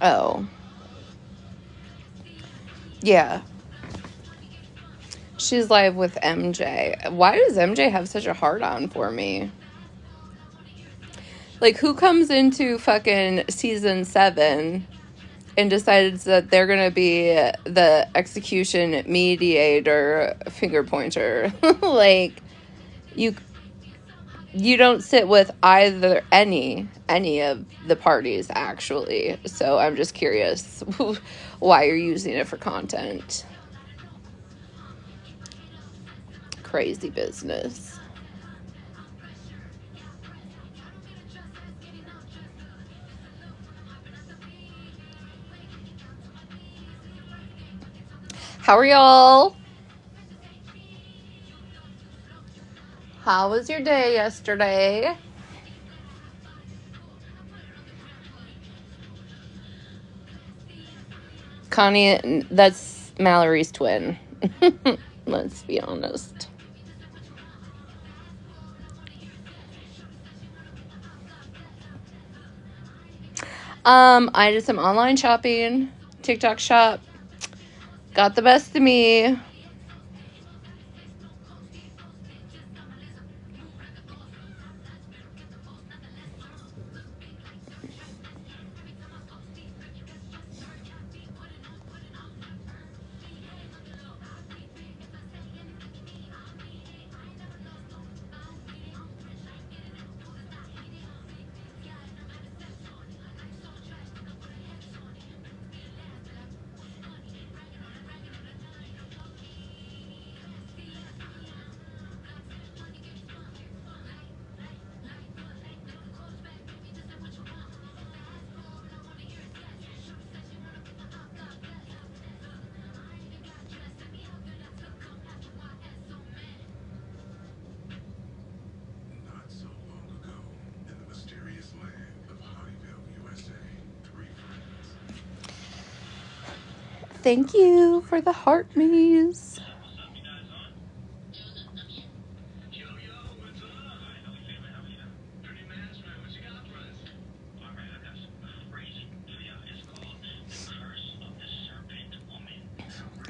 Oh. Yeah. She's live with MJ. Why does MJ have such a hard-on for me? Like, who comes into fucking season 7 and decides that they're gonna be the execution mediator finger pointer? Like, you don't sit with either any of the parties, actually. So I'm just curious why you're using it for content. Crazy business. How are y'all? How was your day yesterday? Connie, that's Mallory's twin. Let's be honest. I did some online shopping, TikTok shop. Got the best of me. Thank you for the heart me's.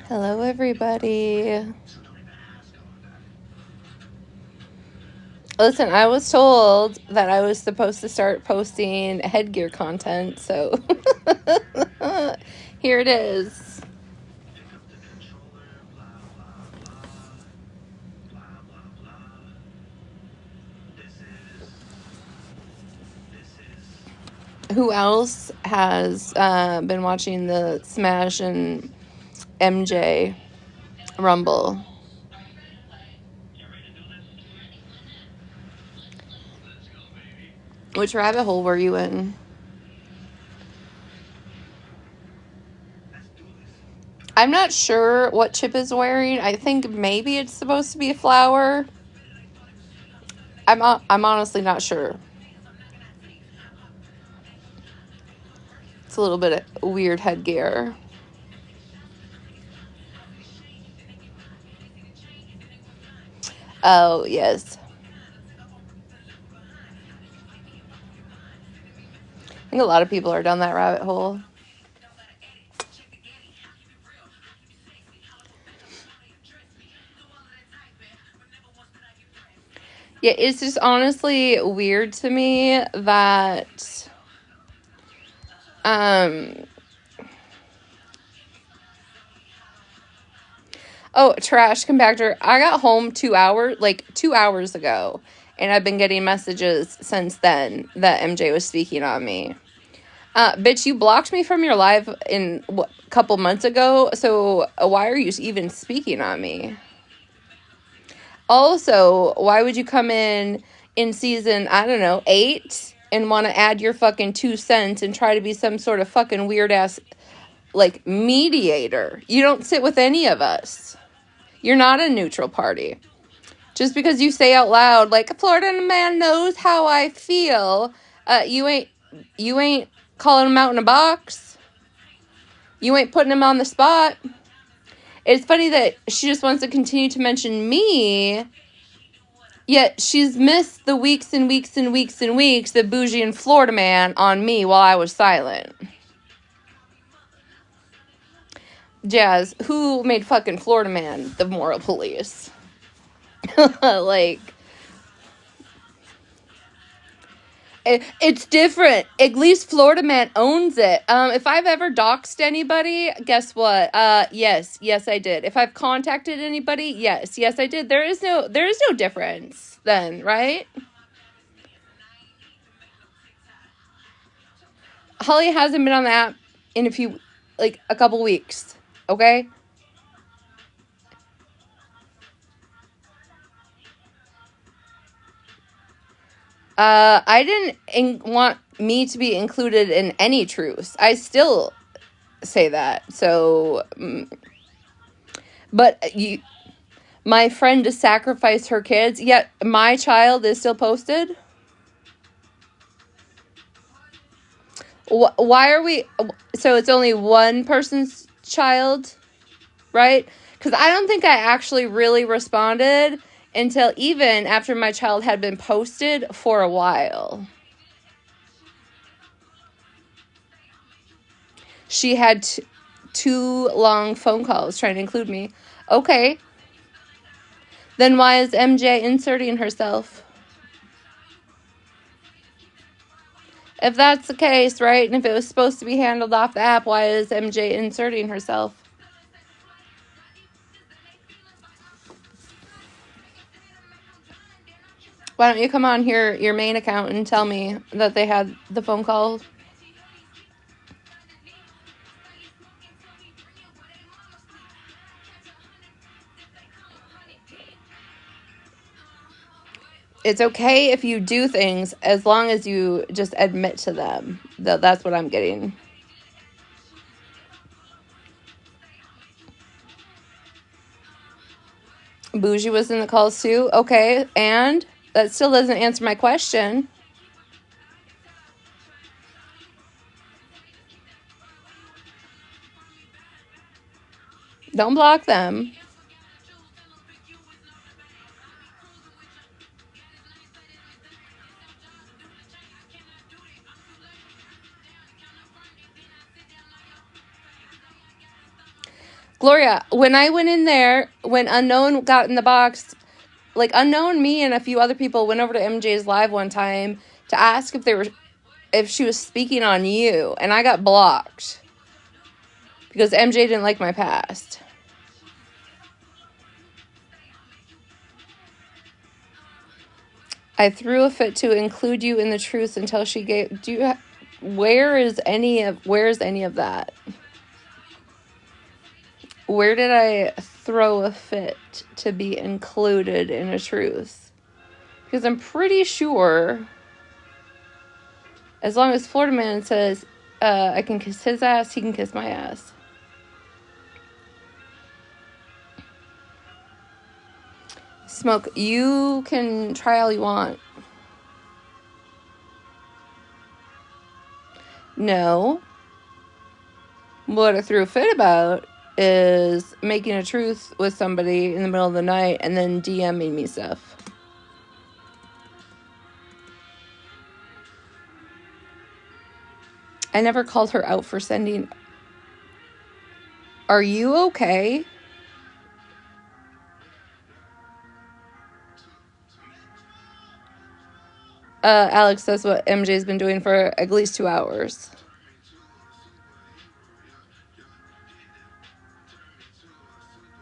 Hello, everybody. Listen, I was told that I was supposed to start posting headgear content, so here it is. Who else has been watching the Smash and MJ Rumble? Which rabbit hole were you in? I'm not sure what Chip is wearing. I think maybe it's supposed to be a flower. I'm honestly not sure. It's a little bit of weird headgear. Oh, yes. I think a lot of people are down that rabbit hole. Yeah, it's just honestly weird to me that oh, trash compactor. I got home 2 hours ago, and I've been getting messages since then that MJ was speaking on me. Bitch, you blocked me from your live a couple months ago, so why are you even speaking on me? Also, why would you come in season, I don't know, 8 and want to add your fucking 2 cents and try to be some sort of fucking weird ass, like, mediator? You don't sit with any of us. You're not a neutral party. Just because you say out loud, like, a Florida man knows how I feel, you ain't calling him out in a box. You ain't putting him on the spot. It's funny that she just wants to continue to mention me, yet she's missed the weeks and weeks and weeks and weeks that bougie and Florida man on me while I was silent. Jazz, who made fucking Florida Man the moral police? Like, it's different. At least Florida Man owns it. If I've ever doxed anybody, guess what? Yes, I did. If I've contacted anybody, yes, I did. There is no difference then, right? Holly hasn't been on the app in a couple weeks. Okay. I didn't want me to be included in any truce. I still say that. So, but my friend to sacrifice her kids, yet my child is still posted. Why are we? So it's only one person's child, right? Because I don't think I actually really responded until even after my child had been posted for a while. She had two long phone calls trying to include me. Okay. Then why is MJ inserting herself? If that's the case, right, and if it was supposed to be handled off the app, why is MJ inserting herself? Why don't you come on here, your main account, and tell me that they had the phone call? It's okay if you do things as long as you just admit to them. That's what I'm getting. Bougie was in the calls too. Okay, and that still doesn't answer my question. Don't block them. Gloria, when I went in there, when Unknown got in the box, like Unknown, me and a few other people went over to MJ's live one time to ask if she was speaking on you, and I got blocked because MJ didn't like my past. I threw a fit to include you in the truth until she gave. Where is any of that? Where did I throw a fit to be included in a truth? Because I'm pretty sure, as long as Florida Man says I can kiss his ass, he can kiss my ass. Smoke, you can try all you want. No. What I threw a fit about is making a truth with somebody in the middle of the night and then DMing me stuff. I never called her out for sending. Are you okay? Alex, that's what MJ's been doing for at least 2 hours.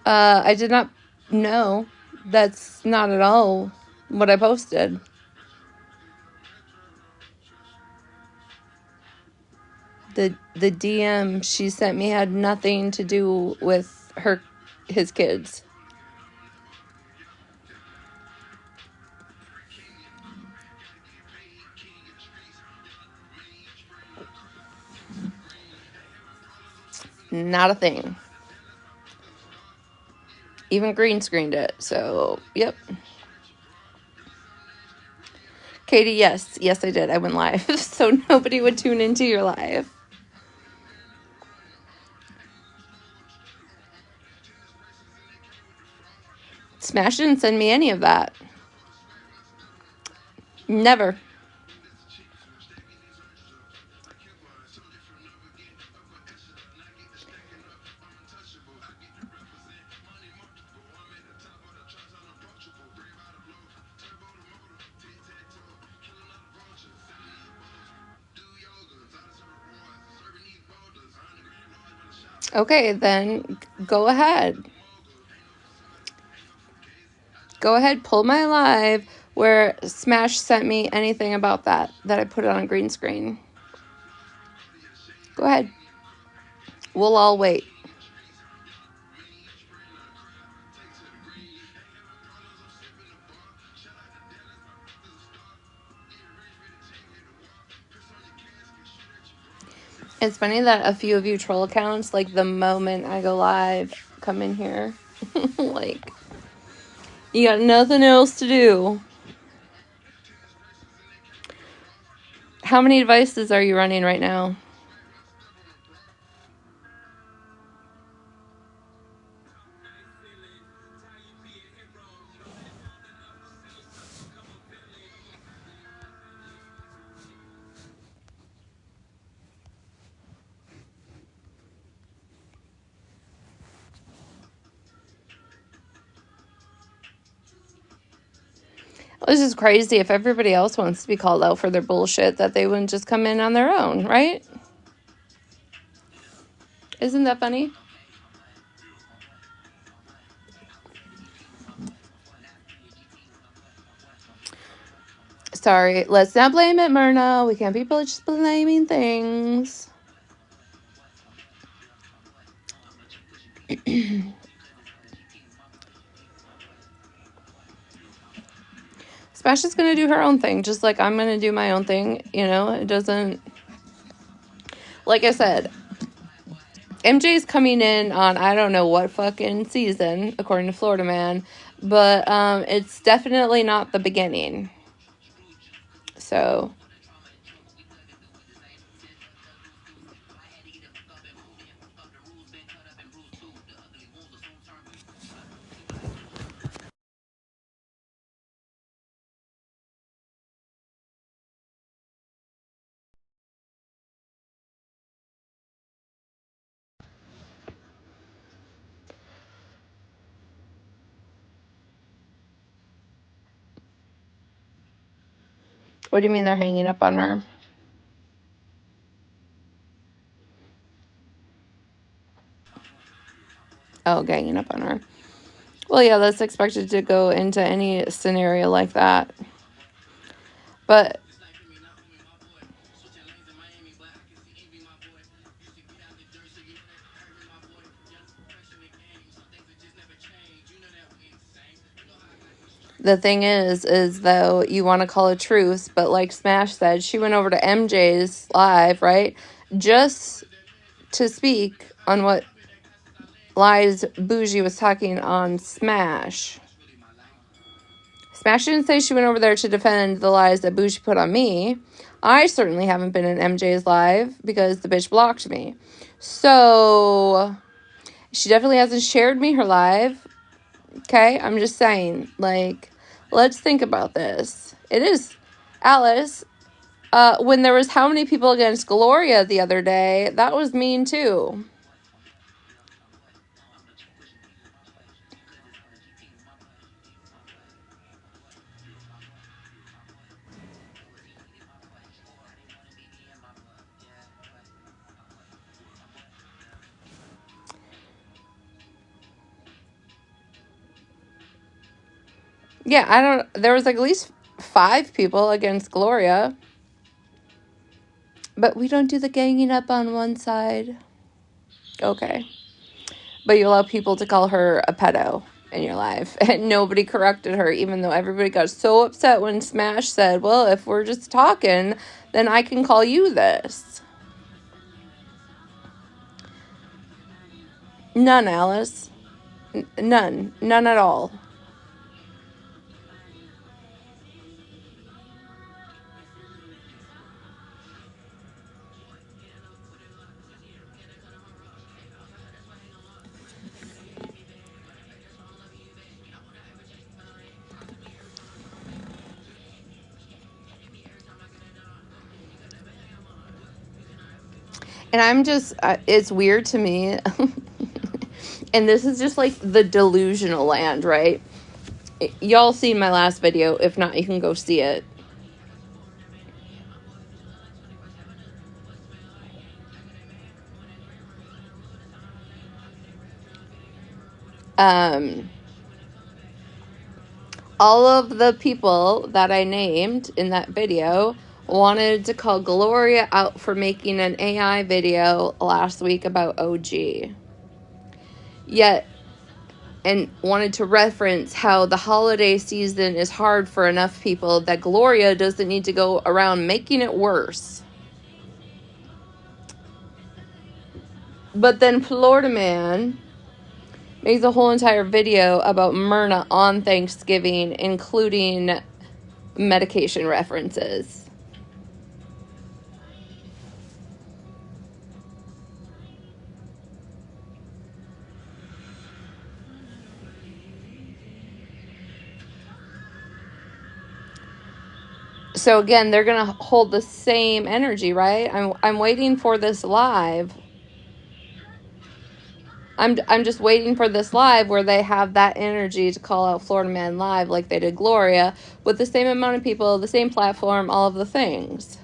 I did not know. That's not at all what I posted. The DM she sent me had nothing to do with his kids. Not a thing. Even green screened it. So, yep. Katie, yes, I did. I went live, so nobody would tune into your live. Smash didn't send me any of that. Never. Okay, then go ahead. Go ahead, pull my live where Smash sent me anything about that I put it on green screen. Go ahead. We'll all wait. It's funny that a few of you troll accounts, like the moment I go live, come in here. Like, you got nothing else to do. How many devices are you running right now? This is crazy. If everybody else wants to be called out for their bullshit, that they wouldn't just come in on their own, right? Isn't that funny? Sorry, let's not blame it, Myrna. We can't be just blaming things. Smash is going to do her own thing, just like I'm going to do my own thing. You know, it doesn't... Like I said, MJ's coming in on I don't know what fucking season, according to Florida Man, but it's definitely not the beginning. So... What do you mean they're hanging up on her? Oh, ganging up on her. Well, yeah, that's expected to go into any scenario like that. But the thing is though, you want to call a truce, but like Smash said, she went over to MJ's live, right? Just to speak on what lies Bougie was talking on Smash. Smash didn't say she went over there to defend the lies that Bougie put on me. I certainly haven't been in MJ's live because the bitch blocked me. So she definitely hasn't shared me her live. Okay, I'm just saying, like, let's think about this. It is, Alice, when there was how many people against Gloria the other day, that was mean too. Yeah, there was like at least 5 people against Gloria. But we don't do the ganging up on one side. Okay. But you allow people to call her a pedo in your life. And nobody corrected her, even though everybody got so upset when Smash said, well, if we're just talking, then I can call you this. None, Alice. None. None at all. And I'm just, it's weird to me. And this is just like the delusional land, right? Y'all seen my last video. If not, you can go see it. All of the people that I named in that video wanted to call Gloria out for making an AI video last week about OG. Yet, and wanted to reference how the holiday season is hard for enough people that Gloria doesn't need to go around making it worse. But then Florida Man makes a whole entire video about Myrna on Thanksgiving, including medication references. So again, they're going to hold the same energy, right? I'm waiting for this live. I'm just waiting for this live where they have that energy to call out Florida Man live like they did Gloria, with the same amount of people, the same platform, all of the things.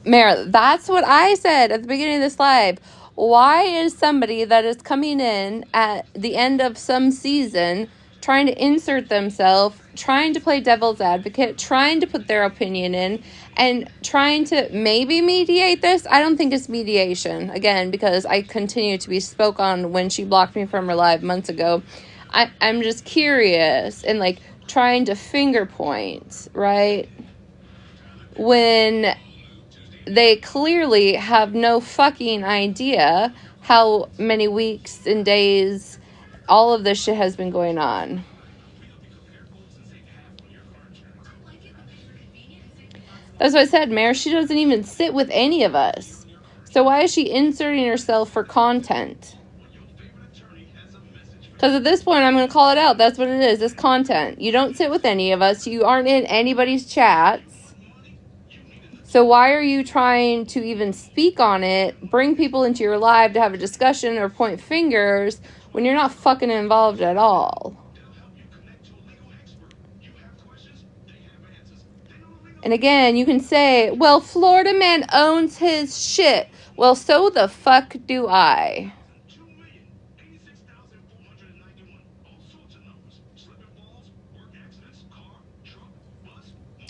Mara, that's what I said at the beginning of this live. Why is somebody that is coming in at the end of some season trying to insert themselves, trying to play devil's advocate, trying to put their opinion in, and trying to maybe mediate this? I don't think it's mediation, again, because I continue to be spoke on when she blocked me from her live months ago. I'm just curious and like trying to finger point, right? When they clearly have no fucking idea how many weeks and days all of this shit has been going on. That's what I said, Mayor. She doesn't even sit with any of us. So why is she inserting herself for content? Because at this point, I'm going to call it out. That's what it is. It's content. You don't sit with any of us. You aren't in anybody's chats. So why are you trying to even speak on it, bring people into your live to have a discussion or point fingers when you're not fucking involved at all? And again, you can say, well, Florida Man owns his shit. Well, so the fuck do I.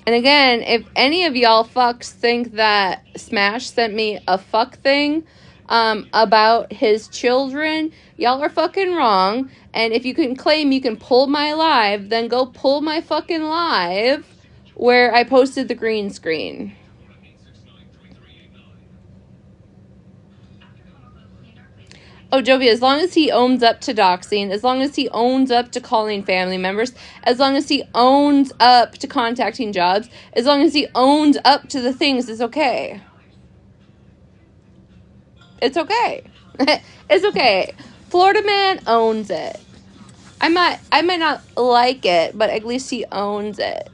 And again, if any of y'all fucks think that Smash sent me a fuck thing about his children, y'all are fucking wrong. And if you can claim you can pull my live, then go pull my fucking live where I posted the green screen. Oh, Jovi, as long as he owns up to doxing, as long as he owns up to calling family members, as long as he owns up to contacting jobs, as long as he owns up to the things, it's okay. It's okay. It's okay. Florida Man owns it. I might not like it, but at least he owns it.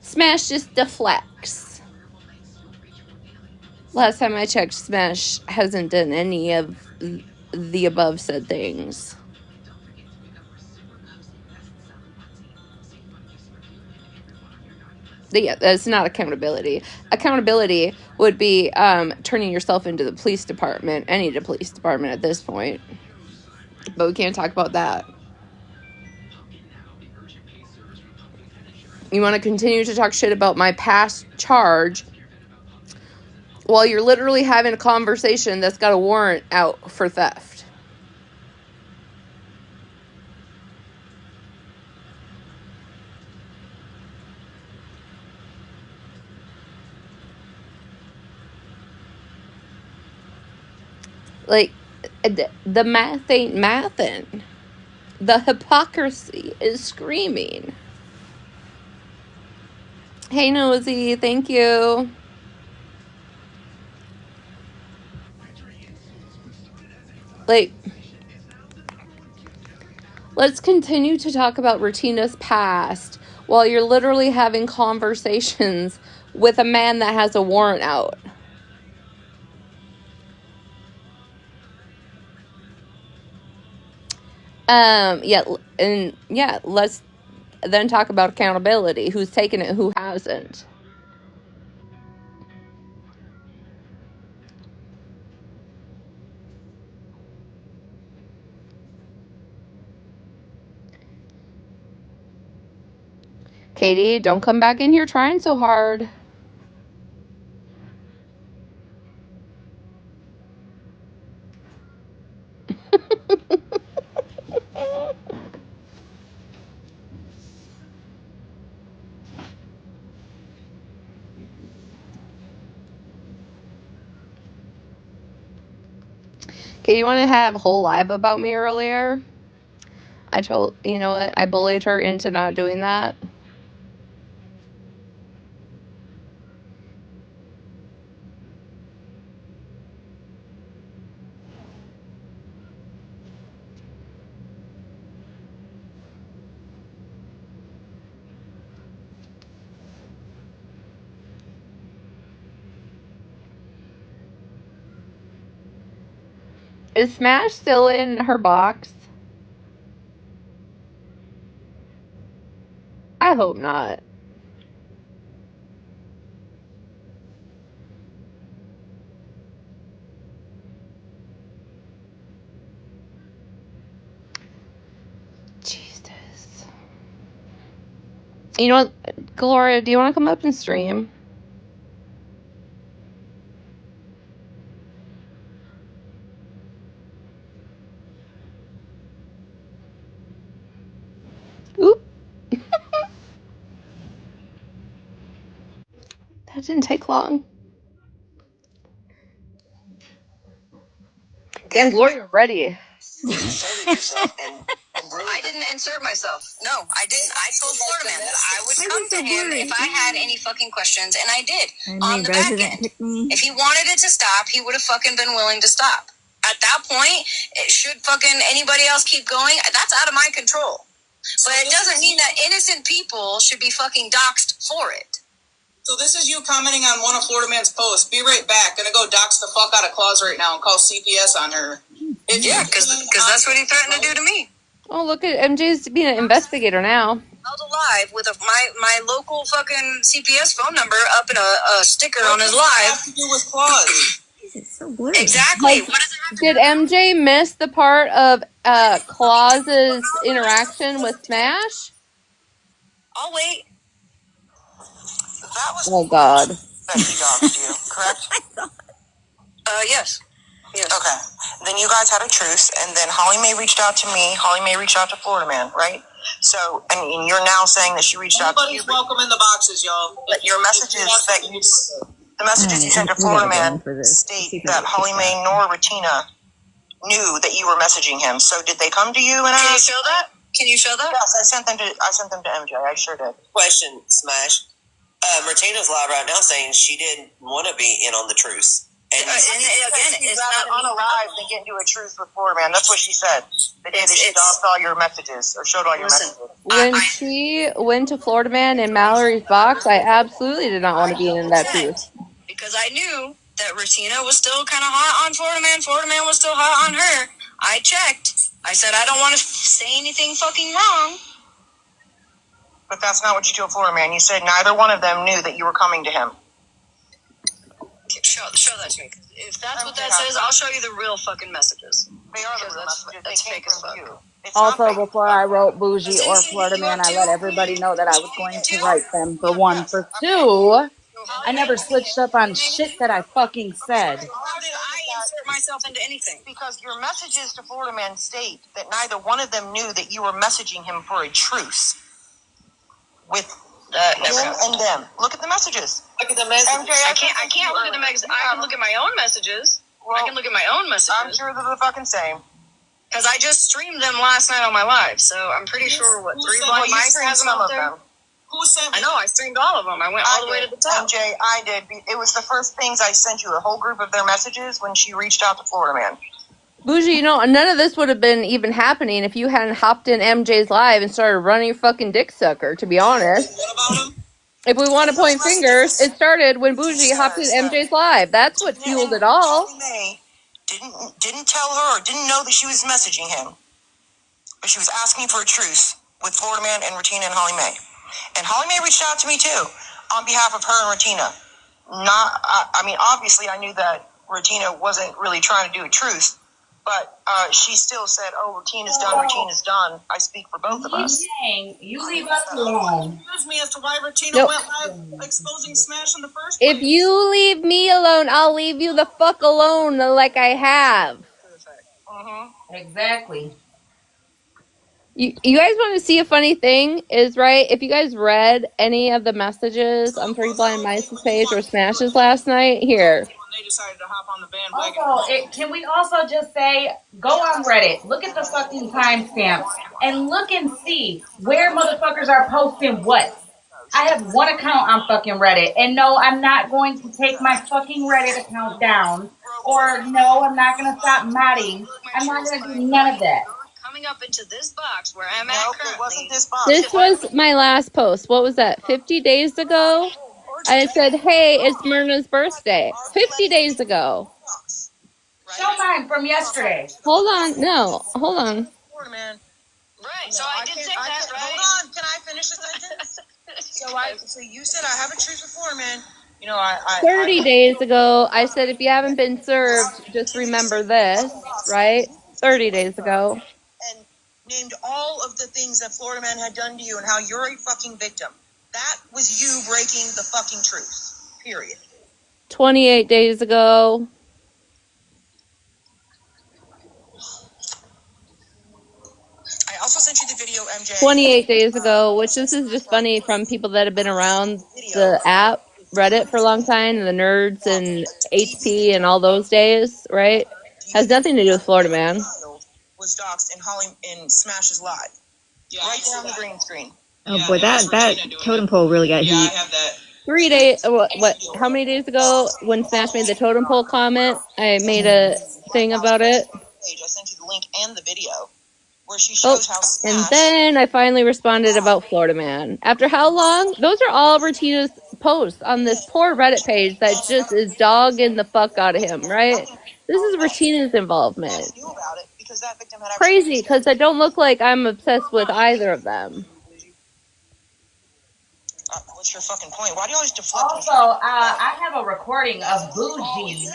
Smash just deflects. Last time I checked, Smash hasn't done any of the above said things. Yeah, that's not accountability. Accountability would be turning yourself into the police department, any police department at this point. But we can't talk about that. You want to continue to talk shit about my past charge while you're literally having a conversation that's got a warrant out for theft. Like, the math ain't mathin'. The hypocrisy is screaming. Hey, Nosy, thank you. Like, let's continue to talk about Retina's past while you're literally having conversations with a man that has a warrant out. Let's then talk about accountability. Who's taken it, who hasn't. Katie, don't come back in here trying so hard. Okay, you want to have a whole live about me earlier? You know what? I bullied her into not doing that. Is Smash still in her box? I hope not. Jesus. You know what, Gloria, do you want to come up and stream? Oop. That didn't take long. Damn, Gloria, ready. I didn't insert myself. No, I didn't. I told Florida Man that I would come to him if I had any fucking questions, and I did. On the back end. If he wanted it to stop, he would have fucking been willing to stop. At that point, should fucking anybody else keep going? That's out of my control. But it doesn't mean that innocent people should be fucking doxxed for it. So this is you commenting on one of Florida Man's posts. Be right back. Gonna go dox the fuck out of Claus right now and call CPS on her. Yeah, because that's what he threatened to do to me. Oh, look at MJ's being an investigator now. Held alive with my local fucking CPS phone number up in a sticker on his live. What does that have to do with Claus? It's so blurry. Exactly. Like, did MJ miss the part of Claus's interaction with Smash? I'll wait. That was Oh God. that he doxed you, correct? Yes. Yes. Okay. Then you guys had a truce, and then Holly Mae reached out to me. Holly Mae reached out to Florida Man, right? So, and you're now saying that she reached out to you. Everybody's welcome in the boxes, y'all. But your messages that you, the messages you sent to Florida Man state that Holly Mae nor Retina knew that you were messaging him. So, did they come to you and Can you ask? show that? Can you show that? Yes, I sent them to MJ. I sure did. Question, Smash. Martina's live right now saying she didn't want to be in on the truce. And again, it's not on a live than get into a truce with Florida Man. That's what she said. The day that she doxed all your messages or showed all your messages. When she went to Florida Man in Mallory's box, I absolutely did not want to be in that truth. Because I knew that Retina was still kind of hot on Florida Man. Florida Man was still hot on her. I checked. I said, I don't want to say anything fucking wrong. But that's not what you told Florida Man. You said neither one of them knew that you were coming to him. Show that to me. If that's what that says, I'll show you the real fucking messages. They are the real messages. That's fake as fuck. Also, before I wrote Bougie or Florida Man, I let everybody know that I was going to write them, for one. For two, I never switched up on shit that I fucking said. How did I insert myself into anything? Because your messages to Florida Man state that neither one of them knew that you were messaging him for a truce with him and them. Look at the messages. Look at the messages. MJ, I can't look at the messages. I can look at my own messages. Well, I can look at my own messages. I'm sure they're the fucking same. Because I just streamed them last night on my live, so I'm pretty sure what 3 Blind Mice has them up there. Who sent me? I know, I streamed all of them. I went all the way to the top. MJ, I did. It was the first things I sent you, a whole group of their messages when she reached out to Florida Man. Bougie, you know, none of this would have been even happening if you hadn't hopped in MJ's live and started running your fucking dick sucker, to be honest. What about him? If we want to point fingers, it started when Bougie hopped in MJ's live. That's what fueled it all. Holly Mae didn't tell her or didn't know that she was messaging him. But she was asking for a truce with Florida Man and Retina and Holly Mae. And Holly Mae reached out to me too on behalf of her and Retina. I mean, obviously I knew that Retina wasn't really trying to do a truce, But she still said, "Oh, routine is done. Routine is done." I speak for both of us. You leave us alone. Excuse me as to why Retina went live exposing Smash in the first place. If you leave me alone, I'll leave you the fuck alone like I have. Exactly. You guys want to see a funny thing? Is right, if you guys read any of the messages on Three Blind Mice's page or Smash's last night, here. They decided to hop on the bandwagon. Also, can we also just say, go on Reddit, look at the fucking timestamps, and look and see where motherfuckers are posting what. I have one account on fucking Reddit, and no, I'm not going to take my fucking Reddit account down, or no, I'm not going to stop modding. I'm not going to do none of that. Coming up into this box where I'm at currently. It wasn't this box. This was my last post. What was that? 50 days ago? I said, hey, it's Myrna's birthday. 50 days ago. Show mine from yesterday. Hold on. No, hold on. Right, so I did say that, right? Hold on, can I finish the sentence? So you said I have a truce with Florida Man. 30 days ago, I said, if you haven't been served, just remember this, right? 30 days ago. And named all of the things that Florida Man had done to you and how you're a fucking victim. That was you breaking the fucking truth. Period. 28 days ago. I also sent you the video, MJ. 28 days ago, which this is just funny from people that have been around the app, Reddit for a long time, and the nerds and HP and all those days, right? Has nothing to do with Florida Man. Was doxxed in Smash's Live. Yeah, right there on the green screen. Oh boy, that totem pole really got heat. I have that. 3 days, what, how many days ago when Smash made the totem pole comment, I made a thing about it. I sent you the link and the video where she shows how Smash. And then I finally responded about Florida Man. After how long? Those are all Retina's posts on this poor Reddit page that just is dogging the fuck out of him, right? This is Retina's involvement. Crazy, because I don't look like I'm obsessed with either of them. What's your fucking point? Why do you always deflect? Also, I have a recording of Bougie.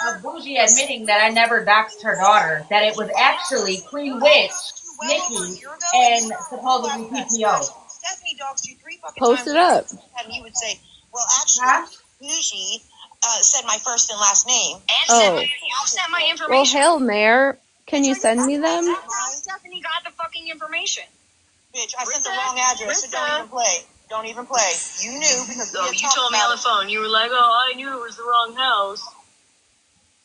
Of Bougie admitting that I never doxed her daughter. That it was actually Queen Witch, Nikki, and supposedly PPO. Stephanie doxed you 3 fucking Post times. it up. And you would say, well, actually, Bougie said my first and last name. Oh. You sent my information. Well, hell, Mayor. Can you send me them? That's how Stephanie got the fucking information. Bitch, I sent the wrong address, so don't even play. Don't even play. You knew because you told me on the phone. You were like, oh, I knew it was the wrong house.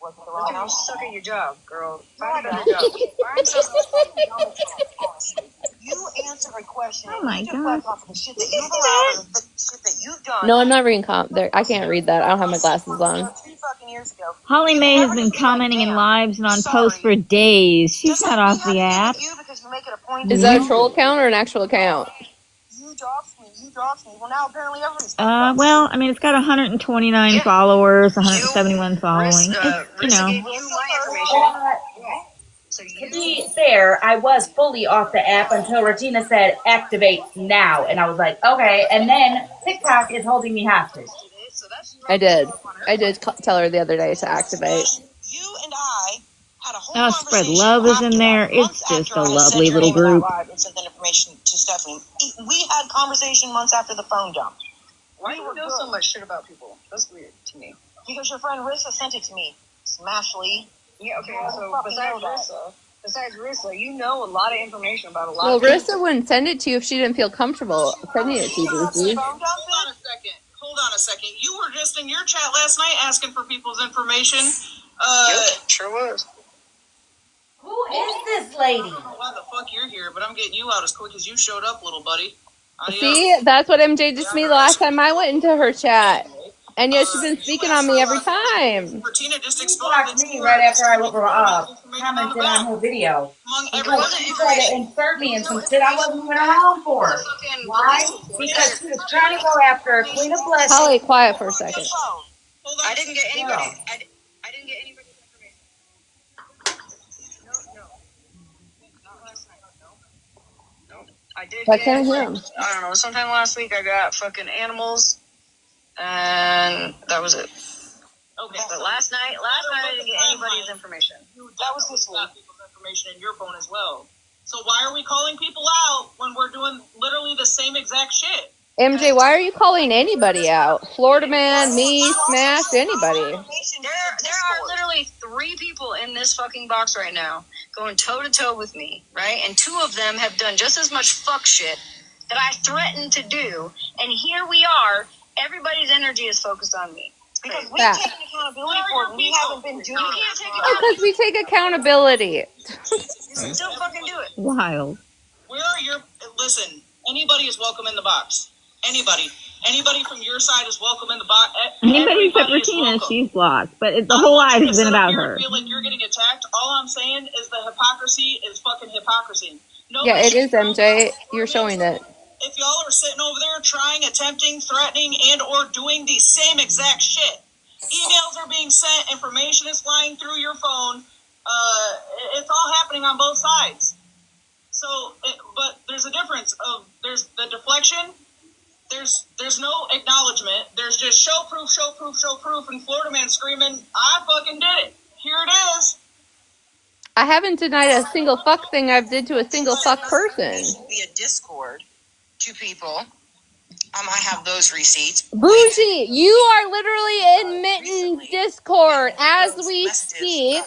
Was it the wrong house? Suck at your job, girl. Find another job. You answer a question. Oh my god. Off of the shit that you've allowed, the shit that you've done. No, I'm not reading there. I can't read that. I don't have my glasses on. 2 fucking years ago. Holly Mae has been commenting in lives and on posts for days. She's not off the app. Is that a troll account or an actual account? You doxed me. Well, now apparently everybody's well, I mean, it's got 129 followers, 171 following. To be fair, I was fully off the app until Retina said activate now, and I was like, okay. And then TikTok is holding me hostage. I did tell her the other day to activate. You and I had a whole Spread Love is in there. It's just a lovely little group. Sent that information to Stephanie. We had conversation months after the phone dump. Why do you know so much shit about people? That's weird to me. Because your friend Rissa sent it to me. Smashly. Yeah, okay, so besides Rissa, you know a lot of information about a lot Well, of people. Rissa wouldn't send it to you if she didn't feel comfortable sending it to you, Boozy. Hold on a second. You were just in your chat last night asking for people's information. Yep, sure was. Who is this lady? I don't know why the fuck you're here, but I'm getting you out as quick as you showed up, little buddy. Adios. See, that's what MJ did to me the last time I went into her chat. And yet she's been speaking on me every time. Retina just She blocked me right after I commented on her video. Because she tried to insert me in some shit I wasn't even around for. Why? Because she was trying to go after Queen of Blessings. Holly, quiet for a second. I didn't get anybody. I didn't get anybody's information. No. Not last night. No. I did. I can't hear him. I don't know. Sometime last week I got fucking animals, and that was it. Okay, but last night I didn't get anybody's information. That was this week. Got people's information in your phone as well. So why are we calling people out when we're doing literally the same exact shit? MJ, why are you calling anybody out? Florida Man, me, Smash, anybody. There are literally 3 people in this fucking box right now going toe to toe with me, right? And 2 of them have done just as much fuck shit that I threatened to do. And here we are. Everybody's energy is focused on me. Because we've taken accountability for it. We haven't been doing it. Because we take accountability. Still fucking do it. Wild. Where are your... Listen, anybody is welcome in the box. Anybody from your side is welcome in the box. Anybody except Retina, she's blocked. But the whole life has been about her. I feel like you're getting attacked. All I'm saying is the hypocrisy is fucking hypocrisy. Yeah, it is, MJ. You're showing it. If y'all are sitting over there trying, attempting, threatening, and or doing the same exact shit, emails are being sent, information is flying through your phone, it's all happening on both sides. So, but there's a difference of, there's the deflection, there's no acknowledgement, there's just show proof, and Florida Man screaming, I fucking did it. Here it is. I haven't denied a single fuck thing I've did to a single fuck person. Via Discord to people. I have those receipts. Bougie, you are literally admitting Discord as we speak,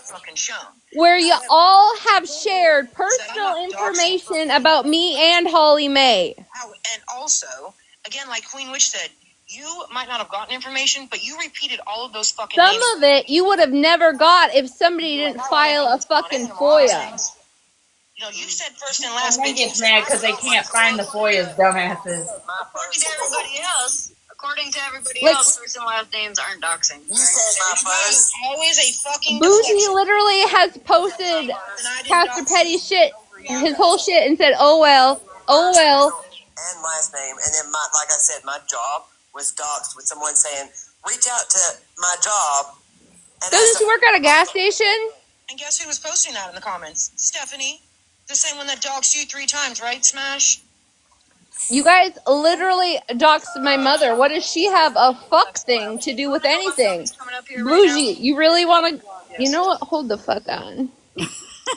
where you all have shared personal information about me and Holly Mae. And also, again, like Queen Witch said, you might not have gotten information, but you repeated all of those fucking Some names. of it you would have never got if somebody didn't file a fucking FOIA. You know, you said first and last. And they get mad because they can't find the FOIAs, dumbasses. According to everybody else, first and last names aren't doxing. You said my first. Always a fucking Bougie literally has posted Pastor Petty shit, his whole shit, and said, oh well. And last name, and then like I said, my job was doxed with someone saying, reach out to my job. And Doesn't she work at a gas station? And guess who was posting that in the comments? Stephanie. The same one that doxed you 3 times, right, Smash? You guys literally doxed my mother. What does she have a fuck thing to do with anything? Bougie, you really want to... You know what? Hold the fuck on.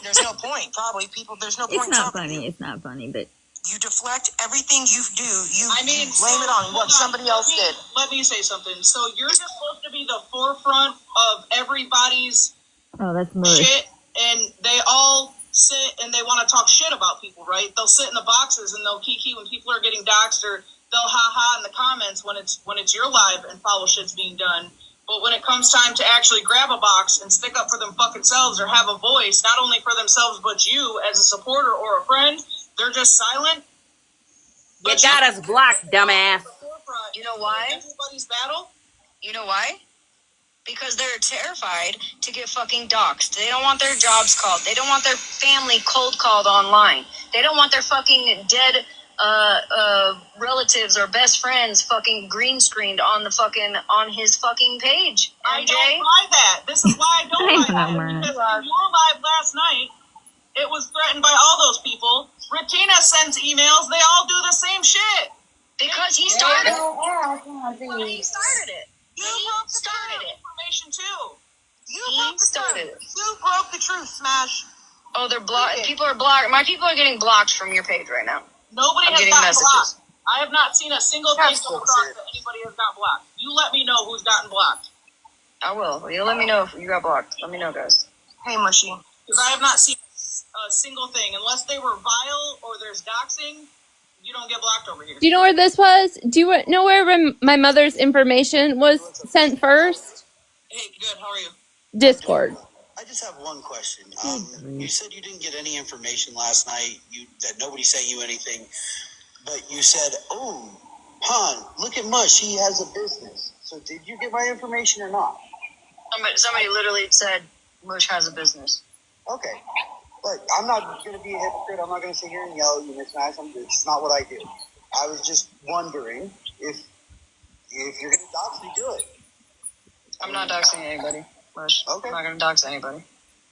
There's no point. Probably people, there's no point. It's not funny. It's not funny, but... You deflect everything you do. You blame it on what somebody else did. Let me say something. So you're just supposed to be the forefront of everybody's shit, and they all sit and they want to talk shit about people, right? They'll sit in the boxes and they'll kiki when people are getting doxxed, or they'll ha-ha in the comments when it's your live and follow shit's being done. But when it comes time to actually grab a box and stick up for them fucking selves or have a voice, not only for themselves but you as a supporter or a friend, they're just silent. You got us blocked, dumbass. You know why? Everybody's battle. You know why? Because they're terrified to get fucking doxxed. They don't want their jobs called. They don't want their family cold called online. They don't want their fucking dead relatives or best friends fucking green screened on his fucking page. MJ? I don't buy that. This is why I don't buy that. Because on your live last night, it was threatened by all those people. Retina sends emails. They all do the same shit. Because he started it. He started it. You started it. Information too. You started it. You broke the truth, Smash. Oh, they're blocked. People are blocked. My people are getting blocked from your page right now. Nobody has gotten blocked. I have not seen a single thing come across that anybody has got blocked. You let me know who's gotten blocked. I will. You let me know if you got blocked. Let me know, guys. Hey, Mushy. Because I have not seen a single thing. Unless they were vile or there's doxing, you don't get blocked over here. Do you know where this was? Do you know where my mother's information was sent first? Hey, good. How are you? Discord. I just have one question. You said you didn't get any information last night, that nobody sent you anything, but you said, oh, Han, look at Mush, he has a business. So did you get my information or not? Somebody literally said Mush has a business. Okay. But I'm not going to be a hypocrite. I'm not going to sit here and yell at you, Miss Max. It's not what I do. I was just wondering if you're going to dox me, do it. I'm not doxing anybody. Mush. Okay. I'm not going to dox anybody.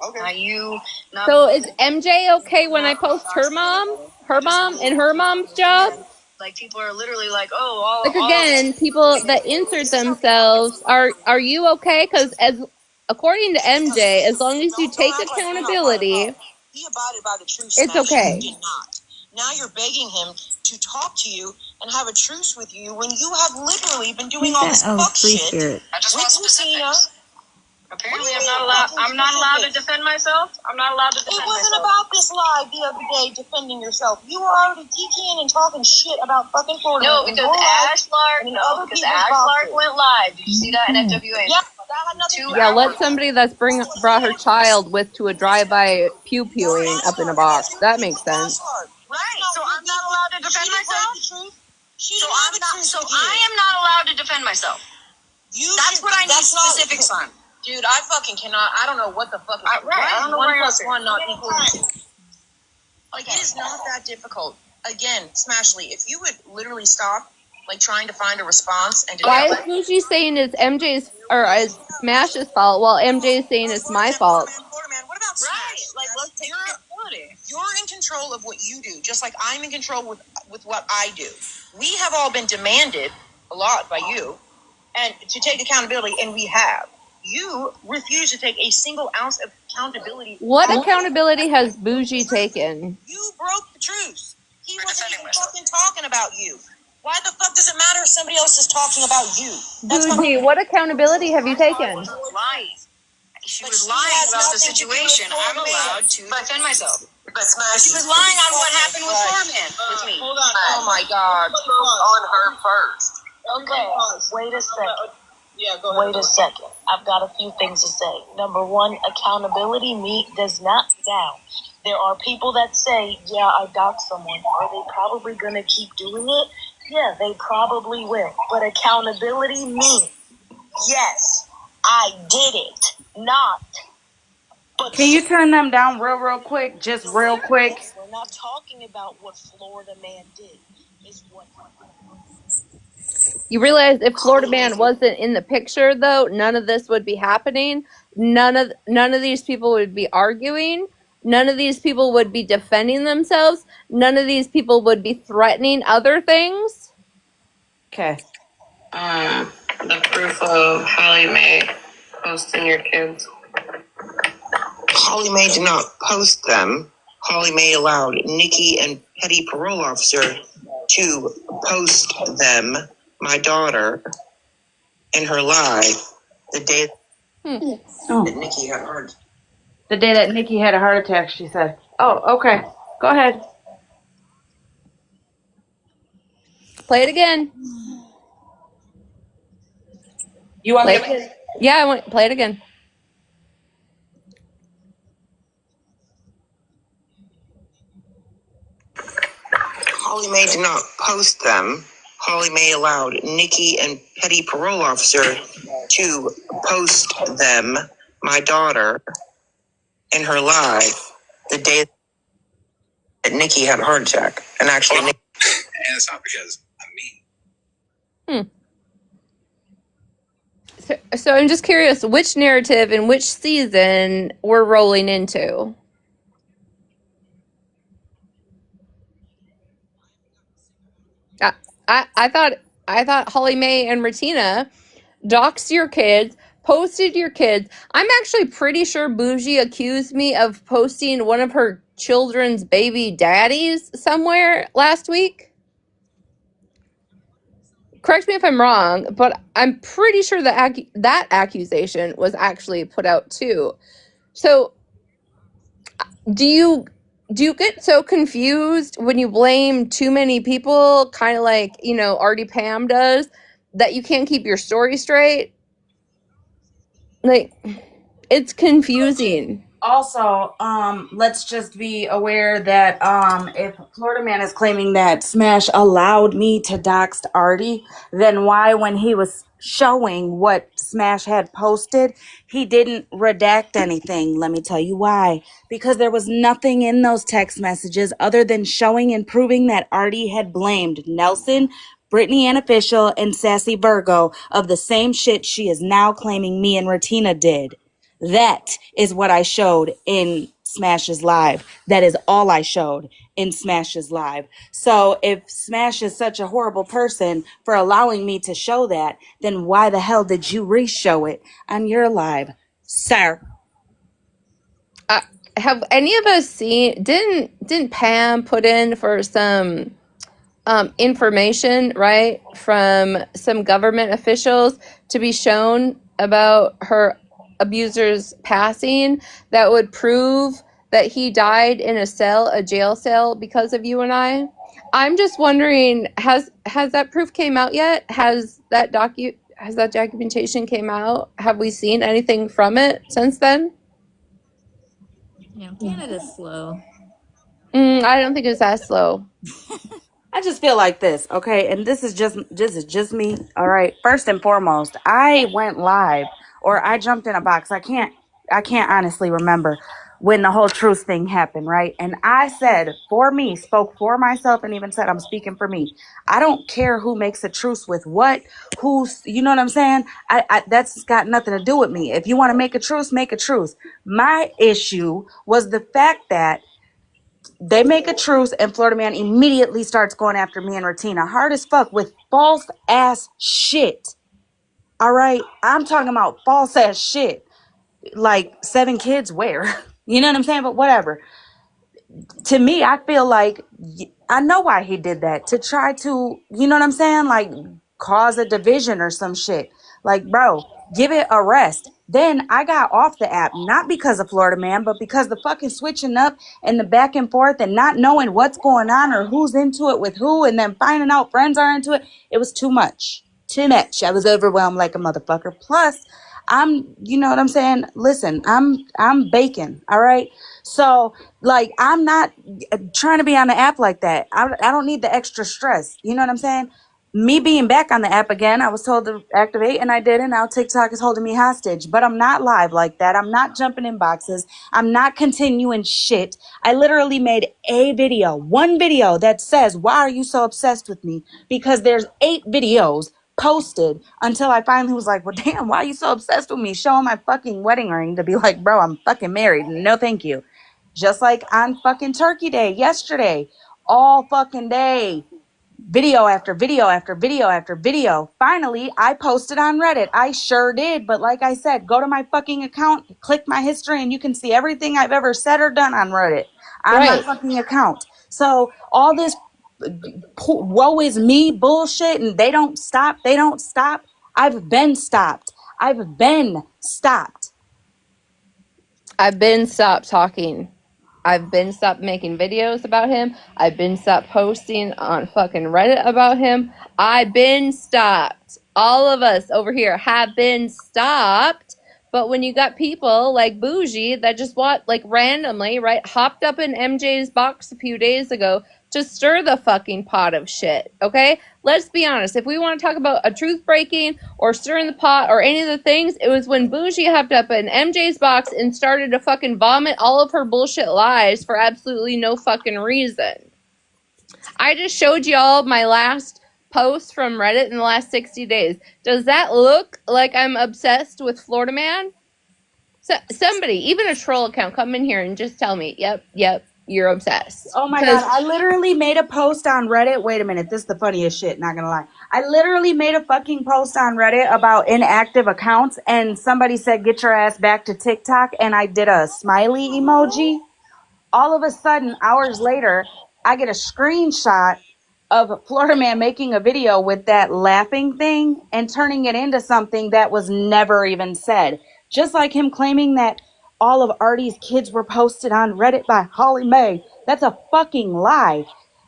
Okay. Not you. Not So is MJ okay when I post her mom, and her mom's job? Like, people are literally like, oh, all again, people that insert themselves, are you okay? Because according to MJ, as long as you take accountability, he abided by the truce, it's Smash. okay. You did not. Now you're begging him to talk to you and have a truce with you when you have literally been doing all this fuck shit. I just want specifics. Apparently, I'm not allowed to defend myself. I'm not allowed to defend myself. It wasn't about this live the other day defending yourself. You were already geeking and talking shit about fucking Florida. No, because Ash Lark went live. Did you see that in FWA? Yeah, that had nothing to do. Yeah, let somebody that's brought her child with to a drive-by pew-pewing up in a box. That makes sense. Right. So I'm not allowed to defend myself. So I am not allowed to defend myself. That's what I need specifics on. Dude, I fucking cannot. I don't know what the fuck is right. I don't know where you're one not equal to 2. Like, it is not that difficult. Again, Smashly, if you would literally stop, like, trying to find a response and why is Fuji saying it's MJ's or it's Smash's fault while MJ is saying it's my fault? Florida man, what about Smash? Like, let's take accountability. You're in control of what you do, just like I'm in control with what I do. We have all been demanded a lot by you and to take accountability, and we have. You refuse to take a single ounce of accountability. What accountability has Bougie taken? You broke the truce. He wasn't even fucking talking about you. Why the fuck does it matter if somebody else is talking about you? Bougie, what accountability have you taken? Lying. She was lying about the situation. I'm allowed to defend myself. But Smash, She was lying on what happened with Foreman. With me. Hold on. Oh my God. On her first. Okay, wait a second. Yeah, go ahead. Wait a second. I've got a few things to say. Number one, accountability does not down. There are people that say, yeah, I doxed someone. Are they probably going to keep doing it? Yeah, they probably will. But accountability means, yes, I did it. Not. But can you turn them down real quick? Just real quick. We're not talking about what Florida man did. It's what... You realize if Florida Man wasn't in the picture, though, none of this would be happening. None of these people would be arguing. None of these people would be defending themselves. None of these people would be threatening other things. Okay. The proof of Holly Mae posting your kids. Holly Mae did not post them. Holly Mae allowed Nikki and Petty Parole Officer to post them. My daughter in her live the day that Nikki had a heart attack. The day that Nikki had a heart attack, she said. Oh, okay. Go ahead. Play it again. You want me to? Yeah, I want play it again. Holly Mae did not post them. Holly Mae allowed Nikki and Petty Parole Officer to post them. My daughter in her live the day that Nikki had a heart attack, and actually, and it's not because I'm mean. So I'm just curious, which narrative and which season we're rolling into? I thought Holly Mae and Retina doxed your kids, posted your kids. I'm actually pretty sure Bougie accused me of posting one of her children's baby daddies somewhere last week. Correct me if I'm wrong, but I'm pretty sure that that accusation was actually put out too. So do you get so confused when you blame too many people, kind of like, Artie Pam does, that you can't keep your story straight? Like, it's confusing. Also, let's just be aware that if Florida Man is claiming that Smash allowed me to dox Artie, then why, when he was showing what Smash had posted, he didn't redact anything? Let me tell you why. Because there was nothing in those text messages other than showing and proving that Artie had blamed Nelson, Brittany Ann Official, and Sassy Virgo of the same shit she is now claiming me and Retina did. That is what I showed in Smash's live. That is all I showed in Smash's live. So if Smash is such a horrible person for allowing me to show that, then why the hell did you re-show it on your live, sir? Have any of us seen? Didn't Pam put in for some information, right, from some government officials to be shown about her abuser's passing that would prove that he died in a jail cell because of you and I? I'm just wondering, has that proof came out yet? Has that documentation came out? Have we seen anything from it since then? You know, Canada's slow. I don't think it's that slow. I just feel like this, okay? And this is just me, all right? First and foremost, I went live or I jumped in a box. I can't honestly remember when the whole truth thing happened, right? And I said for me, spoke for myself, and even said I'm speaking for me. I don't care who makes a truce with what, who's, you know what I'm saying? That's got nothing to do with me. If you want to make a truce, make a truce. My issue was the fact that they make a truce and Florida Man immediately starts going after me and Retina hard as fuck with false ass shit. All right, I'm talking about false ass shit. Like 7 kids where? You know what I'm saying? But whatever. To me, I feel like I know why he did that, to try to, you know what I'm saying? Like cause a division or some shit. Like, bro, give it a rest. Then I got off the app, not because of Florida Man, but because the fucking switching up and the back and forth and not knowing what's going on or who's into it with who and then finding out friends are into it. It was too much. Too much. I was overwhelmed like a motherfucker. Plus, you know what I'm saying? Listen, I'm bacon. All right. So like, I'm not trying to be on the app like that. I don't need the extra stress. You know what I'm saying? Me being back on the app again, I was told to activate and I didn't. Now TikTok is holding me hostage, but I'm not live like that. I'm not jumping in boxes. I'm not continuing shit. I literally made one video that says, why are you so obsessed with me? Because there's 8 videos posted until I finally was like, well, damn, why are you so obsessed with me? Showing my fucking wedding ring to be like, bro, I'm fucking married. No, thank you. Just like on fucking Turkey Day yesterday, all fucking day, video after video after video after video. Finally, I posted on Reddit. I sure did. But like I said, go to my fucking account, click my history, and you can see everything I've ever said or done on Reddit on my fucking account. So all this woe is me bullshit and they don't stop. I've been stopped. I've been stopped Talking. I've been stopped making videos about him. I've been stopped posting on fucking Reddit about him. I've been stopped. All of us over here have been stopped. But when you got people like Bougie that just randomly, right, hopped up in MJ's box a few days ago to stir the fucking pot of shit, okay? Let's be honest. If we want to talk about a truth breaking or stirring the pot or any of the things, it was when Bougie hopped up in MJ's box and started to fucking vomit all of her bullshit lies for absolutely no fucking reason. I just showed y'all my last post from Reddit in the last 60 days. Does that look like I'm obsessed with Florida Man? So, somebody, even a troll account, come in here and just tell me, yep, you're obsessed. Oh my God, I literally made a post on Reddit. Wait a minute, this is the funniest shit, not gonna lie. I literally made a fucking post on Reddit about inactive accounts and somebody said, get your ass back to TikTok, and I did a smiley emoji. All of a sudden, hours later, I get a screenshot of Florida Man making a video with that laughing thing and turning it into something that was never even said. Just like him claiming that all of Artie's kids were posted on Reddit by Holly Mae. That's a fucking lie.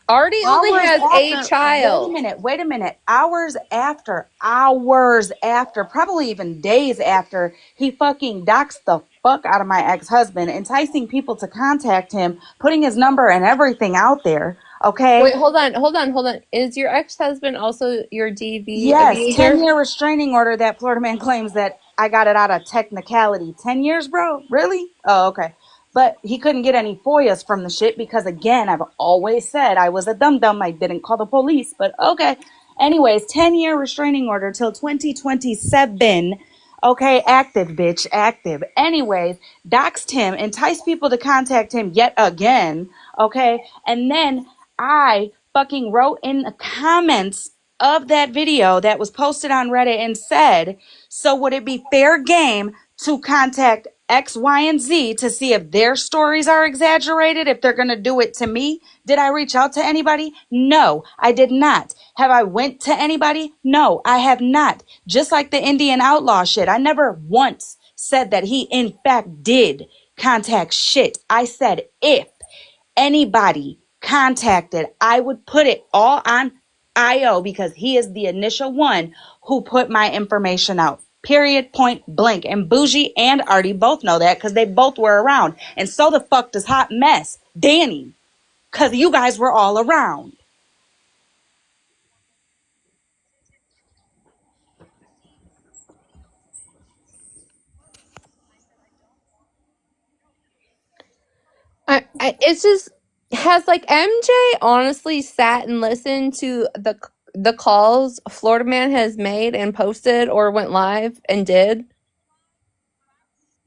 Artie only has a child. Wait a minute. Hours after, probably even days after, he fucking doxed the fuck out of my ex-husband, enticing people to contact him, putting his number and everything out there. Okay. Wait, hold on. Is your ex-husband also your DV yes, abuser? 10-year restraining order that Florida Man claims that I got it out of technicality. 10 years, bro? Really? Oh, okay. But he couldn't get any FOIAs from the shit because, again, I've always said I was a dum-dum. I didn't call the police, but okay. Anyways, 10-year restraining order till 2027. Okay, active, bitch, active. Anyways, doxed him, enticed people to contact him yet again. Okay, and then I fucking wrote in the comments of that video that was posted on Reddit and said, so would it be fair game to contact X, Y, and Z to see if their stories are exaggerated, if they're going to do it to me? Did I reach out to anybody? No, I did not. Have I went to anybody? No, I have not. Just like the Indian outlaw shit, I never once said that he in fact did contact shit. I said if anybody contacted, I would put it all on IO because he is the initial one who put my information out. Period, point blank. And Bougie and Artie both know that because they both were around. And so the fuck does Hot Mess, Danny, because you guys were all around. It's just, has like MJ honestly sat and listened to the calls Florida Man has made and posted or went live and did?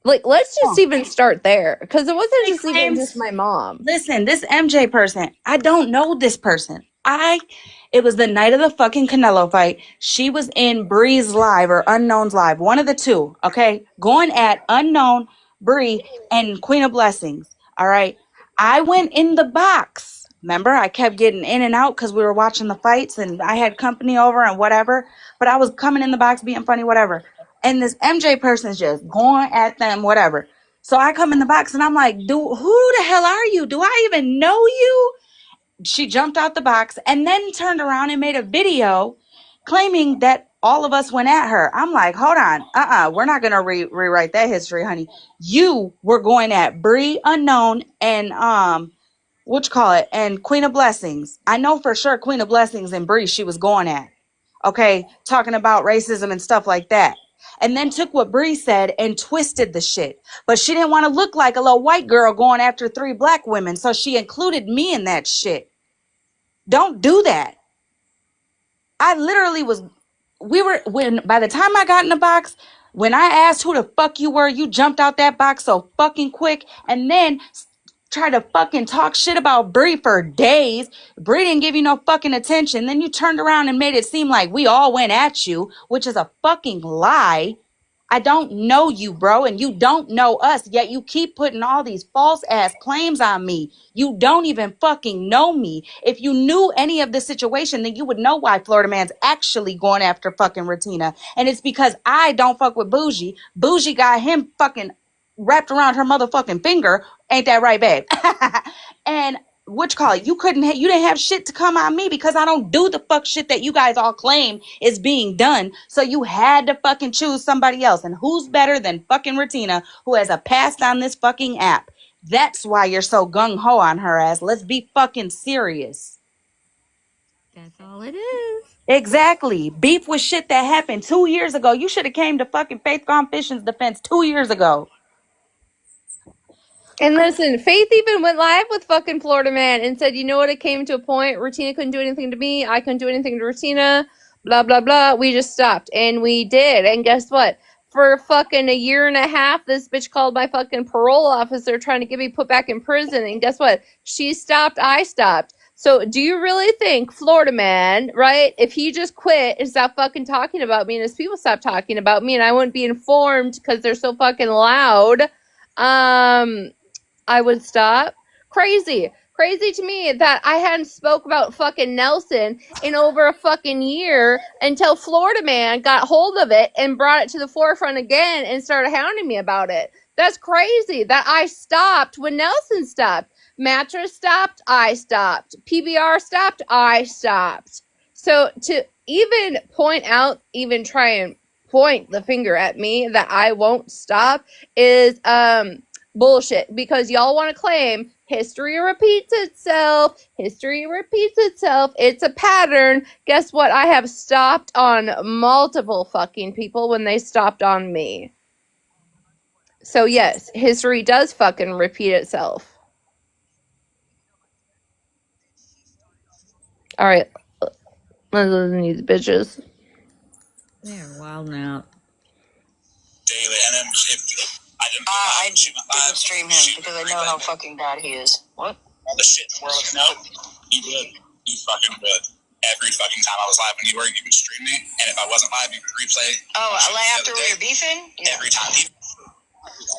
Like, let's just even start there, because it wasn't just even just my mom. Listen, this MJ person, I don't know this person. It was the night of the fucking Canelo fight. She was in Bree's live or Unknown's live, one of the two, okay? Going at Unknown, Bree, and Queen of Blessings, all right? I went in the box. Remember, I kept getting in and out because we were watching the fights and I had company over and whatever, but I was coming in the box being funny, whatever. And this MJ person's just going at them, whatever. So I come in the box and I'm like, who the hell are you? Do I even know you? She jumped out the box and then turned around and made a video claiming that all of us went at her. I'm like, hold on. We're not going to rewrite that history, honey. You were going at Bree Unknown and, and Queen of Blessings. I know for sure Queen of Blessings and Bree she was going at. Okay, talking about racism and stuff like that. And then took what Bree said and twisted the shit. But she didn't want to look like a little white girl going after 3 black women, so she included me in that shit. Don't do that. I literally was, by the time I got in the box, when I asked who the fuck you were, you jumped out that box so fucking quick and then tried to fucking talk shit about Bree for days. Bree didn't give you no fucking attention. Then you turned around and made it seem like we all went at you, which is a fucking lie. I don't know you, bro, and you don't know us, yet you keep putting all these false ass claims on me. You don't even fucking know me. If you knew any of the situation, then you would know why Florida Man's actually going after fucking Retina. And it's because I don't fuck with Bougie. Bougie got him fucking wrapped around her motherfucking finger. Ain't that right, babe? And you didn't have shit to come on me because I don't do the fuck shit that you guys all claim is being done. So you had to fucking choose somebody else. And who's better than fucking Retina, who has a past on this fucking app? That's why you're so gung-ho on her ass. Let's be fucking serious. That's all it is. Exactly. Beef with shit that happened 2 years ago. You should have came to fucking Faith Gone Fishing's defense 2 years ago. And listen, Faith even went live with fucking Florida Man and said, you know what, it came to a point, Retina couldn't do anything to me, I couldn't do anything to Retina, blah, blah, blah. We just stopped. And we did. And guess what? For fucking a year and a half, this bitch called my fucking parole officer trying to get me put back in prison. And guess what? She stopped, I stopped. So do you really think Florida Man, right, if he just quit and stopped fucking talking about me and his people stopped talking about me and I wouldn't be informed because they're so fucking loud, I would stop? Crazy to me that I hadn't spoke about fucking Nelson in over a fucking year until Florida Man got hold of it and brought it to the forefront again and started hounding me about it. That's crazy that I stopped when Nelson stopped. Mattress stopped, I stopped. PBR stopped, I stopped. So to even point out, even try and point the finger at me that I won't stop is bullshit, because y'all want to claim history repeats itself. It's a pattern. Guess what? I have stopped on multiple fucking people when they stopped on me. So yes, history does fucking repeat itself. All right, let's listen to these bitches. They're wild now. daily, and then I didn't stream him because I know how fucking bad he is. What? All the shit in the world. No, you would. You fucking would. Every fucking time I was live when you were, you would stream me, and if I wasn't live, you would replay. Oh, after we were beefing? Every time.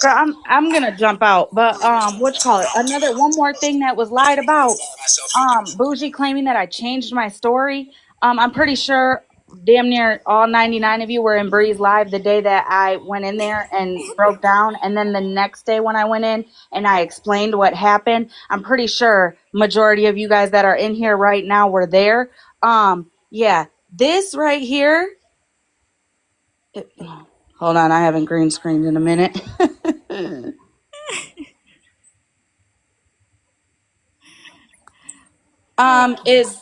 Girl, I'm gonna jump out, but what you call it? One more thing that was lied about. Bougie claiming that I changed my story. I'm pretty sure damn near all 99 of you were in Bree's live the day that I went in there and broke down, and then the next day when I went in and I explained what happened, I'm pretty sure majority of you guys that are in here right now were there. Yeah, this right here. Hold on, I haven't green screened in a minute. Is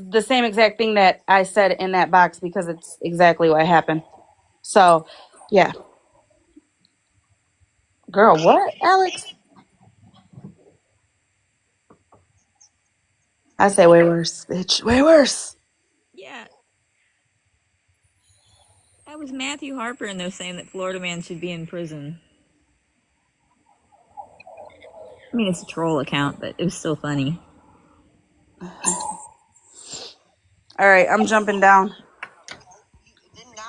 the same exact thing that I said in that box because it's exactly what happened. So, yeah. Girl, what, Alex? I say way worse, bitch. Way worse. Yeah. That was Matthew Harper and they're saying that Florida Man should be in prison. I mean, it's a troll account, but it was still funny. All right, I'm jumping down.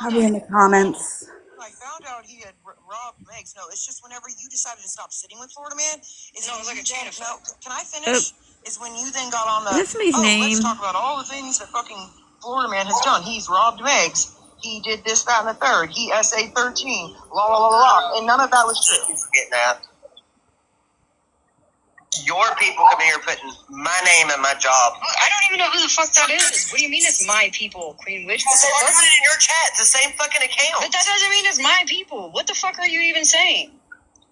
I'll be in the comments. I found out he had robbed Megs. No, it's just whenever you decided to stop sitting with Florida Man. It was like a chain effect. No, can I finish? Is when you then got on the. Is that somebody's name? Let's talk about all the things that fucking Florida Man has done. He's robbed Megs. He did this, that, and the third. He SA 13. La la la la. And none of that was true. Forgetting that. Your people come here putting my name and my job. I don't even know who the fuck that is. What do you mean it's my people, Queen Witch? What the fuck? In your chat. It's the same fucking account. But that doesn't mean it's my people. What the fuck are you even saying?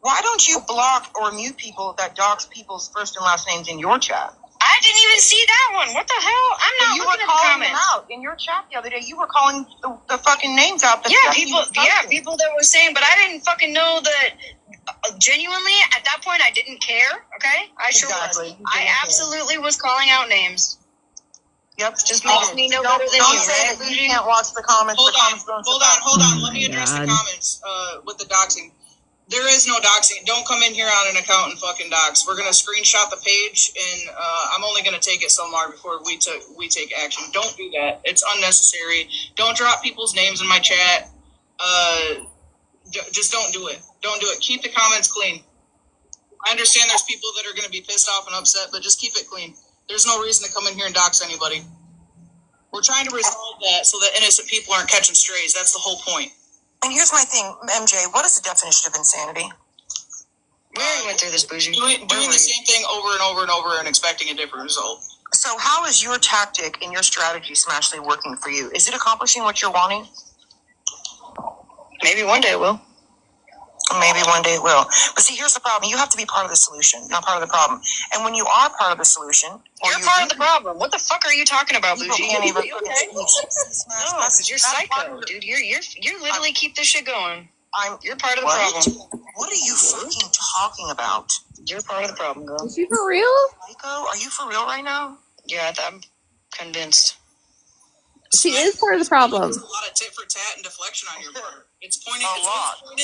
Why don't you block or mute people that dox people's first and last names in your chat? I didn't even see that one. What the hell? I'm not looking at the comments. You were calling them out in your chat the other day. You were calling the fucking names out. People that were saying, but I didn't fucking know that. Genuinely, at that point, I didn't care. Okay, I sure was. I absolutely was calling out names. Yep, just makes me know better than you. Don't say that you can't watch the comments. Hold on. Let me address the comments with the doxing. There is no doxing. Don't come in here on an account and fucking dox. We're gonna screenshot the page, and I'm only gonna take it so far before we take action. Don't do that. It's unnecessary. Don't drop people's names in my chat. Just don't do it. Don't do it. Keep the comments clean. I understand there's people that are going to be pissed off and upset, but just keep it clean. There's no reason to come in here and dox anybody. We're trying to resolve that so that innocent people aren't catching strays. That's the whole point. And here's my thing, MJ. What is the definition of insanity? We already went through this, Bougie. Doing the same thing over and over and over and expecting a different result. So how is your tactic and your strategy, Smashly, working for you? Is it accomplishing what you're wanting? Maybe one day it will. Maybe one day it will. But see, here's the problem. You have to be part of the solution, not part of the problem. And when you are part of the solution... You're part of the problem. What the fuck are you talking about, Bougie? You okay? No, because you're psycho, dude. You literally keep this shit going. You're part of the problem. What are you fucking talking about? You're part of the problem, girl. Is she for real? Psycho? Are you for real right now? Yeah, I'm convinced. She is part of the problem. It's a lot of tit for tat and deflection on your part. It's pointing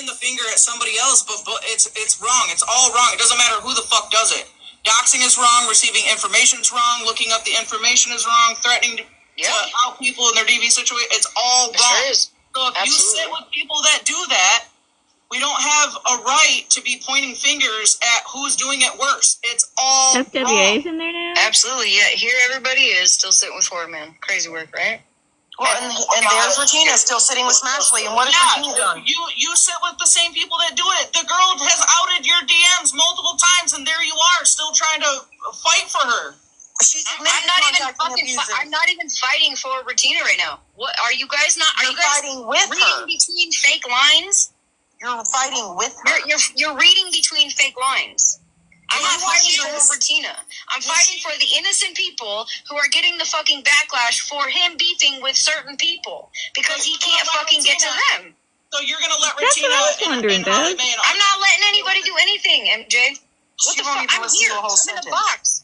the finger at somebody else, but it's wrong. It's all wrong. It doesn't matter who the fuck does it. Doxing is wrong. Receiving information is wrong. Looking up the information is wrong. Threatening to out people in their DV situation. It's all wrong. Sure is. So if you sit with people that do that, we don't have a right to be pointing fingers at who's doing it worse. It's all FWA's in there now? Absolutely, yeah. Here everybody is still sitting with Florida Man. Crazy work, right? Well, and there's Retina still sitting with Smashly. And what has Retina done? You sit with the same people that do it. The girl has outed your DMs multiple times, and there you are, still trying to fight for her. She's I'm not even fighting for Retina right now. What are you guys not? Are you guys fighting with reading between fake lines? You're fighting with her. You're reading between fake lines. I'm not fighting for Retina. I'm fighting for the innocent people who are getting the fucking backlash for him beefing with certain people because he can't fucking get to them. So you're gonna let Retina? That's what I was wondering, Beth. I'm not letting anybody do anything, MJ. What the fuck? I'm here. I'm in the box.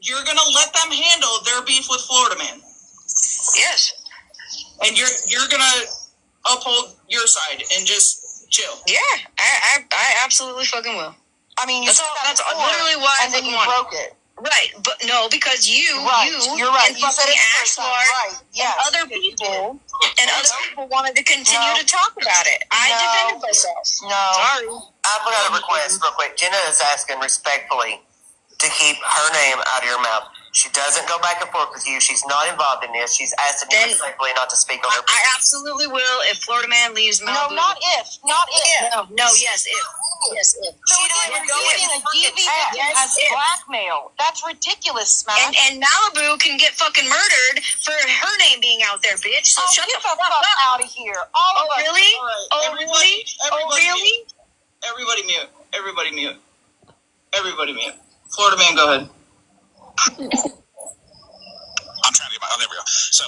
You're gonna let them handle their beef with Florida Man. Yes. And you're gonna uphold your side and just chill. Yeah, I absolutely fucking will. I mean, that's literally why and then you broke it. Right, but no, because you're right. And you said it Ashlar, right. Yes. and other people wanted to continue to talk about it. I defended myself. No. Sorry. I put out a request real quick. Jenna is asking respectfully to keep her name out of your mouth. She doesn't go back and forth with you. She's not involved in this. She's asking you respectfully not to speak on her business. I absolutely will if Florida Man leaves Malibu. No, not if. Not if. No, yes, if. Yes, if. So again, you're using a DV victim as blackmail. That's ridiculous, Smash. And Malibu can get fucking murdered for her name being out there, bitch. So shut the fuck up. Out of here. All of us. Really? Right. Really? Everybody mute. Everybody mute. Everybody mute. Florida Man, go ahead. I'm trying to get my. Oh, there we go. So,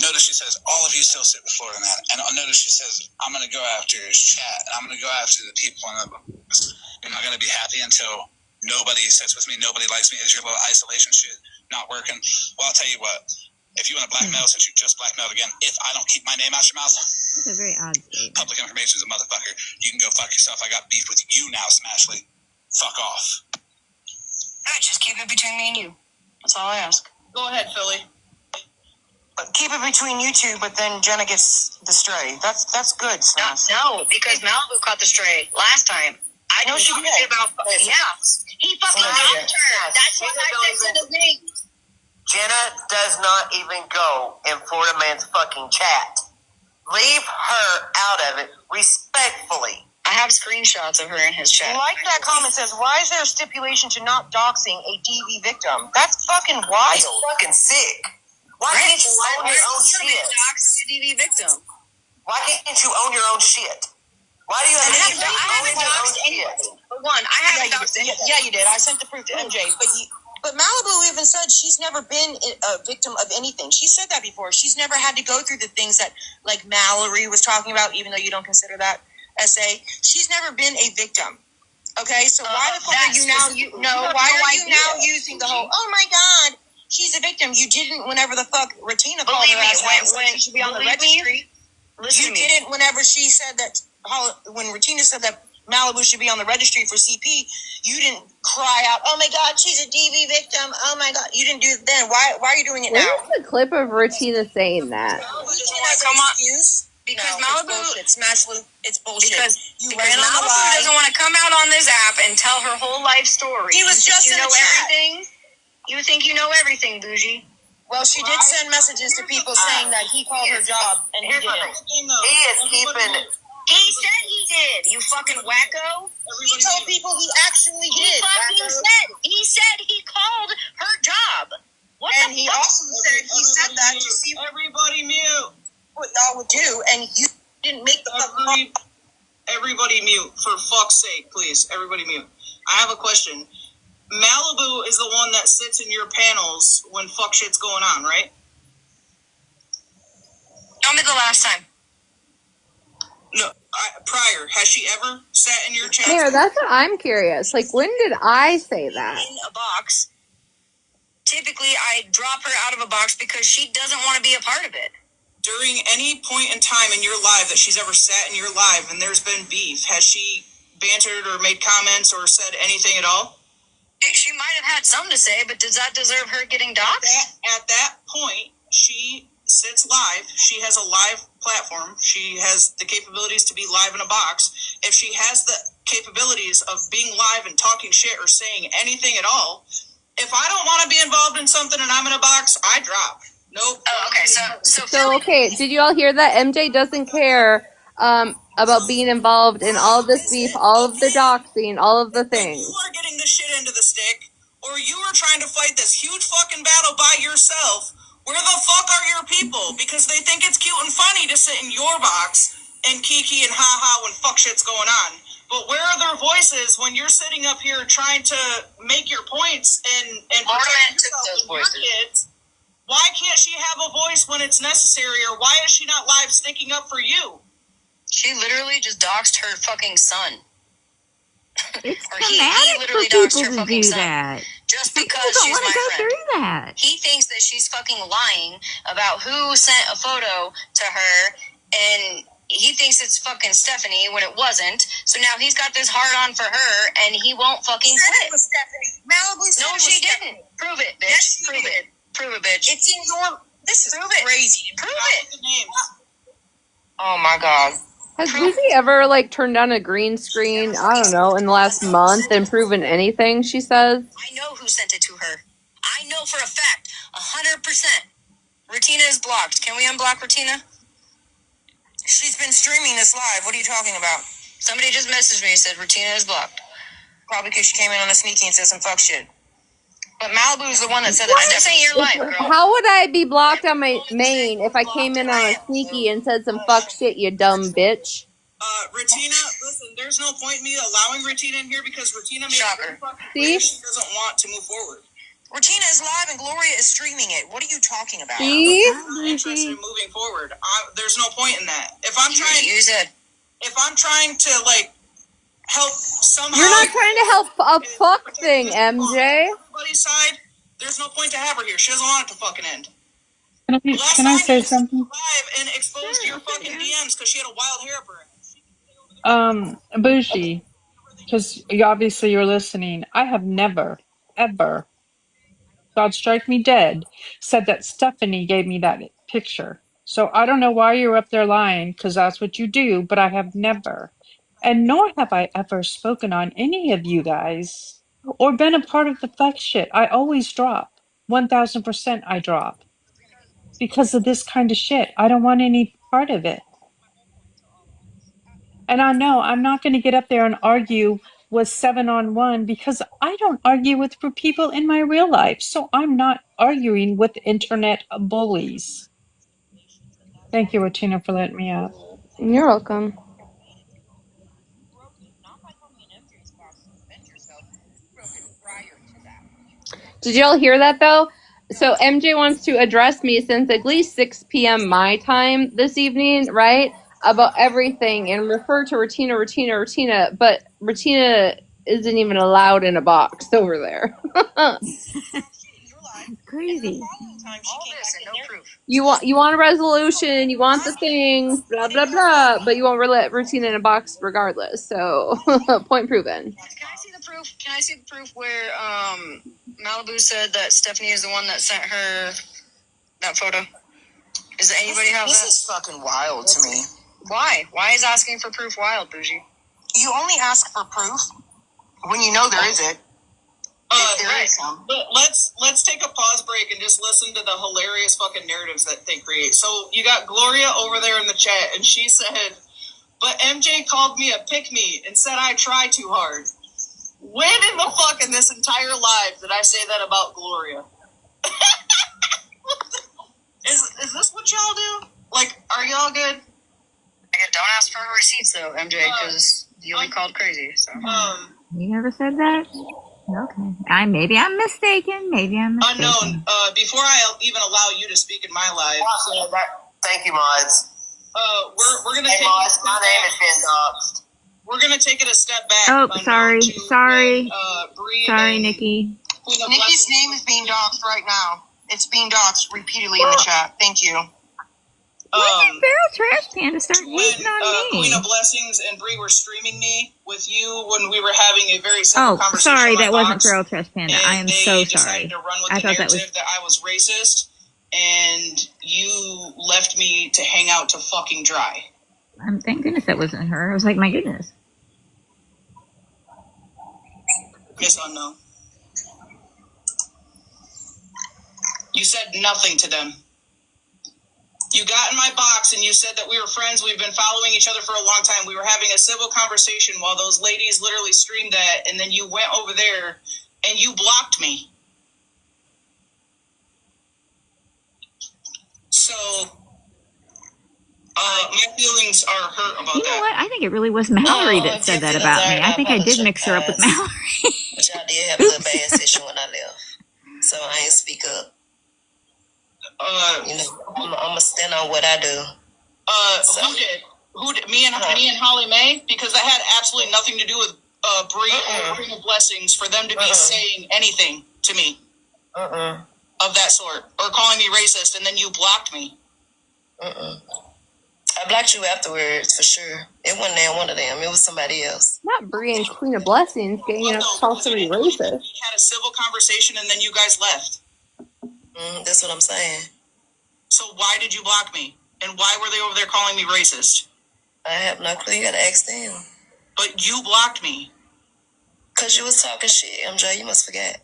notice she says, all of you still sit with Florida Man. And notice she says, I'm going to go after his chat. And I'm going to go after the people on the books. You're not going to be happy until nobody sits with me. Nobody likes me. Is your little isolation shit not working? Well, I'll tell you what. If you want to blackmail, since you just blackmailed again, if I don't keep my name out your mouth, that's a very odd statement. Public information is a motherfucker. You can go fuck yourself. I got beef with you now, Smashley. Fuck off. Alright, just keep it between me and you. That's all I ask. Go ahead, Philly. Keep it between you two, but then Jenna gets the stray. That's good, Smash. No, because Malibu caught the stray last time. I know she did. He fucking doxed her. That's what I said to the thing. Jenna does not even go in Florida Man's fucking chat. Leave her out of it respectfully. I have screenshots of her in his chat. Like that comment says, why is there a stipulation to not doxing a DV victim? That's fucking wild. That's fucking sick. Why can't you own your own shit? Dox a DV victim. Why can't you own your own shit? Why do you have to I haven't doxed anybody. For one, I haven't doxed anybody. Yeah, you did. I sent the proof to MJ. But Malibu even said she's never been a victim of anything. She said that before. She's never had to go through the things that, like, Mallory was talking about, even though you don't consider that essay. She's never been a victim. Okay, so why the fuck are you now? Why are you now using the whole? Oh my God, she's a victim. You didn't whenever the fuck Retina called her ass out when she should be on the registry. You didn't whenever she said that. When Retina said that Malibu should be on the registry for CP, you didn't cry out, "Oh my God, she's a DV victim." Oh my God, you didn't do it then. Why are you doing it now? Where's the clip of Retina saying that? Come on. Because Malibu, it's bullshit. Because Malibu doesn't want to come out on this app and tell her whole life story. He was just in the chat. Everything? You think you know everything, Bougie? Well, she did send messages to people saying that he called her job, and he didn't. He is keeping. He said he did. You fucking wacko. He told people he actually did. He said he called her job. What and he also said he said that to see everybody mute. What y'all would do, and you didn't make the Everybody mute, for fuck's sake, please. Everybody mute. I have a question. Malibu is the one that sits in your panels when fuck shit's going on, right? Tell me the last time. No, prior. Has she ever sat in your chat? Mayor, that's what I'm curious. Like, when did I say that? In a box. Typically, I drop her out of a box because she doesn't want to be a part of it. During any point in time in your live that she's ever sat in your live and there's been beef, has she bantered or made comments or said anything at all? She might have had some to say, but does that deserve her getting doxxed? At that point, she sits live. She has a live platform. She has the capabilities to be live in a box. If she has the capabilities of being live and talking shit or saying anything at all, if I don't want to be involved in something and I'm in a box, I drop. Nope. Oh, okay, so okay, did you all hear that? MJ doesn't care about being involved in all of this beef, all of the doxing, all of the things. You are getting the shit into the stick, or you are trying to fight this huge fucking battle by yourself. Where the fuck are your people? Because they think it's cute and funny to sit in your box and kiki and ha-ha when fuck shit's going on. But where are their voices when you're sitting up here trying to make your points and protect yourself and your kids? Why can't she have a voice when it's necessary, or why is she not live sticking up for you? She literally just doxed her fucking son. It's traumatic for people to do that. just because she's my friend. That. He thinks that she's fucking lying about who sent a photo to her, and he thinks it's fucking Stephanie when it wasn't. So now he's got this hard on for her, and he won't fucking quit. It was Stephanie. Malibu said No, it was she Stephanie. didn't. Prove it, bitch. Yes, she Prove did. it. Prove it, bitch. It's in your. This is crazy. Prove it. The names. Oh my god. Has Boozy ever like turned on a green screen, I don't know, in the last month and proven anything, she says? I know who sent it to her. I know for a fact, 100%. Retina is blocked. Can we unblock Retina? She's been streaming this live. What are you talking about? Somebody just messaged me and said Retina is blocked. Probably because she came in on a sneaky and said some fuck shit. But Malibu is the one that said that. This ain't your life, girl. How would I be blocked on my main if I came in on a sneaky and said some fuck shit, you dumb bitch? Retina, listen, there's no point in me allowing Retina in here because Retina made Shocker. See? she doesn't want to move forward. Retina is live and Gloria is streaming it. What are you talking about? See? I'm not interested in moving forward. There's no point in that. If I'm trying to like help somehow, You're not trying to help a fuck thing, MJ. everybody's side, there's no point to have her here. She doesn't want it to fucking end. Can I say something? Live and exposed your fucking DMs because she had a wild hair up her ass. Bougie, because obviously you're listening. I have never, ever, God strike me dead, said that Stephanie gave me that picture. So I don't know why you're up there lying, because that's what you do, but I have never. And nor have I ever spoken on any of you guys or been a part of the fuck shit. I always drop. 1000% I drop. Because of this kind of shit. I don't want any part of it. And I know I'm not going to get up there and argue with 7-on-1 because I don't argue with people in my real life. So I'm not arguing with internet bullies. Thank you, Retina, for letting me up. You're welcome. Did y'all hear that though? So MJ wants to address me since at least 6 p.m. my time this evening, right? About everything and refer to Retina, but Retina isn't even allowed in a box over there. Crazy. You want a resolution, you want the things, blah blah blah, but you won't let Retina in a box regardless. So point proven. Can I see the proof? Can I see the proof where Malibu said that Stephanie is the one that sent her that photo? Does anybody have that? This is fucking wild to me. Why? Why is asking for proof wild, Bougie? You only ask for proof when you know there isn't. There is some. But let's take a pause break and just listen to the hilarious fucking narratives that they create. So you got Gloria over there in the chat, and she said, "But MJ called me a pick-me and said I try too hard." When in the fuck in this entire live did I say that about Gloria? Is this what y'all do? Like, are y'all good? Don't ask for receipts though, MJ, because you'll be called crazy. So. You never said that? Okay. Maybe I'm mistaken. Unknown. Before I even allow you to speak in my life. So thank you, mods. We're gonna hey, take mods, my name has been doxed. We're gonna take it a step back. Oh, sorry, When, Nikki. Nikki's name is being doxed right now. It's being doxed repeatedly in the chat. Thank you. Feral Trash Panda start hating on me. Queen of Blessings and Bree were streaming me with you when we were having a very simple conversation. Oh, sorry, that wasn't Feral Trash Panda. I am so sorry. To run with I thought that I was racist, and you left me to hang out to fucking dry. Thank goodness that wasn't her. I was like, my goodness. Miss Unknown. You said nothing to them. You got in my box and you said that we were friends. We've been following each other for a long time. We were having a civil conversation while those ladies literally streamed that. And then you went over there and you blocked me. So, my feelings are hurt about that. You know what? I think it really was Mallory that said that about me. I think I did mix her up with Mallory. But y'all did have a little bad session when I left. So I ain't speak up. I'm gonna stand on what I do. Who did? Me and Holly Mae? Because that had absolutely nothing to do with Bree or Queen of Blessings for them to be saying anything to me. Of that sort. Or calling me racist, and then you blocked me. I blocked you afterwards, for sure. It wasn't one of them. It was somebody else. Not Brie and Queen of Blessings getting up to call somebody racist. We had a civil conversation, and then you guys left. That's what I'm saying. So why did you block me? And why were they over there calling me racist? I have no clue. You gotta ask them. But you blocked me. Because you was talking shit, MJ. You must forget.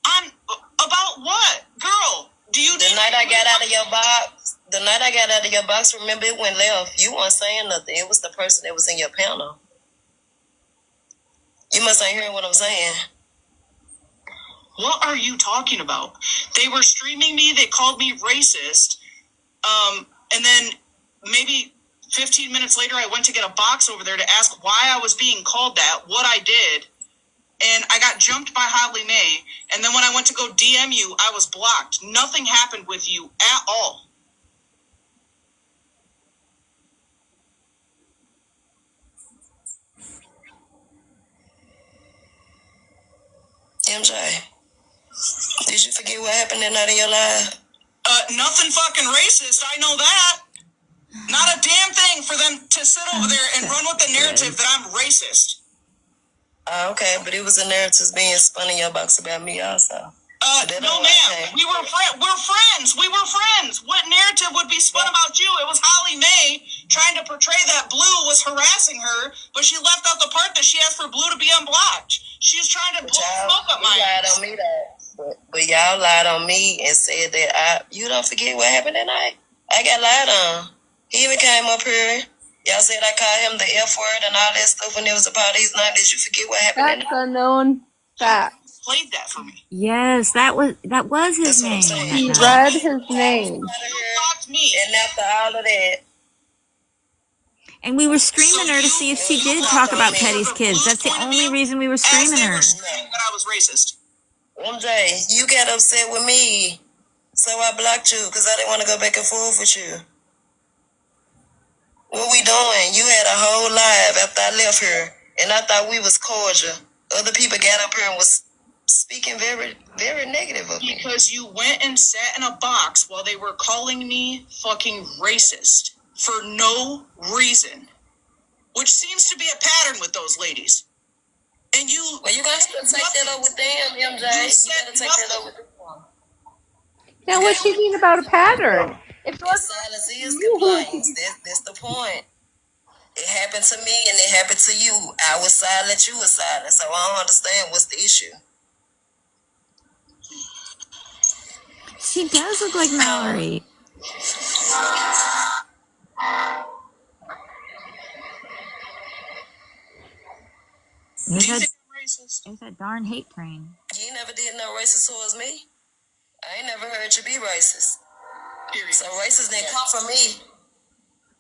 About what? Girl, do you... The night I got out of your box, remember it went left. You weren't saying nothing. It was the person that was in your panel. You must ain't hearing what I'm saying. What are you talking about? They were streaming me. They called me racist. And then maybe 15 minutes later, I went to get a box over there to ask why I was being called that, what I did. And I got jumped by Holly Mae. And then when I went to go DM you, I was blocked. Nothing happened with you at all. MJ, did you forget what happened that night in your life? Nothing fucking racist. I know that. Not a damn thing for them to sit over there and run with the narrative that I'm racist. Okay, but it was a narrative being spun in your box about me also. No, ma'am. We're friends. We were friends. What narrative would be spun about you? It was Holly Mae trying to portray that Blue was harassing her, but she left out the part that she asked for Blue to be unblocked. She's trying to blow smoke up my ass. Lied on me, though. But y'all lied on me and said that you don't forget what happened that night. I got lied on. He even came up here. Y'all said I called him the F word and all that stuff when it was about his night. Did you forget what happened that night? That's unknown fact. Played that for me. Yes, that was his name. He read his name. And after all of that, and we were screaming her to see if she did talk about Petty's kids. That's the only reason we were screaming her. That I was racist. MJ, you got upset with me, so I blocked you because I didn't want to go back and forth with you. What we doing? You had a whole live after I left here, and I thought we was cordial. Other people got up here and was speaking very, very negative of me. Because you went and sat in a box while they were calling me fucking racist for no reason, which seems to be a pattern with those ladies. And you... Well, you guys gotta take that up with them, MJ. You gotta take that up with them. Now, what do you mean about a pattern? If it wasn't silence is compliance. That's the point. It happened to me and it happened to you. I was silent, you were silent. So I don't understand what's the issue. She does look like Mallory. There's that darn hate train. You never did no racist towards me. I ain't never heard you be racist. So racist didn't come from me.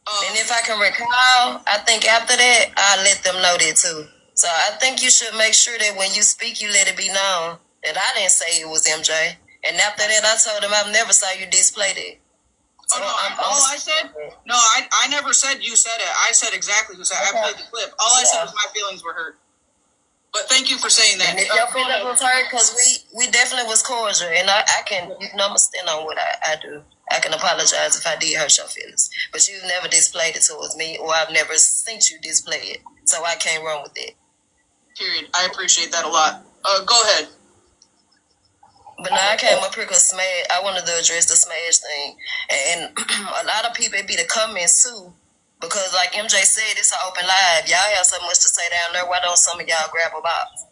And if I can recall, I think after that, I'll let them know that too. So I think you should make sure that when you speak, you let it be known that I didn't say it was MJ. And after that, I told him I've never saw you display that. So I never said you said it. I said exactly who said it. I played the clip. All I said was my feelings were hurt. But thank you for saying that. And if your feelings was hurt, because we definitely was cordial. And I can, I'm going to stand on what I do. I can apologize if I did hurt your feelings. But you've never displayed it towards me, or I've never seen you display it. So I can't run with it. Period. I appreciate that a lot. Go ahead. But now I came up here because I wanted to address the smash thing. And a lot of people, it be the comments too. Because like MJ said, it's an open live. Y'all have so much to say down there. Why don't some of y'all grab a box?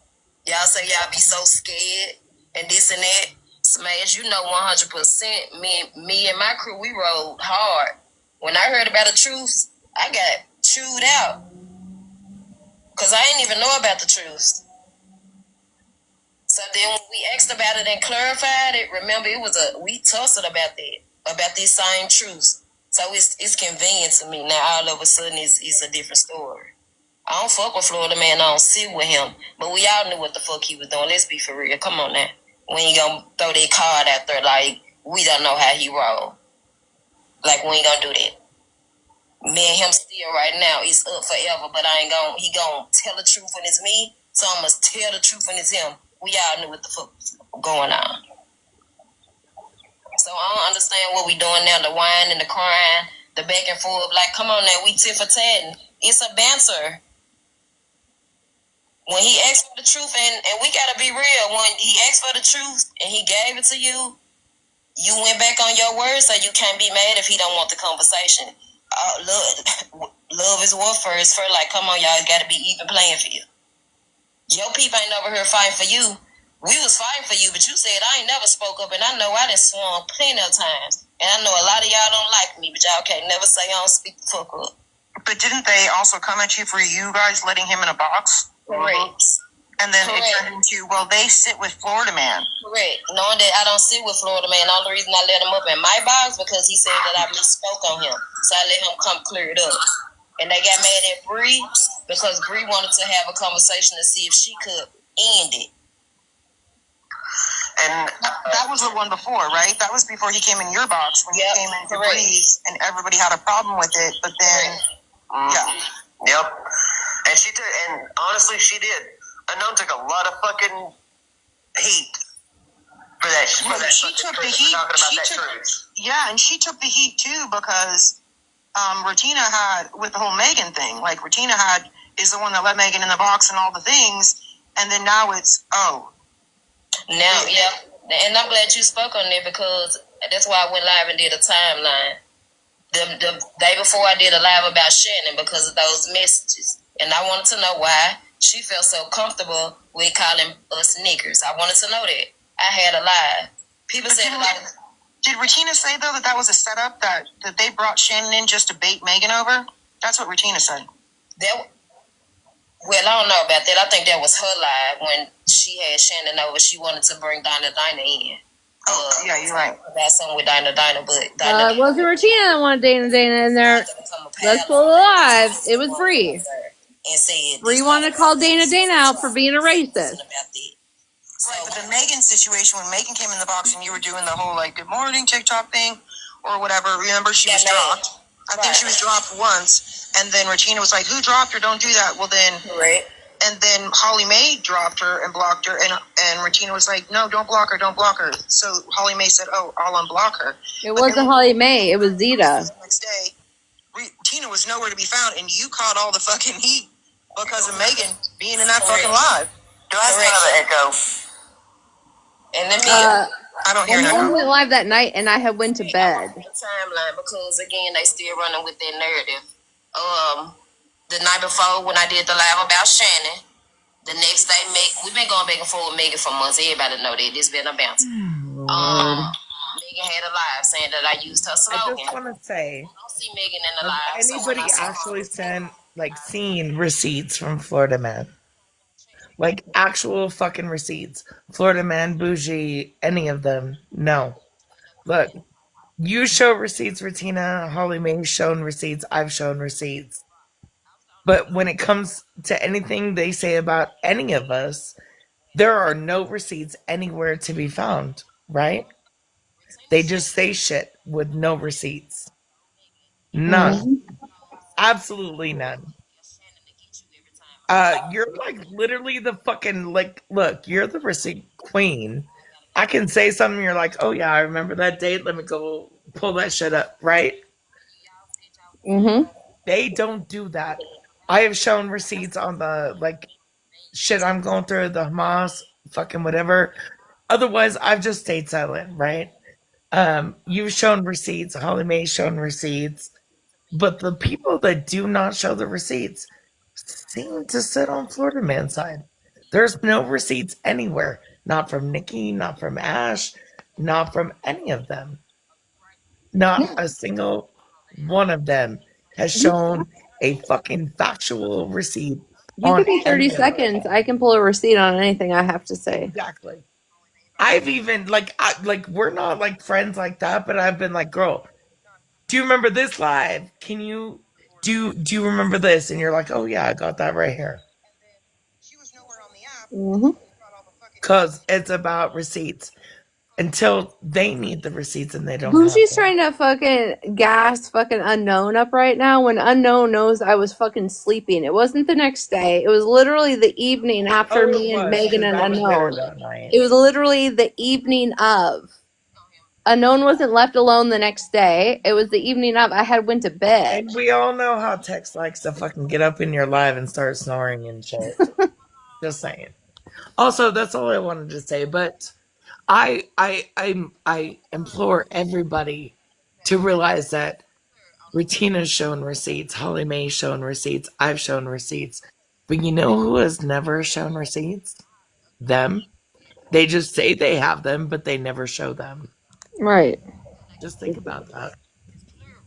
Y'all say y'all be so scared and this and that. Smash, you know 100%. Me and my crew, we rode hard. When I heard about the truth, I got chewed out. Because I didn't even know about the truth. So then when we asked about it and clarified it, remember we tussled about that, about these same truths. So it's convenient to me. Now all of a sudden it's a different story. I don't fuck with Florida Man, I don't sit with him. But we all knew what the fuck he was doing. Let's be for real. Come on now. We ain't gonna throw that card out there like we don't know how he roll. Like we ain't gonna do that. Me and him still right now, it's up forever, but he gonna tell the truth when it's me, so I must tell the truth when it's him. We all knew what the fuck was going on. going on. So I don't understand what we doing now, the whine and the crying, the back and forth. Like, come on now, we tit for tat. It's a banter. When he asked for the truth, and we gotta be real, when he asked for the truth and he gave it to you, you went back on your word, so you can't be mad if he don't want the conversation. Love is warfare. It's for like, come on, y'all, it gotta be even playing for you. Your people ain't over here fighting for you. We was fighting for you, but you said I ain't never spoke up, and I know I done swung plenty of times. And I know a lot of y'all don't like me, but y'all can't never say I don't speak the fuck up. But didn't they also come at you for you guys letting him in a box? Correct. And then it turned into, well, they sit with Florida Man. Correct. Knowing that I don't sit with Florida Man, the only reason I let him up in my box because he said that I misspoke on him. So I let him come clear it up. And they got mad at Bree because Bree wanted to have a conversation to see if she could end it. And that was the one before, right? That was before he came in your box when he came into Bree's, and everybody had a problem with it. But then, Yep. And she took, and honestly, she did. Anon took a lot of fucking heat for that. She took the heat. And she took the heat too because Retina had with the whole Megan thing. Like Retina is the one that let Megan in the box and all the things, and then now it's and I'm glad you spoke on it because that's why I went live and did a timeline. The day before I did a live about Shannon because of those messages. And I wanted to know why she felt so comfortable with calling us niggers. I wanted to know that. I had a live. People said did Retina say though that was a setup that they brought Shannon in just to bait Megan over? That's what Retina said. Well, I don't know about that. I think that was her live when she had Shannon over. She wanted to bring Dinah in. Yeah, you're right. About something with Dinah, but it wasn't Retina that wanted Dana in there. Let's pull it alive. It was Bree. Bree wanted to call Dana out for being a racist. Right, but the Megan situation, when Megan came in the box and you were doing the whole like good morning TikTok thing or whatever, remember she was dropped. I think she was dropped once, and then Regina was like, "Who dropped her? Don't do that." Well, then, and then Holly Mae dropped her and blocked her, and Regina was like, "No, don't block her, don't block her." So Holly Mae said, "Oh, I'll unblock her." It wasn't Holly Mae, it was Zeta. The next day, Tina was nowhere to be found, and you caught all the fucking heat because of Megan being in that fucking live. Do I have another echo? And let me. I don't hear it. I went live that night, and I had went to bed. Timeline because again they still running with their narrative. The night before when I did the live about Shannon, the next day we've been going back and forth with Megan for months. Everybody know that this been a bounce. Megan had a live saying that I used her slogan. I just want to say, I don't see Megan in the live. Anybody actually seen receipts from Florida Man? Like actual fucking receipts. Florida Man, Bougie, any of them. No. Look, you show receipts, Retina. Holly Mae's shown receipts. I've shown receipts. But when it comes to anything they say about any of us, there are no receipts anywhere to be found, right? They just say shit with no receipts. None. Mm-hmm. Absolutely none. You're like literally the fucking look, you're the receipt queen. I can say something, you're like, oh yeah, I remember that date. Let me go pull that shit up, right? Mm-hmm. They don't do that. I have shown receipts on the shit I'm going through, the Hamas, fucking whatever. Otherwise, I've just stayed silent, right? You've shown receipts. Holly Mae's shown receipts. But the people that do not show the receipts seem to sit on Florida Man's side. There's no receipts anywhere. Not from Nikki, not from Ash, not from any of them. Not a single one of them has shown a fucking factual receipt. You give me 30 seconds. I can pull a receipt on anything I have to say. Exactly. I've even we're not friends like that, but I've been like, girl, do you remember this live? Can you do you remember this? And you're like, oh yeah, I got that right here. Mm-hmm. Cause it's about receipts. until they need the receipts and they don't have Bougie's them. trying to fucking gas fucking Unknown up right now when Unknown knows I was fucking sleeping. It wasn't the next day. It was literally the evening after Oh, it me and was, Megan because and I was there Unknown. that night. It was literally the evening of. Unknown wasn't left alone the next day. It was the evening of. I had went to bed. And we all know how Tex likes to fucking get up in your live and start snoring and shit. Just saying. Also, that's all I wanted to say. But I implore everybody to realize that Retina's shown receipts, Holly Mae's shown receipts, I've shown receipts. But you know who has never shown receipts? Them. They just say they have them, but they never show them. Right. Just think about that.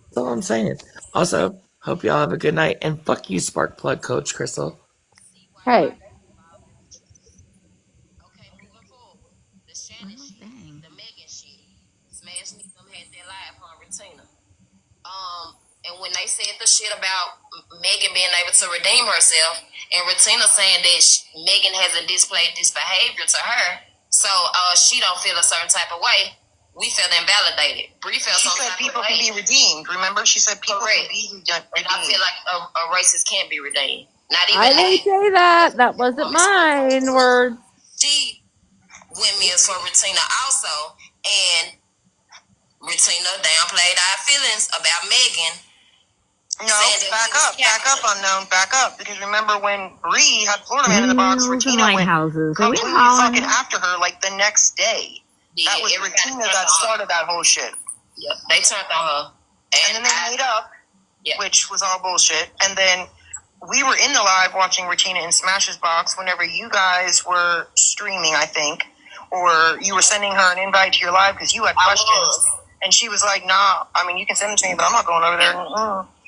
That's all I'm saying. Also, hope y'all have a good night. And fuck you, Spark Plug Coach Crystal. Right. Okay, moving forward. The Shannon shit, dang. the Megan shit. Smash me them had their live on Retina. And when they said the shit about Megan being able to redeem herself, and Retina saying that Megan hasn't displayed this behavior to her, so she don't feel a certain type of way, we felt invalidated. Bree felt she said people can be redeemed. Remember, she said people can be redeemed. And I feel like a racist can't be redeemed. Not even I didn't say that. That wasn't mine words. She went me for Retina also, and Retina downplayed our feelings about Megan. No, back up, Unknown, back up. Because remember when Bree had Florida Man in the box, Retina went completely fucking after her like the next day. Yeah, that was Retina that started that whole shit. Yep, they turned on her. And then they made up, which was all bullshit. And then we were in the live watching Retina in Smash's box whenever you guys were streaming, I think. Or you were sending her an invite to your live because you had questions. And she was like, nah, I mean, you can send them to me, but I'm not going over there.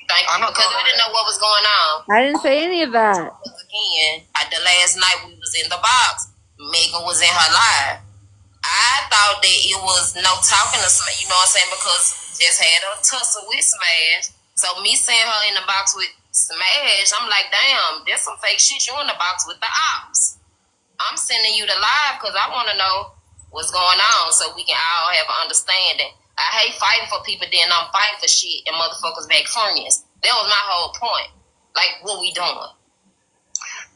Thank you, because I didn't know what was going on. I didn't say any of that. Again, at the last night we was in the box, Megan was in her live. I thought that it was no talking to Smash, you know what I'm saying, because just had a tussle with Smash. So me seeing her in the box with Smash, I'm like, damn, there's some fake shit. You in the box with the ops. I'm sending you the live because I want to know what's going on so we can all have an understanding. I hate fighting for people, then I'm fighting for shit and motherfuckers back friends. That was my whole point. Like, what we doing?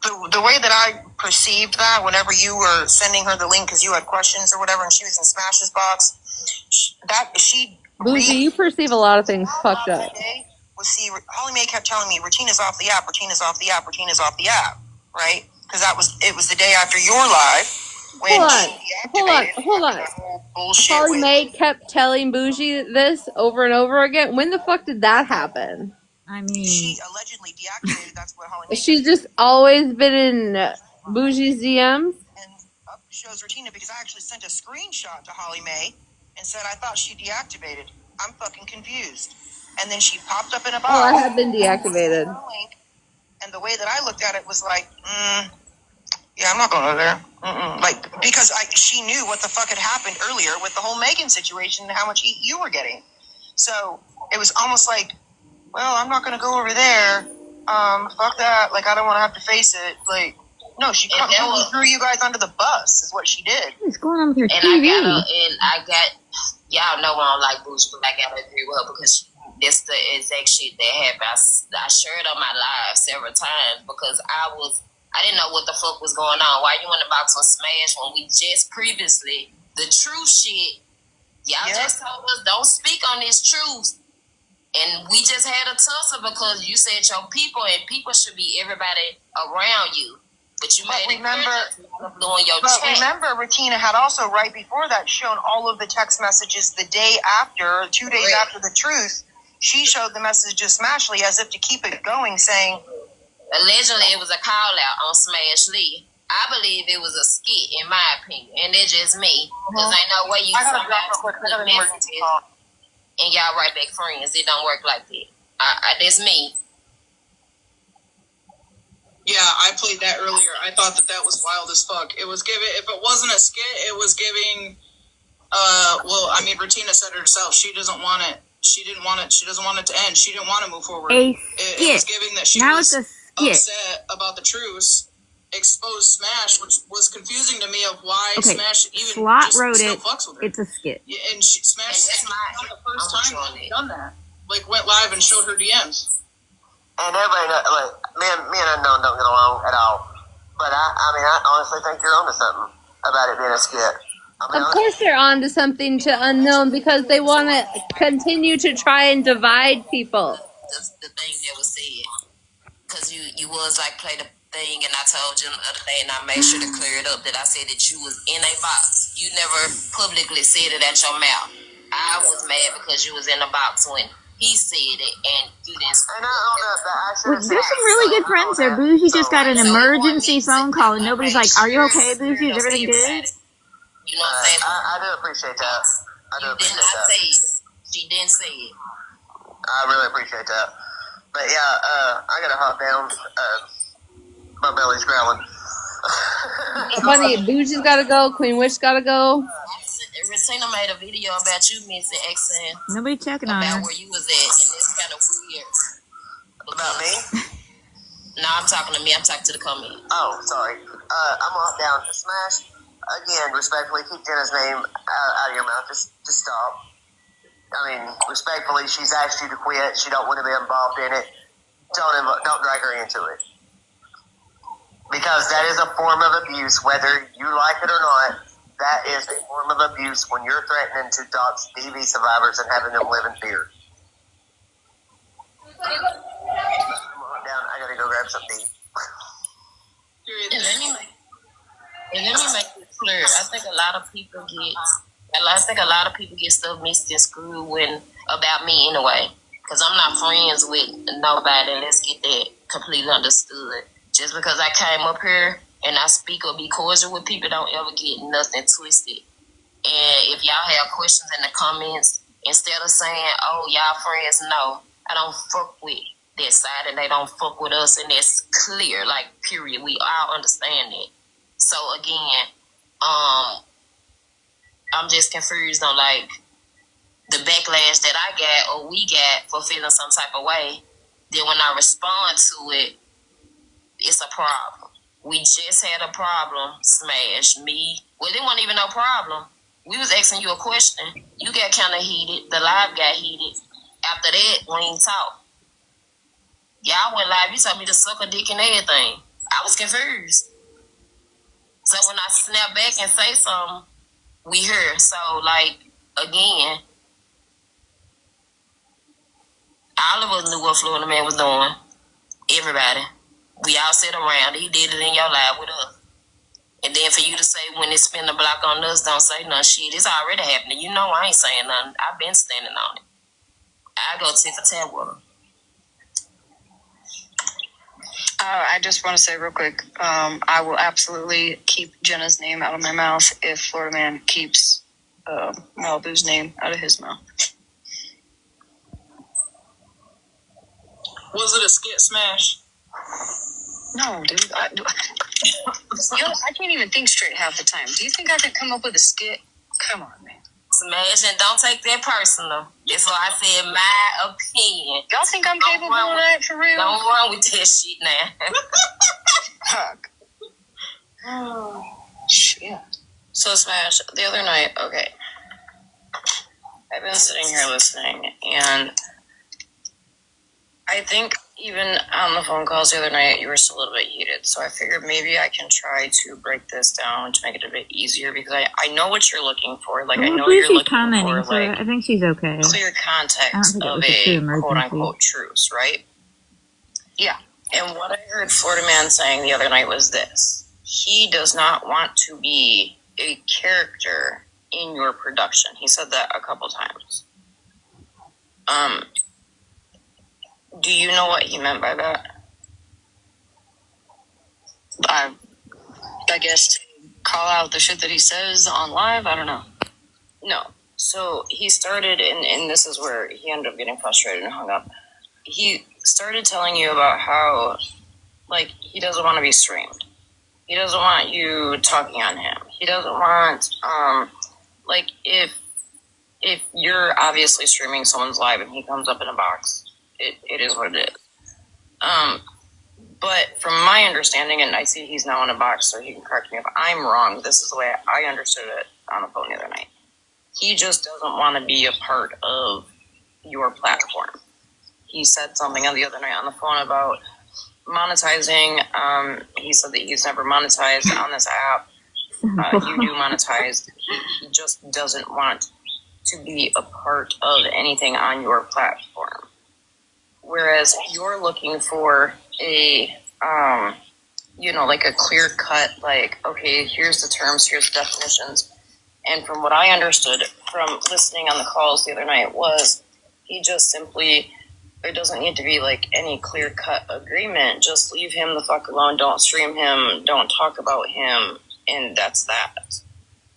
The way that I perceived that, whenever you were sending her the link because you had questions or whatever, and she was in Smash's box, Bougie, you perceive a lot of things fucked up. See, Holly Mae kept telling me, Retina's off the app, Retina's off the app, Retina's off the app, right? Because it was the day after your live. Hold on. Holly Mae kept telling Bougie this over and over again. When the fuck did that happen? I mean, she allegedly deactivated. That's what Holly Mae. She's just always been in Bougie's DMs. And up shows Retina because I actually sent a screenshot to Holly Mae and said I thought she deactivated. I'm fucking confused. And then she popped up in a box. Oh, I have been deactivated. And the way that I looked at it was like, yeah, I'm not going over there. Like, because she knew what the fuck had happened earlier with the whole Megan situation and how much heat you were getting. So it was almost like, well, I'm not going to go over there. Fuck that. Like, I don't want to have to face it. Like, no, she threw you guys under the bus is what she did. What's going on with your TV? Y'all know I don't like Bougie, but I got to agree with her because that's the exact shit that happened. I shared on my live several times because I didn't know what the fuck was going on. Why you in the box on Smash when we just previously, the truth shit, y'all just told us don't speak on this truth. And we just had a tussle because you said your people, and people should be everybody around you. But you made remember, Retina had also right before that shown all of the text messages the day after, 2 days after the truth. She showed the message to Smashley as if to keep it going, saying, allegedly it was a call out on Smash Lee. I believe it was a skit, in my opinion, and it's just me. Because ain't no way you and y'all right back friends. It don't work like that. That's me. Yeah, I played that earlier. I thought that was wild as fuck. It was giving, if it wasn't a skit, it was giving, Retina said herself, she doesn't want it. She didn't want it. She doesn't want it to end. She didn't want to move forward. It was giving that she was upset about the truce. exposed Smash, which was confusing to me of why Okay, Smash even Slot just wrote still it. fucks with her. It's a skit. Yeah, and Smash is not the first time she's done that. Like, went live and showed her DMs. And everybody, like, me and Unknown don't get along at all. But I honestly think you're onto something about it being a skit. Of course they're on to something to Unknown because they want to continue to try and divide people. The thing that was said. Because you was like, play the thing, and I told you the other day, and I made sure to clear it up, that I said that you was in a box. You never publicly said it at your mouth. I was mad because you was in a box when he said it, and you didn't. And Well, there's some really good friends there. Bougie just got an emergency phone call, and nobody's like, "Are you okay, Bougie? Is everything good?" You know what I'm saying? I do appreciate that. You did not say it. She didn't say it. I really appreciate that. But yeah, I gotta hop down. My belly's growling. Funny, Bougie's gotta go, Queen Wish gotta go. Retina made a video about you missing Xing. Nobody checking on her. About where you was at, and it's kind of weird. About me? No, I'm talking to me. I'm talking to the comment. Oh, sorry. I'm off down to Smash. Again, respectfully, keep Jenna's name out of your mouth. Just stop. I mean, respectfully, she's asked you to quit. She don't want to be involved in it. Don't drag her into it. Because that is a form of abuse, whether you like it or not. That is a form of abuse when you're threatening to dox DV survivors and having them live in fear. I'm down. I gotta go grab something to eat. And let me make it clear. I think a lot of people get stuff mixed and screwed about me anyway. Because I'm not friends with nobody. Let's get that completely understood. Just because I came up here and I speak or be cordial with people, don't ever get nothing twisted. And if y'all have questions in the comments, instead of saying, "Oh, y'all friends," no, I don't fuck with that side, and they don't fuck with us, and that's clear. Like, period. We all understand that. So again, I'm just confused on like the backlash that I got or we got for feeling some type of way. Then when I respond to it, it's a problem. We just had a problem, Smash, me. Well, it wasn't even no problem. We was asking you a question. You got kind of heated. The live got heated. After that, we ain't talk. Y'all went live. You told me to suck a dick and everything. I was confused. So when I snap back and say something, we hear. So, like, again, all of us knew what Florida Man was doing. Everybody. We all sat around. He did it in your live with us. And then for you to say when they spin the block on us, don't say nothing. Shit, it's already happening. You know I ain't saying nothing. I've been standing on it. I go tit for tat with them. I just want to say real quick, I will absolutely keep Jenna's name out of my mouth if Florida Man keeps Malibu's name out of his mouth. Was it a skit, Smash? No, dude. I can't even think straight half the time. Do you think I could come up with a skit? Come on, man. Smash, and don't take that personal. That's why I said my opinion. Y'all think I'm capable of that for real? Don't run with that shit now. Fuck. Oh, shit. So, Smash, the other night, okay. I've been sitting here listening, and I think even on the phone calls the other night, you were still a little bit heated. So I figured maybe I can try to break this down to make it a bit easier because I know what you're looking for. Like, I know you're looking for, like, I think she's okay. Clear context of a quote-unquote truce, right? Yeah. And what I heard Florida Man saying the other night was this. He does not want to be a character in your production. He said that a couple times. Do you know what he meant by that? I guess to call out the shit that he says on live? I don't know. No. So he started, and this is where he ended up getting frustrated and hung up. He started telling you about how, like, he doesn't want to be streamed. He doesn't want you talking on him. He doesn't want, like, if you're obviously streaming someone's live and he comes up in a box, it is what it is. But from my understanding, and I see he's now in a box, so he can correct me if I'm wrong. This is the way I understood it on the phone the other night. He just doesn't want to be a part of your platform. He said something the other night on the phone about monetizing. He said that he's never monetized on this app. You do monetize. He just doesn't want to be a part of anything on your platform. Whereas you're looking for a, like a clear cut, like, okay, here's the terms, here's the definitions. And from what I understood from listening on the calls the other night was he just simply, there doesn't need to be like any clear cut agreement. Just leave him the fuck alone. Don't stream him. Don't talk about him. And that's that.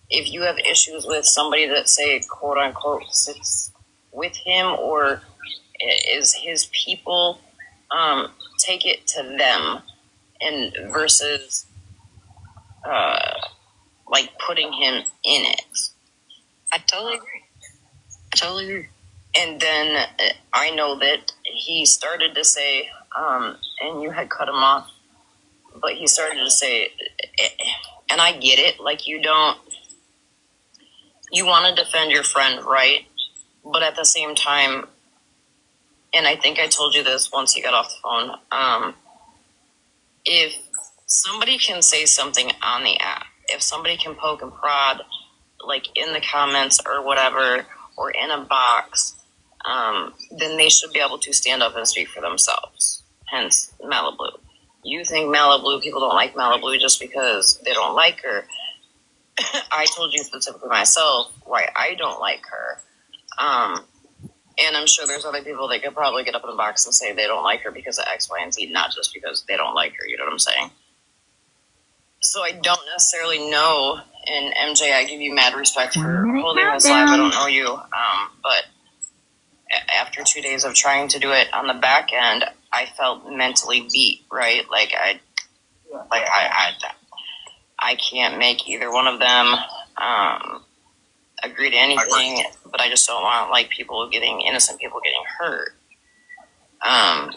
If you have issues with somebody that, say, quote unquote, sits with him or is his people, take it to them, and versus like putting him in it. I totally agree. And then I know that he started to say, and you had cut him off, but he started to say, and I get it, like you want to defend your friend, right? But at the same time, and I think I told you this once he got off the phone, if somebody can say something on the app, if somebody can poke and prod, like in the comments or whatever, or in a box, then they should be able to stand up and speak for themselves. Hence, Malibu. You think Malibu, people don't like Malibu just because they don't like her. I told you specifically myself why I don't like her. And I'm sure there's other people that could probably get up in the box and say they don't like her because of X, Y, and Z, not just because they don't like her. You know what I'm saying? So I don't necessarily know. And MJ, I give you mad respect for holding this live. I don't know you. But after 2 days of trying to do it on the back end, I felt mentally beat, right? I can't make either one of them agree to anything, but I just don't want innocent people getting hurt. I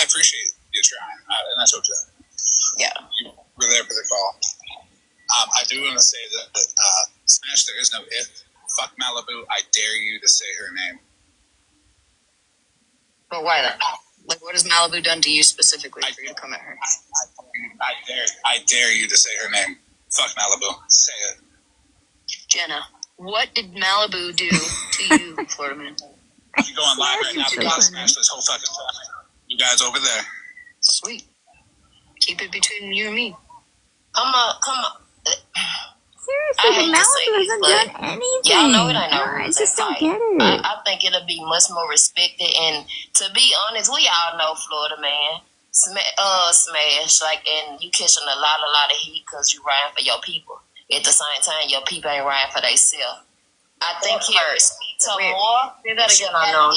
appreciate you trying, and that's okay. Yeah, you were there for the call. I do want to say that Smash, there is no if. Fuck Malibu. I dare you to say her name. But why then? Like, what has Malibu done to you specifically for you to come at her? I dare you to say her name. Fuck Malibu. Say it. Jenna, what did Malibu do to you, Florida man? You go on live right now because Smash this whole fucking time. You guys over there. Sweet. Keep it between you and me. Come on. Seriously, Malibu hasn't done anything. Y'all know it. I know. I just don't get it. I think it'll be much more respected. And to be honest, we all know Florida man. Smash, and you catching a lot of heat because you riding for your people. At the same time, your people ain't riding for themselves. I think he'll speak to more. Say that again, I know.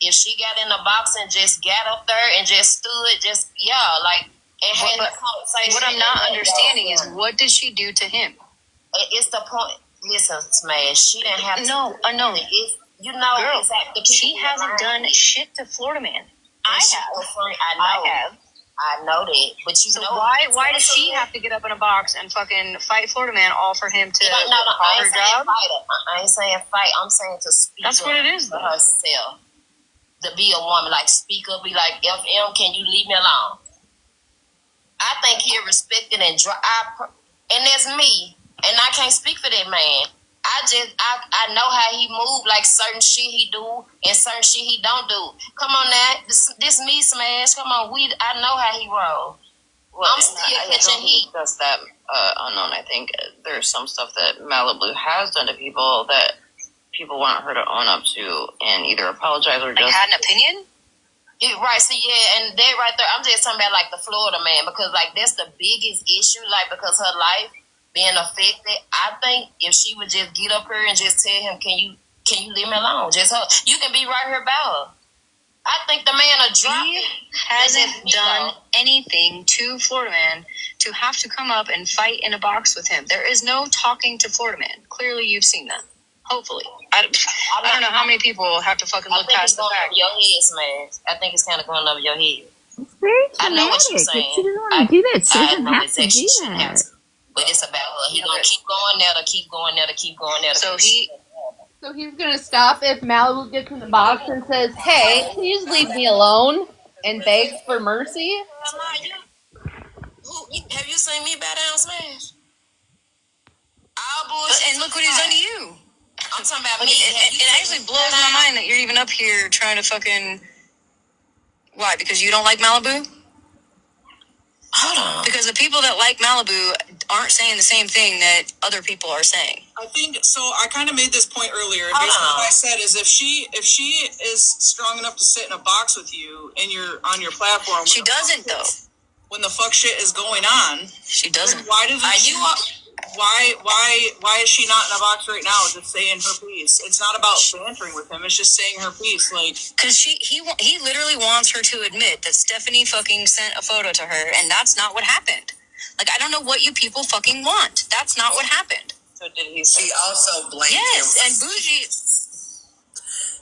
If she got in the box and just got up there and just stood, and had a conversation. What I'm not understanding is, what did she do to him? It's the point. Listen, Smash, she didn't have to. No, I know. Girl, exactly. She hasn't done shit to Florida man. I have. I know that, but why does she have to get up in a box and fucking fight Florida man all for him to I call her job? I ain't saying fight. I'm saying to speak. That's what it is, for herself. To be a woman, speak up, be like, FM, can you leave me alone? I think he'll respect it and and that's me, and I can't speak for that man. I know how he move, certain shit he do and certain shit he don't do. Come on now, this me, Smash. Come on, I know how he roll. Well, I'm still catching heat. That's that unknown. I think there's some stuff that Malibu has done to people that people want her to own up to and either apologize or just had an opinion. Yeah, right. So and that right there, I'm just talking about the Florida man because that's the biggest issue. Because her life being affected, I think if she would just get up here and just tell him, can you leave me alone? Just her. You can be right here about her. I think the man will drop it. Hasn't done anything to Florida man to have to come up and fight in a box with him. There is no talking to Florida man. Clearly, you've seen that. Hopefully. I don't know how many people have to fucking look past the fact. Your head, man. I think it's kind of going over your head. It's very I know what you're traumatic. She saying. doesn't want to do that. She I doesn't know have to exactly do she shouldn't have that. to. But it's about her. He gonna keep going there to keep going there to keep going there. So he's gonna stop if Malibu gets in the box and says, "Hey, please leave me alone," and begs for mercy. Have you seen me bow down smash? All bullshit. And look what he's done to you. I'm talking about Like, me. it actually blows my mind that you're even up here trying to fucking. Why? Because you don't like Malibu? Hold on. Because the people that like Malibu aren't saying the same thing that other people are saying. I think so. I kind of made this point earlier. Basically, what I said is if she is strong enough to sit in a box with you and you're on your platform, She doesn't though. When the fuck shit is going on, She doesn't. why doesn't she? Why is she not in a box right now? Just saying her piece. It's not about bantering with him. It's just saying her piece. Like, because he literally wants her to admit that Stephanie fucking sent a photo to her, and that's not what happened. Like, I don't know what you people fucking want. That's not what happened. So did he? she also blamed him. Yes, and Bougie.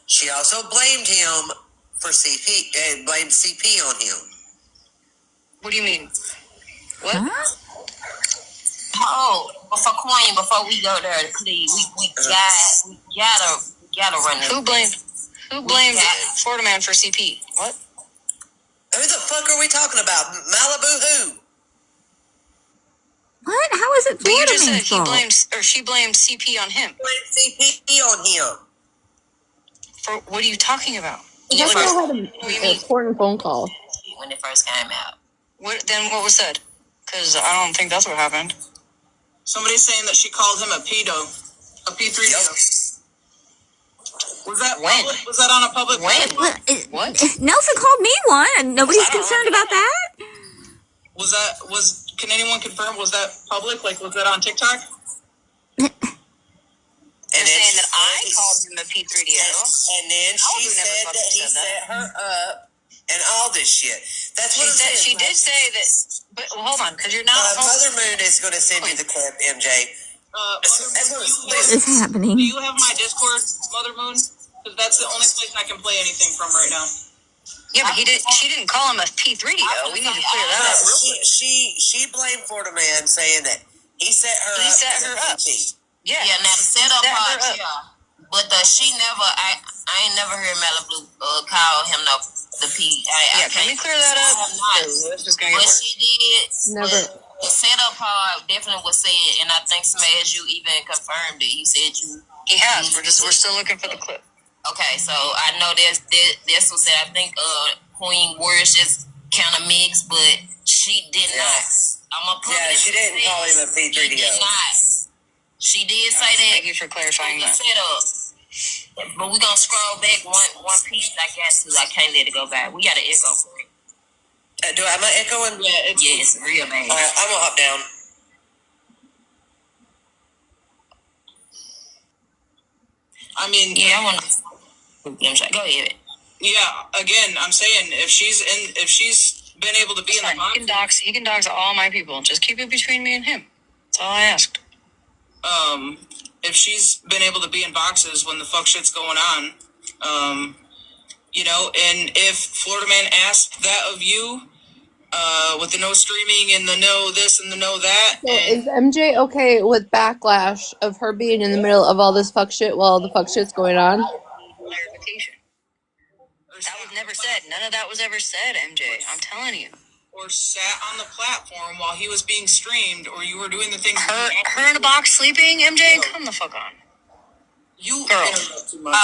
She also blamed him for CP. Blamed CP on him. What do you mean? What? Huh? Oh, before we go there, please, we gotta run this. Who blamed Florida Man for CP? What? Who the fuck are we talking about? Malibu who? What? How is it But you Florida just Man's said fault? she blamed CP on him. Blamed CP on him. For what are you talking about? That's What not do you mean? important phone call. When it first came out. What was said? Because I don't think that's what happened. Somebody's saying that she called him a pedo, a P3. Was that when? public? Was that on a public? When? What? Nelson called me one, and nobody's I don't concerned remember about that. Can anyone confirm? Was that public? Like, was that on TikTok? They're saying that I called him a P3DO. And then she said that he set her up and all this shit. That's what she did say that. But hold on, because you're not. Mother Moon is going to send you the clip, MJ. What is happening? Do you have my Discord, Mother Moon? Because that's the only place I can play anything from right now. Yeah, but she didn't call him a P3DO. We need to clear that up. She blamed Florida Man, saying that he set her up. He set her up. Yeah. Yeah, now the setup part, yeah. But she never, I ain't never heard Malibu call him the P. Can we clear that up? I have not. This is gonna get But worse. she did. Never. The setup part definitely was said, and I think Smash, you even confirmed it. You said you. He has. We're still looking for the clip. Okay, so I know this was said. I think Queen words just kind of mixed, but she did not. I'm gonna put it. She didn't call him a P3DO. She did not. She did say that. Thank you for clarifying that. But we're gonna scroll back one piece. I guess I can't let it go back. We got an echo. Am I echoing? Yeah, it's real bad. All right, I'm gonna hop down. I mean, Yeah, I want to. Go ahead. yeah. Again, I'm saying if she's been able to be in the box, He can dox all my people. Just keep it between me and him. That's all I asked. if she's been able to be in boxes when the fuck shit's going on, and if Florida Man asked that of you, with the no streaming and the no this and the no that. So is MJ okay with backlash of her being in the middle of all this fuck shit while the fuck shit's going on? Clarification. That was never said. None of that was ever said, MJ. I'm telling you. Or sat on the platform while he was being streamed, or you were doing the things. Her in a box sleeping, MJ? Come the fuck on. You Girl. interrupt too much.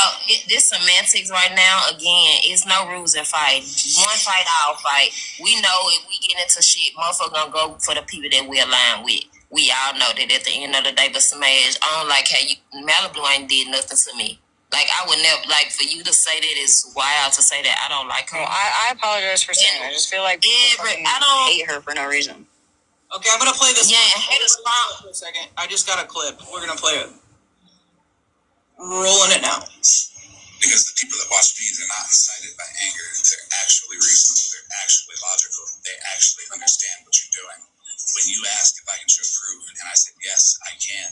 This semantics right now. Again, it's no rules in fight. One fight, all fight. We know if we get into shit, motherfucker gonna go for the people that we align with. We all know that at the end of the day, but Smash, I don't like how Malibu ain't did nothing to me. Like, I would never, like, for you to say that is wild to say that. I don't like her. Well, I apologize for saying that. I just feel like people hate her for no reason. Okay, I'm gonna play this. Yeah, hate us for a second. I just got a clip. We're gonna play it. Rolling it now. Because the people that watch me, they're not incited by anger. They're actually reasonable. They're actually logical. They actually understand what you're doing. When you ask if I can show proof, and I said, yes, I can.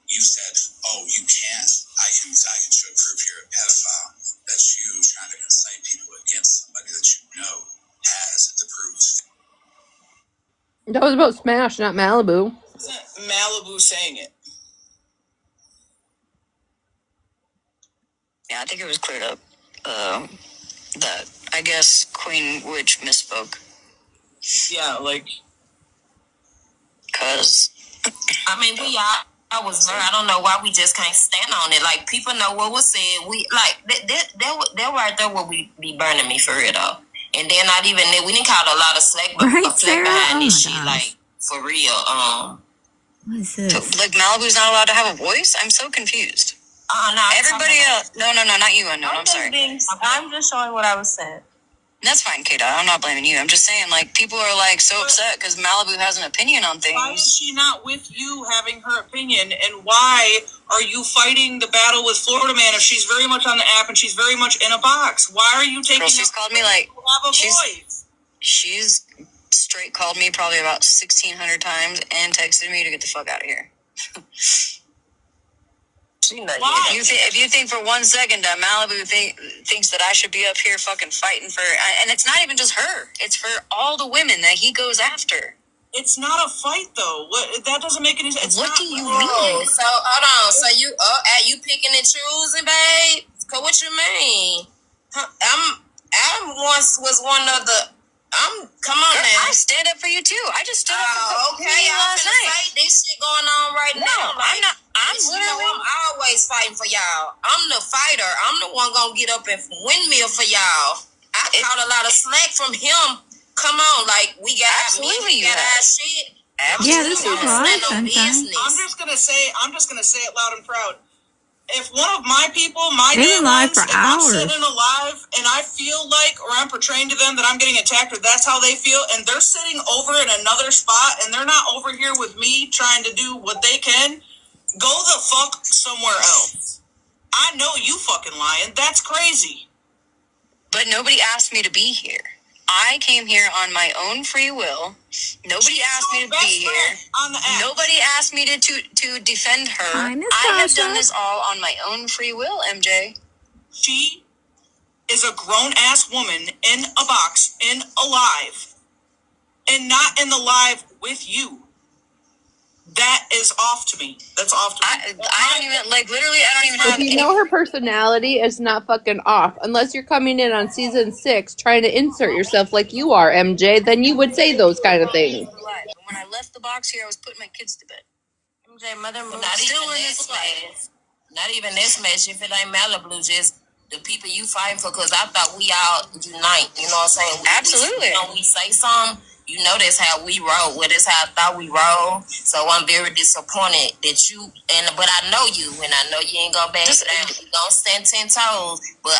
You said, oh, you can't. I can show proof you're a pedophile. That's you trying to incite people against somebody that you know has That was about Smash, not Malibu. Isn't Malibu saying it? Yeah, I think it was cleared up that I guess Queen Witch misspoke. Yeah, like, Cause I mean, I was there. I don't know why we just can't stand on it. Like, people know what was said. We like that right there would be burning me for real though. And then not even we didn't call a lot of slack, but Right, slack Sarah? behind Oh this my shit. gosh. Like, for real. What is this? like Malibu's not allowed to have a voice. I'm so confused. No, Everybody else. No, not you. Unknown. I'm sorry. I'm just showing what I was saying. That's fine, Kata. I'm not blaming you. I'm just saying, like, people are like so upset because Malibu has an opinion on things. why is she not with you having her opinion? And why are you fighting the battle with Florida Man if she's very much on the app and she's very much in a box? Why are you taking? Girl, she's called me like have a voice? She's straight called me probably about 1,600 times and texted me to get the fuck out of here. Why? If you think for 1 second that Malibu thinks that I should be up here fucking fighting for, and it's not even just her, it's for all the women that he goes after. It's not a fight though. What? That doesn't make any sense. What do you mean? So hold on. So you picking and choosing, babe? Cause what you mean? I'm once was one of the. Come on Girl, now. I stand up for you too. I just stood up for Okay, you y'all last finna night. fight this shit going on right No, now. Like, I'm not. I'm bitch, literally. I'm always fighting for y'all. I'm the fighter. I'm the one gonna get up and windmill for y'all. I caught a lot of slack from him. Come on, like we got Absolutely, we got you our have. shit. Yeah, this is live, sunshine. I'm just gonna say it loud and proud. If one of my people, my They've been live ones, for if I'm hours. sitting alive and I feel like, or I'm portraying to them that I'm getting attacked, or that's how they feel, and they're sitting over in another spot, and they're not over here with me trying to do what they can, go the fuck somewhere else. I know you fucking lying. That's crazy. But nobody asked me to be here. I came here on my own free will. Nobody asked me to be here. On the app. Nobody asked me to defend her. Hi, Miss I have Tasha. done this all on my own free will, MJ. She is a grown-ass woman in a box, in a live, and not in the live with you. That is off to me. That's off to me. I don't even, like, literally, I don't even have If you know her personality, it's not fucking off. Unless you're coming in on season 6 trying to insert yourself like you are, MJ, then you would say those kind of things. But when I left the box here, I was putting my kids to bed. MJ, Mother Moon, not even this match. If it ain't Malibu, just the people you fighting for. Cause I thought we all unite. You know what I'm saying? Absolutely. We say something. You know that's how we roll. Well, that's how I thought we roll. So I'm very disappointed that but I know you, and I know you ain't gonna back down. You gonna stand 10 toes. But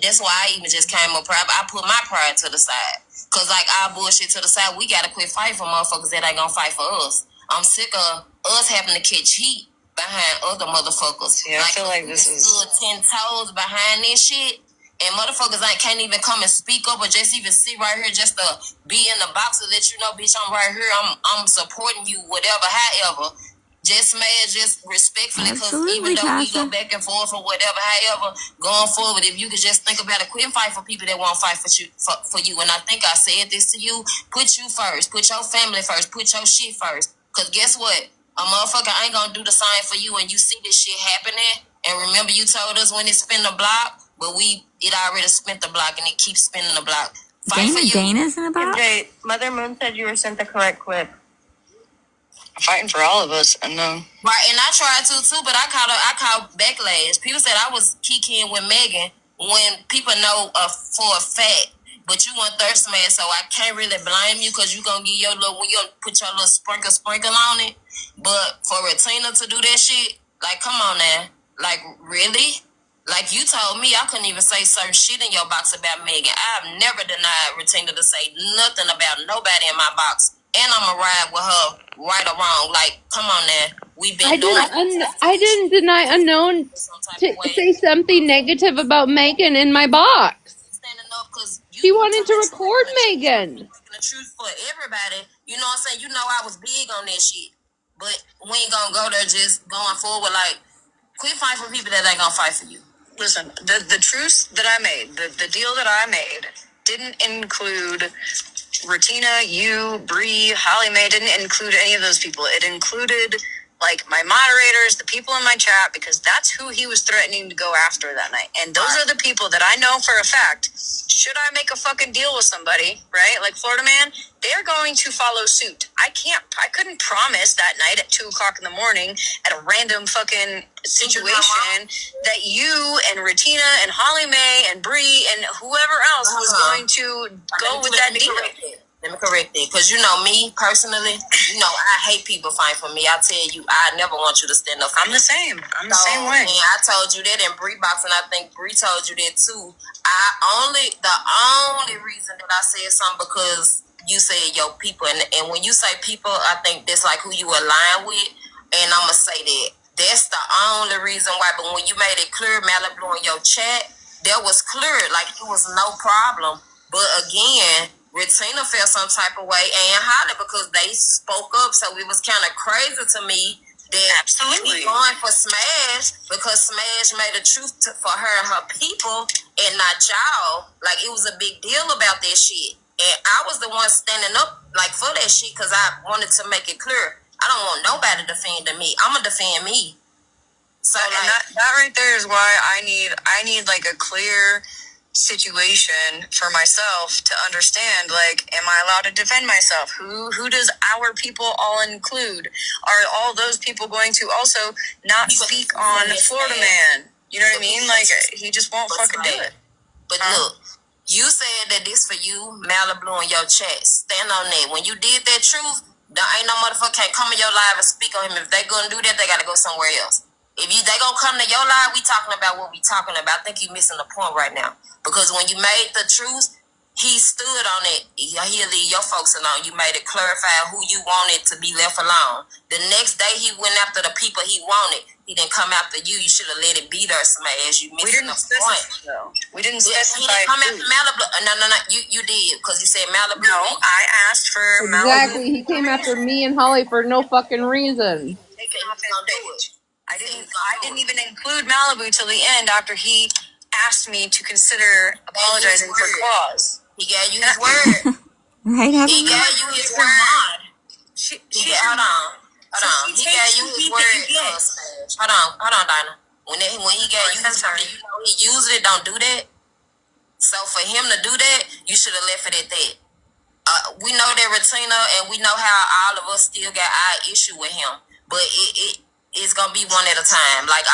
that's why I even just came up pride. I put my pride to the side. Cause like our bullshit to the side, we gotta quit fighting for motherfuckers that ain't gonna fight for us. I'm sick of us having to catch heat behind other motherfuckers. Yeah, I feel like this is stood 10 toes behind this shit. And motherfuckers can't even come and speak up or just even sit right here just to be in the box to let you know, bitch, I'm right here. I'm supporting you, whatever, however. Just mad, just respectfully, because even though we go back and forth or whatever, however, going forward, if you could just think about it, quit fight for people that won't fight for you. And I think I said this to you, put you first, put your family first, put your shit first. Because guess what? A motherfucker ain't gonna do the same for you, and you see this shit happening. And remember, you told us when it spin the block, but it already spent the block, and it keeps spinning the block. Fight for you. Dana's in the box? MJ, Mother Moon said you were sent the correct clip. I'm fighting for all of us, and Right, and I tried to too, but I caught backlash. People said I was kikiing with Megan when people know for a fact. But you want thirst man, so I can't really blame you because you gonna get your little, when you put your little sprinkle on it. But for Retina to do that shit, like, come on now, like, really? Like, you told me I couldn't even say certain shit in your box about Megan. I've never denied Retina to say nothing about nobody in my box. And I'm going to ride with her right or wrong. Like, come on now. We've been I didn't deny Unknown to say something negative about Megan in my box. She wanted to record Megan. The truth for everybody. You know what I'm saying? You know I was big on that shit. But we ain't going to go there just going forward. Like, quit fighting for people that ain't going to fight for you. listen, the truce that I made, the deal that I made, didn't include Retina, you, Bree, Holly Mae didn't include any of those people. It included like my moderators, the people in my chat, because that's who he was threatening to go after that night. And those are the people that I know for a fact, should I make a fucking deal with somebody, right? Like Florida Man, they're going to follow suit. I couldn't promise that night at 2:00 in the morning at a random fucking situation that you and Retina and Holly Mae and Bree and whoever else was going to go with that deal. Let me correct it, because you know me personally, I hate people fighting for me. I tell you, I never want you to stand up for me. I'm the same way. And I told you that in Bree Box, and I think Bree told you that too. The only reason that I said something because you said your people, and when you say people, I think that's like who you align with, and I'm gonna say that's the only reason why. But when you made it clear, Malibu in your chat, that was clear, like it was no problem. But again, Retina felt some type of way, and Holly, because they spoke up, so it was kind of crazy to me that absolutely going for Smash because Smash made a truth for her and her people, and not y'all. Like it was a big deal about that shit, and I was the one standing up like for that shit because I wanted to make it clear. I don't want nobody defending me. I'm gonna defend me. So and that right there is why I need like a clear situation for myself to understand, like, am I allowed to defend myself? Who does our people all include? Are all those people going to also not speak on Florida Man? You know what I mean? Like, he just won't fucking do it. But look, you said that this for you, Malibu in your chat. Stand on that. When you did that truth, ain't no motherfucker can't come in your live and speak on him. If they gonna do that, they gotta go somewhere else. If they gonna come to your live, we talking about what we talking about. I think you missing the point right now. Because when you made the truth, he stood on it. He'll leave your folks alone. You made it clarify who you wanted to be left alone. The next day he went after the people he wanted. He didn't come after you. You should have let it be there, Smash. You missing the point. We didn't specify. He didn't come after Malibu. No. You did, because you said Malibu. No, I asked for Exactly. Malibu. He came after me and Holly for no fucking reason. Taken off his stage. I didn't even include Malibu till the end after he asked me to consider apologizing for Claus. He gave you his word. Right, he gave you his word. Hold on. He gave you his word. Hold on, Dinah. When he gave you his word, he used it. Don't do that. So for him to do that, you should have left it at that. We know that Retina, and we know how all of us still got our issue with him, but it's gonna be one at a time. Like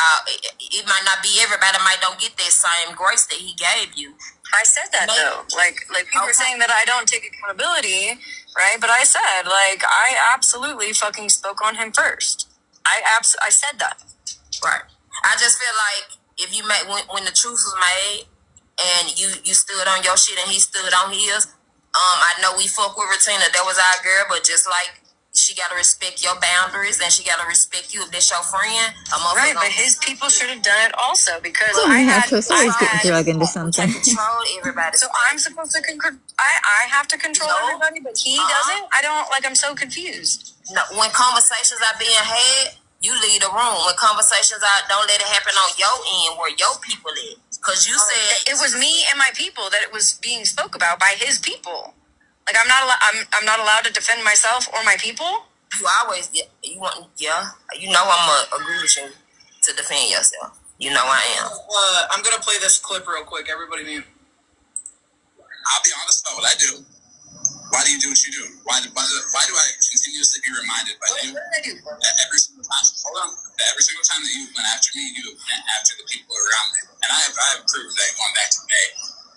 it might not be everybody might don't get that same grace that he gave you. I said that though, like people were saying that I don't take accountability, right? But I said like I absolutely fucking spoke on him first. I said that. Right. I just feel like if you made when the truth was made, and you stood on your shit and he stood on his. I know we fuck with Retina. That was our girl, but just like she gotta respect your boundaries and she gotta respect you if that's your friend. Right, but his people should have done it also because I always get drug into something. Control everybody. So I'm supposed to I have to control everybody, but he doesn't. I don't like. I'm so confused. No, when conversations are being had, you leave the room. When conversations are, don't let it happen on your end where your people is. Because you said it was me and my people that it was being spoke about by his people. Like I'm not allowed to defend myself or my people. You always you want You know I'm gonna agree with you to defend yourself. You know I am. I'm gonna play this clip real quick. Everybody mute. I'll be honest about what I do. Why do you do what you do? Why do I continuously be reminded by you that every single time? Hold on. That every single time that you went after me, you went after the people around me, and I have proof that going back to May.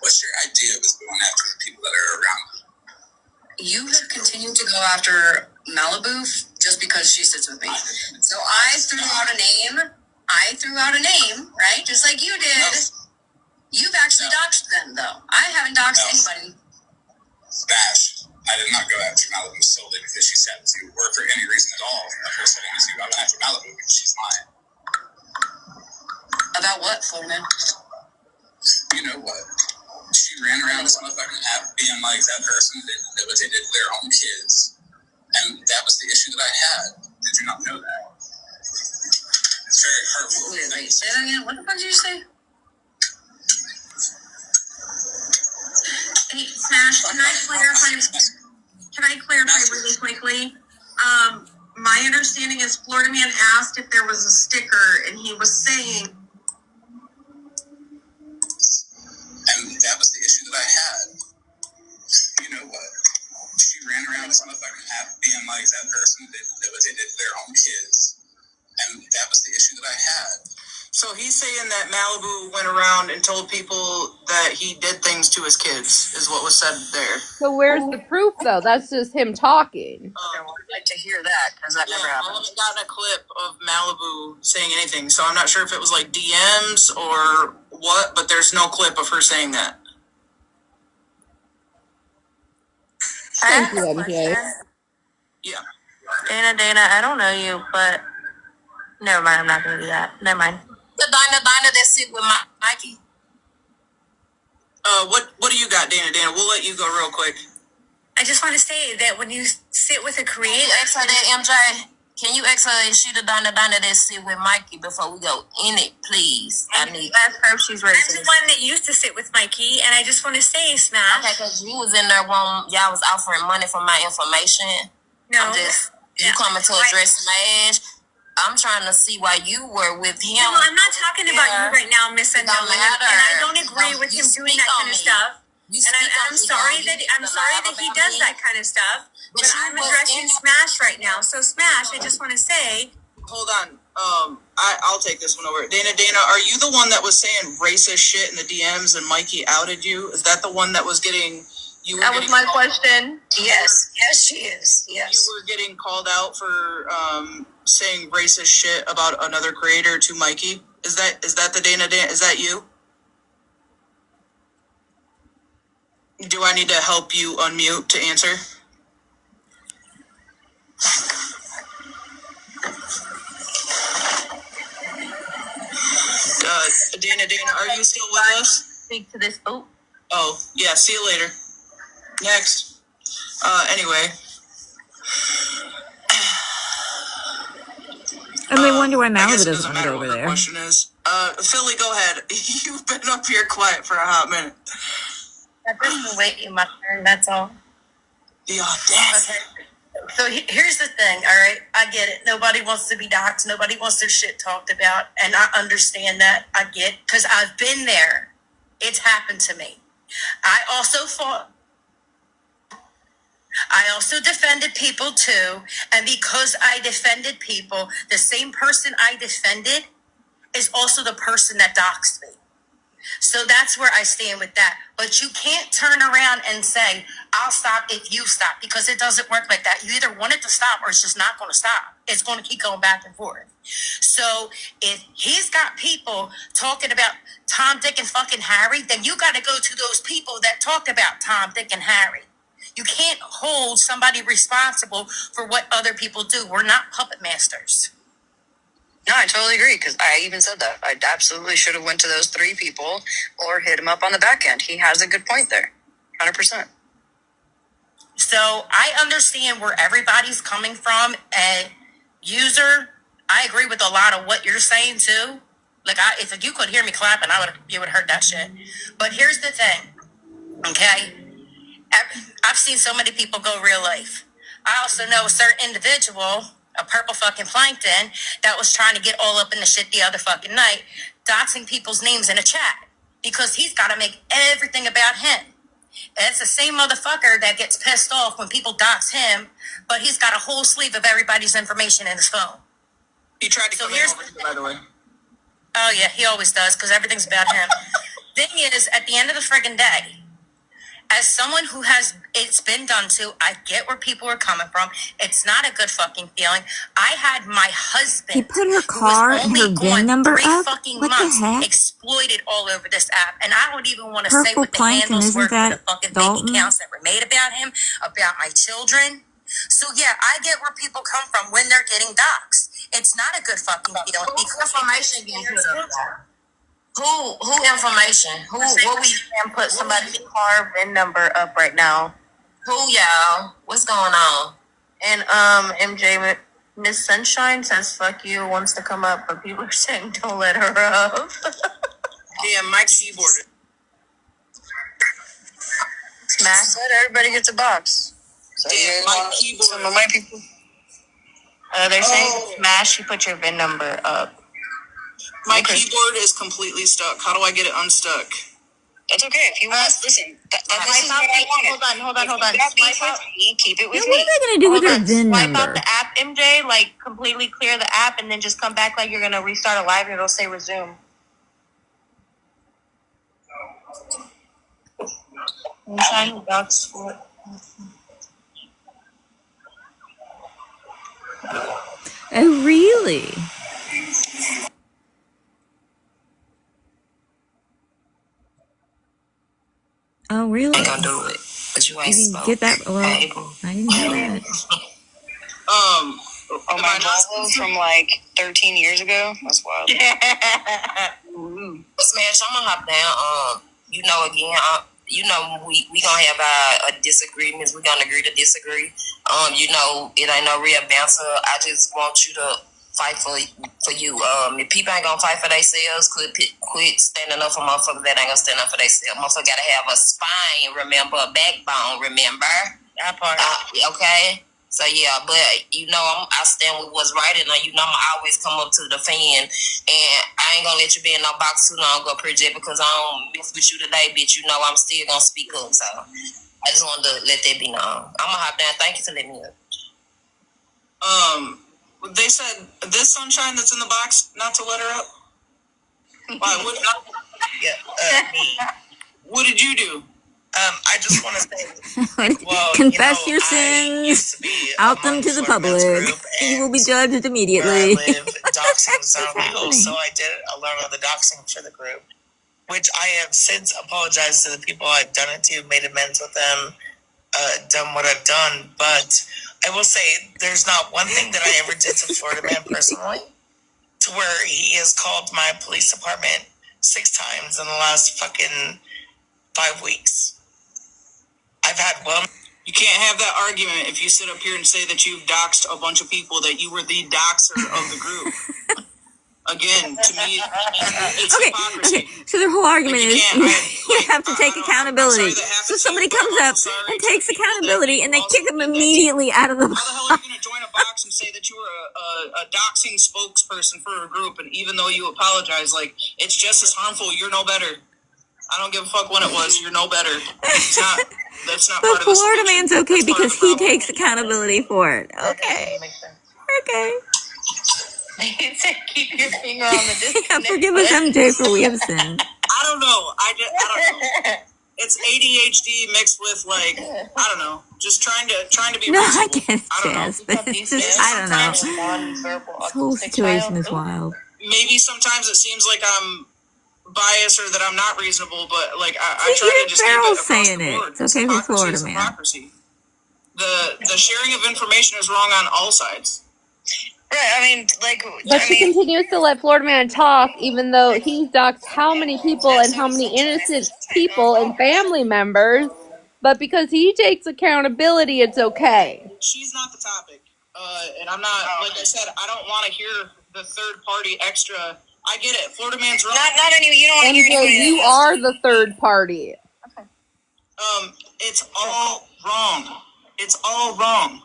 What's your idea of us going after the people that are around me? You have continued to go after Malibu just because she sits with me. So I threw out a name, right? Just like you did. No. You've actually doxed them, though. I haven't doxed anybody. Bash. I did not go after Malibu solely because she sat with you, or for any reason at all. Of course, I didn't see I went after Malibu because she's lying. About what, Florida? You know what? She ran around this motherfucking app being like that person that did what they did to their own kids. And that was the issue that I had. Did you not know that? It's very hurtful. Wait, say that again? What the fuck did you say? Hey, Smash, can I clarify? I clarify really quickly? My understanding is Florida Man asked if there was a sticker, and he was saying, and that was the issue that I had. You know what? She ran around this motherfucker being like that person that was into their own kids. And that was the issue that I had. so he's saying that Malibu went around and told people that he did things to his kids, is what was said there. So where's the proof, though? That's just him talking. I would like to hear that, because that never happened. I haven't gotten a clip of Malibu saying anything, so I'm not sure if it was like DMs or what, but there's no clip of her saying that. Thank you, MJ. Yeah. Dana, I don't know you, but never mind. I'm not going to do that. Never mind. The Dina that sit with Mikey. What do you got, Dana? We'll let you go real quick. I just want to say that when you sit with a creator, Can you ask her that, MJ? Can you ask her if she the Dina that sit with Mikey before we go in it, please? I need to ask her if she's ready. I'm the one that used to sit with Mikey, and I just want to say, Smash. Okay, because you was in there when y'all was offering money for my information. No. You coming to address my age. I'm trying to see why you were with him. No, I'm not talking about you right now, Miss Unknown. And I don't agree with him doing that kind of stuff. And I'm sorry that he does that kind of stuff. But I'm addressing Smash right now. So Smash, I just want to say. Hold on. I'll take this one over. Dana, are you the one that was saying racist shit in the DMs and Mikey outed you? Is that the one that was getting? That was my question. Yes, she is. Yes. You were getting called out for saying racist shit about another creator to Mikey. Is that the Dana? Is that you? Do I need to help you unmute to answer? Dana, are you still with us? Speak to this. Oh, yeah. See you later. Next. Anyway. And they wonder why Malibu doesn't want to go over there. Question is, Philly, go ahead. You've been up here quiet for a hot minute. I'm just waiting my turn. That's all. The audacity. Okay. So here's the thing. All right, I get it. Nobody wants to be doxxed. Nobody wants their shit talked about, and I understand that. I get, because I've been there. It's happened to me. I also defended people too, and because I defended people, the same person I defended is also the person that doxed me. So that's where I stand with that. But you can't turn around and say, I'll stop if you stop, because it doesn't work like that. You either want it to stop or it's just not going to stop. It's going to keep going back and forth. So if he's got people talking about Tom, Dick, and fucking Harry, then you got to go to those people that talked about Tom, Dick, and Harry. You can't hold somebody responsible for what other people do. We're not puppet masters. No, I totally agree, because I even said that. I absolutely should have went to those 3 people or hit him up on the back end. He has a good point there. 100%. So I understand where everybody's coming from. And user, I agree with a lot of what you're saying too. Like, if you could hear me clapping, you would have heard that shit. But here's the thing, okay? I've seen so many people go real life. I also know a certain individual, a purple fucking plankton, that was trying to get all up in the shit the other fucking night, doxing people's names in a chat because he's got to make everything about him. And it's the same motherfucker that gets pissed off when people dox him, but he's got a whole sleeve of everybody's information in his phone. He tried to come in over here, by the way. Oh, yeah, he always does, because everything's about him. Thing is, at the end of the friggin' day, as someone who it's been done to, I get where people are coming from. It's not a good fucking feeling. I had my husband, he put her car and her VIN number up. What the heck? Exploited all over this app, and I don't even want to say Purple what the handles were for the fucking Dalton? bank accounts that were made about him, about my children. So yeah, I get where people come from when they're getting doxxed. It's not a good fucking feeling. Information getting put up there? Who information? What we put somebody's car VIN number up right now? Who, y'all? What's going on? And MJ, Miss Sunshine says fuck you, wants to come up, but people are saying don't let her up. Yeah, Mike's keyboard. Smash. Said everybody gets a box. So damn, my keyboard. Some of my people. They're saying smash. You put your VIN number up. My keyboard is completely stuck. How do I get it unstuck? That's okay. If you want, listen. This is what I wanted. Hold on. Keep it with What me. are they going to do with their VIN Swipe number? out the app, MJ. Like completely clear the app, and then just come back like you're gonna restart a live, and it'll say resume. Sign the docs for it. Oh, really? Oh, really? I ain't gonna do it. But you ain't didn't get that? Well, I didn't hear that. My Volvo from like 13 years ago. That's wild. Smash, I'm gonna hop down. Again, we gonna have our disagreements. We gonna agree to disagree. It ain't no real bouncer. I just want you to fight for you. If people ain't gonna fight for themselves, quit standing up for motherfuckers that ain't gonna stand up for themselves. Motherfucker gotta have a spine, remember, a backbone, remember. That part. Okay. So yeah, but I stand with what's right, and I'ma always come up to the fan, and I ain't gonna let you be in no box too long, go project, because I don't mess with you today, bitch. I'm still gonna speak up. So I just wanted to let that be known. I'ma hop down. Thank you for letting me up. They said this sunshine that's in the box not to let her up. Why? What did you do? I just want to say, confess your sins, out them to the public. You will be judged immediately. Where I live, doxing is not legal, so I did a lot of the doxing for the group, which I have since apologized to the people I've done it to, made amends with them, done what I've done. But I will say, there's not one thing that I ever did to Florida Man personally, to where he has called my police department 6 times in the last fucking 5 weeks. I've had You can't have that argument if you sit up here and say that you've doxed a bunch of people, that you were the doxer of the group. Again, to me, it's hypocrisy. Okay. So their whole argument is you have to take accountability. So somebody comes up and takes accountability, and they kick them immediately out of the box. How the hell are you going to join a box and say that you were a doxing spokesperson for a group, and even though you apologize, it's just as harmful, you're no better. I don't give a fuck when it was. You're no better. It's not. That's not part of the solution. Florida Man's okay because he takes accountability for it. Okay. Keep your finger on the disconnect. Forgive us, MJ, for we have sinned. I don't know. I don't know. It's ADHD mixed with I don't know. Just trying to be. No, reasonable. I get it, Jazz, but it's just, I don't know. This whole situation is wild. Maybe sometimes it seems like I'm biased or that I'm not reasonable, but I try to just keep it across saying the board. It's okay for Florida Man. Hypocrisy. The sharing of information is wrong on all sides. Right, But she continues to let Florida Man talk, even though he's doxed how many people and how many innocent people and family members. But because he takes accountability, it's okay. She's not the topic. And I'm not, like I said, I don't want to hear the third party extra. I get it. Florida Man's wrong. Not any. You don't want to hear anybody. You are the third party. Okay. It's all wrong. It's all wrong.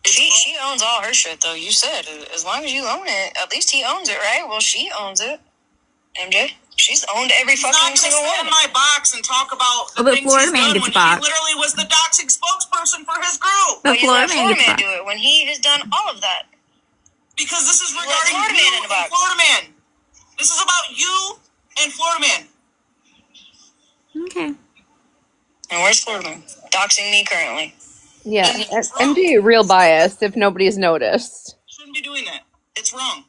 She owns all her shit, though. You said, as long as you own it, at least he owns it, right? Well, she owns it. MJ, she's owned every fucking single one. He's not going to stand in my box and talk about the things Florida he's Man done gets when boxed. he literally was the doxing spokesperson for his group. But Florida Man do it when he has done all of that. Because this is regarding you and Florida Man. This is about you and Florida Man. Okay. And where's Florida Man? Doxing me currently. Yeah, MJ real biased, if nobody's noticed. Shouldn't be doing that. It's wrong.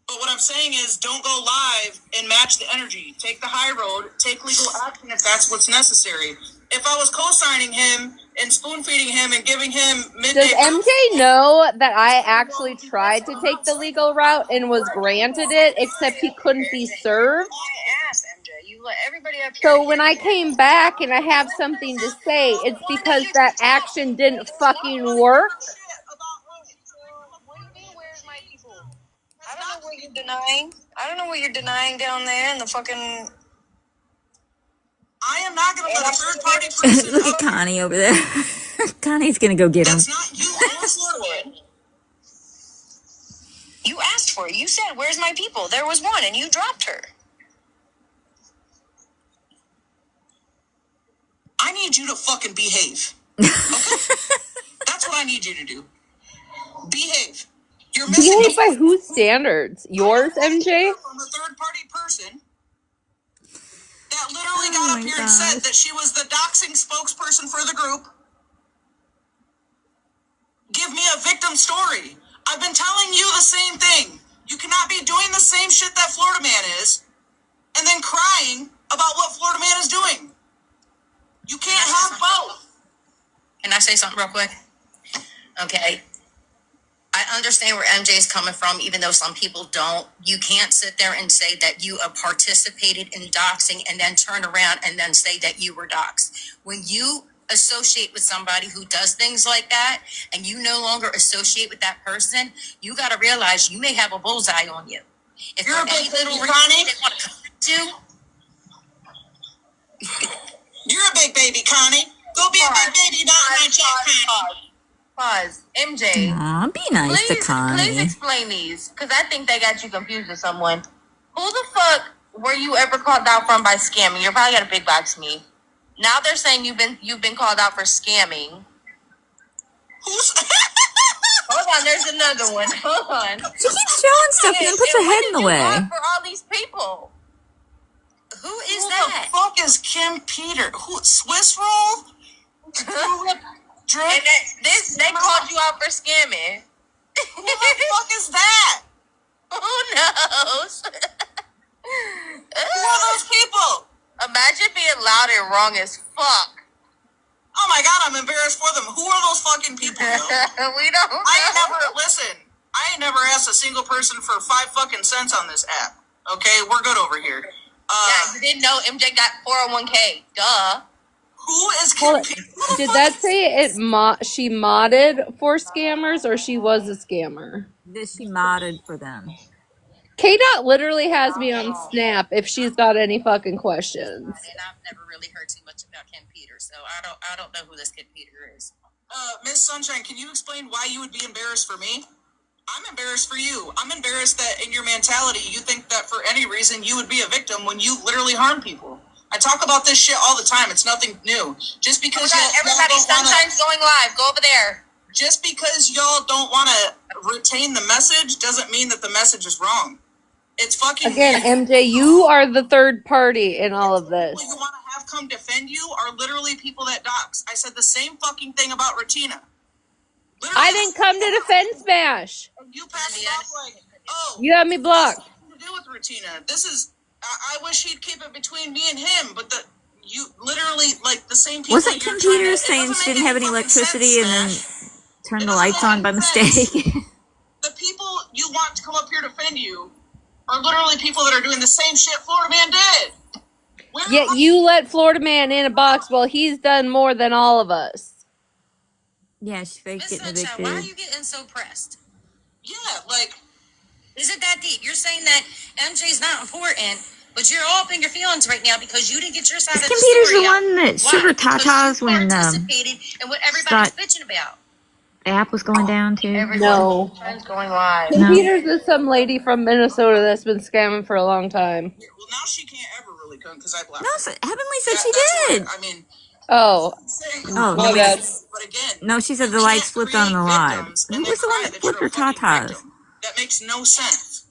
But what I'm saying is, don't go live and match the energy. Take the high road. Take legal action if that's what's necessary. If I was co-signing him and spoon-feeding him and giving him midday... Does MJ know that I actually tried to take the legal route and was granted it, except he couldn't be served? I asked MJ. You let everybody up here. So when I came back and I have something to say, it's because that action didn't fucking work. What do you mean, where's my people? I don't know what you're denying. I don't know what you're denying down there in the fucking... I am not going to let a third-party person... Look at Connie over there. Connie's going to go get him. That's not you or Florida Man. You asked for it. You said, where's my people? There was one, and you dropped her. I need you to fucking behave. Okay? That's what I need you to do. Behave. You're missing Behave by whose standards? Yours, MJ? from a third-party person that literally got up here and said that she was the doxing spokesperson for the group. Give me a victim story. I've been telling you the same thing. You cannot be doing the same shit that Florida Man is and then crying about what Florida Man is doing. You can't have both. Can I say something real quick? Okay. I understand where MJ is coming from, even though some people don't. You can't sit there and say that you participated in doxing and then turn around and then say that you were doxed. When you associate with somebody who does things like that and you no longer associate with that person, you got to realize you may have a bullseye on you. If you're a big baby, Connie. You're a big baby, Connie. Go be a big baby, not my chat, Connie. Pause. MJ. Aw, be nice to Connie. Please explain these, because I think they got you confused with someone. Who the fuck were you ever called out from by scamming? You're probably got a big box me. Now they're saying you've been called out for scamming. Who's? Hold on, there's another one. Hold on. She keeps showing stuff and then puts her head in the way. For all these people. Who is that? Who the fuck is Kim Peter? Who? Swiss roll? And they called you out for scamming. Who the fuck is that? Who knows? Who are those people? Imagine being loud and wrong as fuck. Oh my god, I'm embarrassed for them. Who are those fucking people? We don't know. I ain't never asked a single person for 5 fucking cents on this app. Okay, we're good over here. Yeah, you didn't know MJ got 401k. Duh. Who is Kim Peter? Did that say she modded for scammers or she was a scammer? This she modded for them. K-Dot literally has me on Snap if she's got any fucking questions. And I've never really heard too much about Kim Peter, so I don't know who this Kim Peter is. Miss Sunshine, can you explain why you would be embarrassed for me? I'm embarrassed for you. I'm embarrassed that in your mentality you think that for any reason you would be a victim when you literally harm people. I talk about this shit all the time. It's nothing new. Just because everybody, Sunshine's going live. Go over there. Just because y'all don't want to retain the message doesn't mean that the message is wrong. It's fucking again, weird. MJ, you are the third party in all of this. People you want to have come defend you are literally people that dox. I said the same fucking thing about Retina. Literally, I didn't come to defend Smash. You passed it off like, oh, you have me blocked. Nothing to do with Retina. This is. I wish he'd keep it between me and him, but you literally like the same people. Wasn't Kim Peters saying she didn't have any electricity and then turned the lights on by mistake? The people you want to come up here to defend you are literally people that are doing the same shit Florida Man did. Yet you let Florida Man in a box while he's done more than all of us. Yeah, she faked getting evicted. Why are you getting so pressed? Yeah, like. Is it that deep? You're saying that MJ's not important, but you're all up in your feelings right now because you didn't get your side of the story. Kim Peters the one that sugar tatas when participated in what everybody's bitching about. The app was going down too. No. Friends going live. Kim Peters is some lady from Minnesota that's been scamming for a long time. Well, now she can't ever really come because I blocked. No, Heavenly said she did. I mean. Oh. Oh, my bad. But again, no, she said the lights flipped on the live. Who was the one that flipped her tatas? That makes no sense.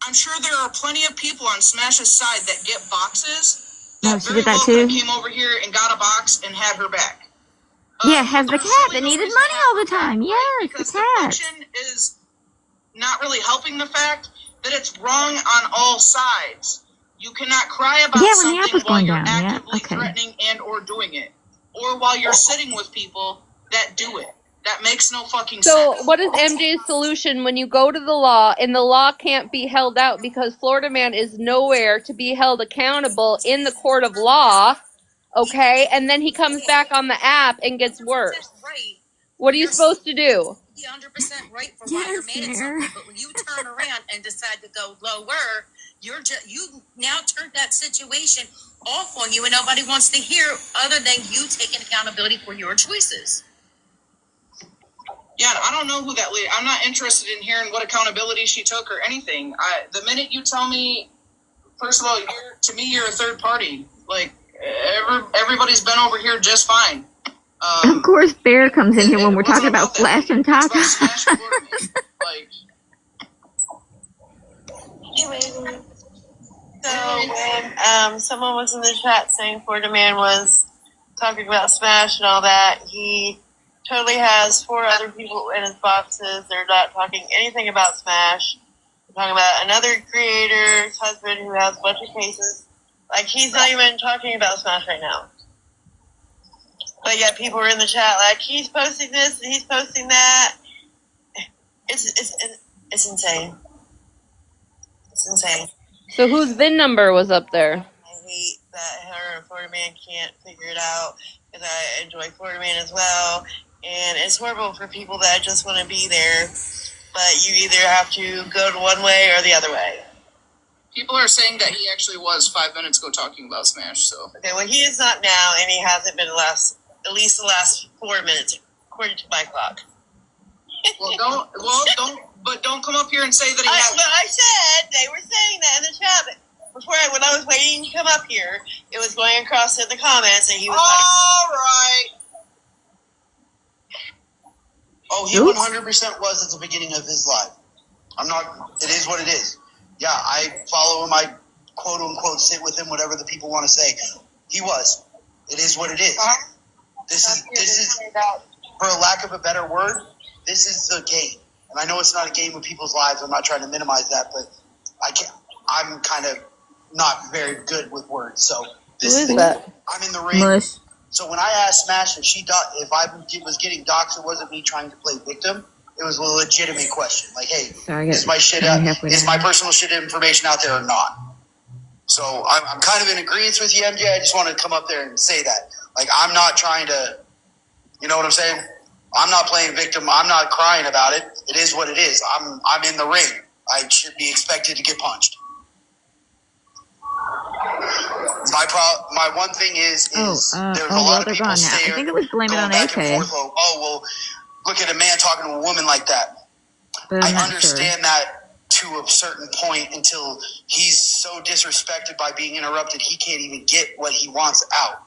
I'm sure there are plenty of people on Smash's side that get boxes. No, she did that too. Came over here and got a box and had her back. Yeah, has the cat that needed money all the time. Yes, because the cat. The function is not really helping the fact that it's wrong on all sides. You cannot cry about something while you're actively threatening and or doing it. Or while you're sitting with people that do it. That makes no fucking sense. So what is MJ's solution when you go to the law and the law can't be held out because Florida Man is nowhere to be held accountable in the court of law, okay? And then he comes back on the app and gets worse. Right. What are you supposed to do? You're 100% right for why you're mad at something, but when you turn around and decide to go lower, you now turned that situation off on you, and nobody wants to hear other than you taking accountability for your choices. Yeah, I don't know who that lady. I'm not interested in hearing what accountability she took or anything. The minute you tell me, first of all, to me, you're a third party. Like everybody's been over here just fine. Of course, Bear comes in here when we're talking about Flash and Tata. Like, so when someone was in the chat saying Florida Man was talking about Smash and all that, he totally has 4 other people in his boxes. They're not talking anything about Smash. They're talking about another creator's husband who has a bunch of cases. Like, he's not even talking about Smash right now. But yet people are in the chat like, he's posting this and he's posting that. It's insane. It's insane. So whose VIN number was up there? I hate that her and Florida Man can't figure it out because I enjoy Florida Man as well. And it's horrible for people that just want to be there, but you either have to go to one way or the other way. People are saying that he actually was 5 minutes ago talking about Smash. So okay, well he is not now, and he hasn't been at least the last 4 minutes, according to my clock. Don't come up here and say that he has. But I said they were saying that in the chat. Before when I was waiting to come up here, it was going across in the comments, and he was all right. Oh, he 100% was at the beginning of his life. I'm not. It is what it is. Yeah, I follow him. I quote unquote sit with him. Whatever the people want to say, he was. It is what it is. This is for a lack of a better word. This is the game, and I know it's not a game with people's lives. I'm not trying to minimize that, but I'm kind of not very good with words. So who is that? I'm in the ring. Mush. So when I asked Smash if I was getting doxxed, it wasn't me trying to play victim. It was a legitimate question. Like, hey, is my shit is my personal shit information out there or not? So I'm kind of in agreement with you, MJ. I just want to come up there and say that. Like, I'm not trying to, you know what I'm saying? I'm not playing victim. I'm not crying about it. It is what it is. I'm in the ring. I should be expected to get punched. My one thing is there's a lot of people I think it was Blame It on AK. Look at a man talking to a woman like that. But I understand that to a certain point until he's so disrespected by being interrupted, he can't even get what he wants out.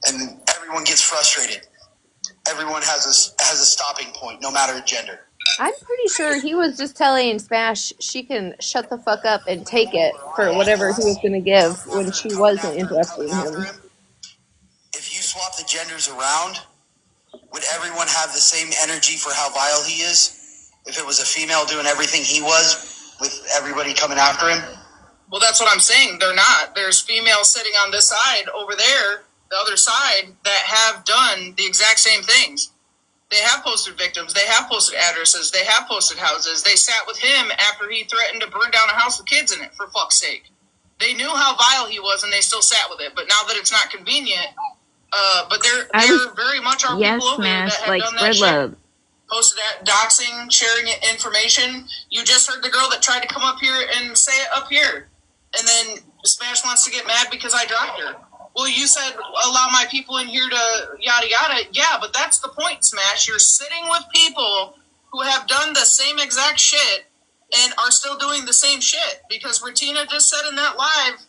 And everyone gets frustrated. Everyone has a stopping point, no matter gender. I'm pretty sure he was just telling Smash she can shut the fuck up and take it for whatever he was going to give when she wasn't interested in him. If you swap the genders around, would everyone have the same energy for how vile he is? If it was a female doing everything he was, with everybody coming after him? Well, that's what I'm saying. They're not. There's females sitting on this side over there, the other side, that have done the exact same things. They have posted victims. They have posted addresses. They have posted houses. They sat with him after he threatened to burn down a house with kids in it, for fuck's sake. They knew how vile he was, and they still sat with it. But now that it's not convenient, but there very much are people over there that have done that shit. Posted that, doxing, sharing information. You just heard the girl that tried to come up here and say it up here. And then Smash wants to get mad because I dropped her. Well, you said allow my people in here to yada yada. Yeah, but that's the point, Smash. You're sitting with people who have done the same exact shit and are still doing the same shit. Because Retina just said in that live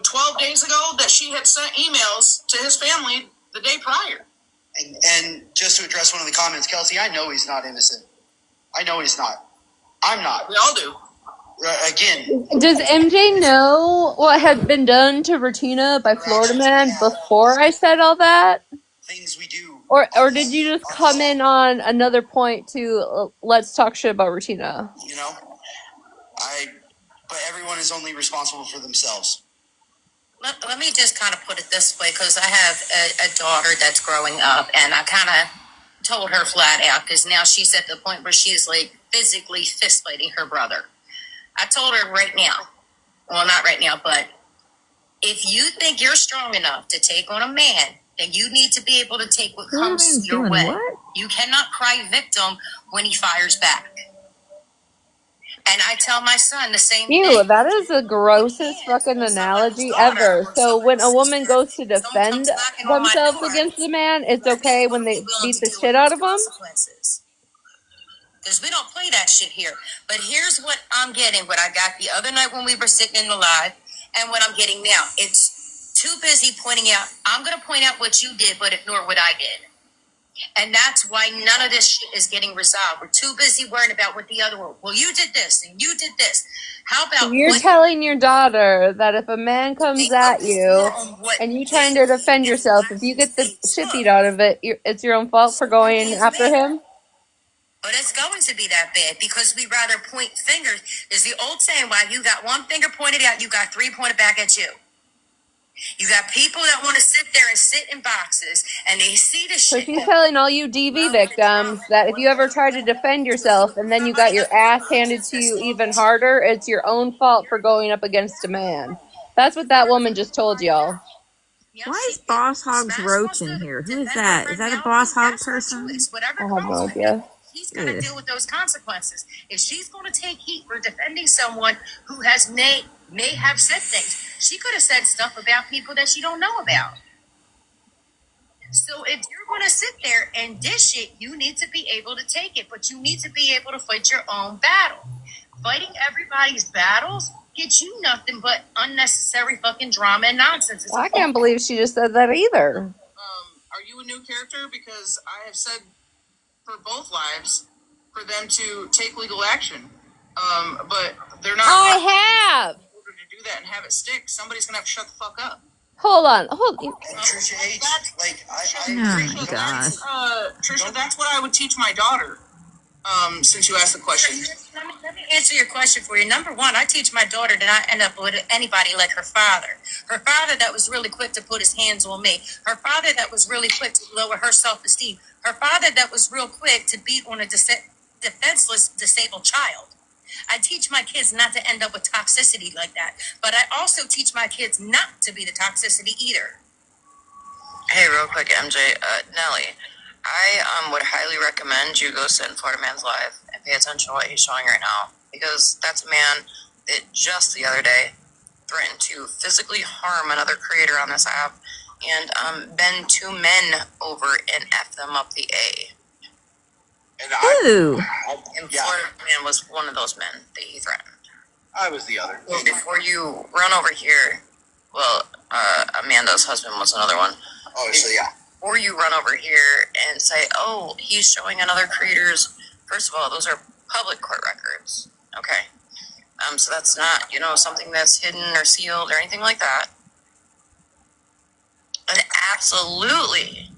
12 days ago that she had sent emails to his family the day prior. And just to address one of the comments, Kelsey, I know he's not innocent. I know he's not. I'm not. We all do. Again. Does MJ know what had been done to Retina by Florida Man before I said all that? Things we do. Or did you just come in on another point to let's talk shit about Retina? You know, but everyone is only responsible for themselves. Let me just kind of put it this way, because I have a daughter that's growing up, and I kind of told her flat out, because now she's at the point where she's like physically fist fighting her brother. I told her right now, well, not right now, but if you think you're strong enough to take on a man then you need to be able to take what comes your way. What? You cannot cry victim when he fires back. And I tell my son the same Ew, thing. that is the grossest fucking analogy ever. So when a woman goes to defend themselves against the man, it's okay when they beat the shit out of them? Because we don't play that shit here. But here's what I'm getting, what I got the other night when we were sitting in the live, and what I'm getting now. It's too busy pointing out, I'm going to point out what you did, but ignore what I did. And that's why none of this shit is getting resolved. We're too busy worrying about what the other one, well, you did this, and you did this. How about You're telling your daughter that if a man comes at you and you trying to defend yourself, if you get the shit beat out of it, it's your own fault for going after him? But it's going to be that bad because we rather point fingers. There's the old saying, while you got one finger pointed out, you got three pointed back at you. You got people that want to sit there and sit in boxes and they see the So shit. she's telling all you DV victims that if you ever try to defend yourself and then you got your ass handed to you even harder, it's your own fault for going up against a man. That's what that woman just told y'all. Why is Boss Hog's Roach in here? Who is that? Is that a Boss Hog person? I have no idea. He's got to deal with those consequences. If she's going to take heat for defending someone who has may have said things, she could have said stuff about people that she don't know about. So if you're going to sit there and dish it, you need to be able to take it, but you need to be able to fight your own battle. Fighting everybody's battles gets you nothing but unnecessary fucking drama and nonsense. Well, I can't believe she just said that either. Are you a new character? Because I have said for both lives for them to take legal action, but they're not. I have. In order to do that and have it stick, somebody's gonna have to shut the fuck up. Hold on. Trisha H. Like I oh my gosh. Trisha, that's what I would teach my daughter. Since you asked the question. Let me answer your question for you. Number one, I teach my daughter to not end up with anybody like her father. Her father that was really quick to put his hands on me. Her father that was really quick to lower her self-esteem. Her father that was real quick to beat on a defenseless disabled child. I teach my kids not to end up with toxicity like that. But I also teach my kids not to be the toxicity either. Hey, real quick, MJ, Nelly, I would highly recommend you go sit in Florida Man's Live and pay attention to what he's showing right now, because that's a man that just the other day threatened to physically harm another creator on this app and bend two men over and F them up the A. And Florida Man was one of those men that he threatened. I was the other. Well, before you run over here, well, Amanda's husband was another one. Oh, so yeah. Or you run over here and say, oh, he's showing another creator's. First of all, those are public court records. Okay. So that's not, something that's hidden or sealed or anything like that. And absolutely,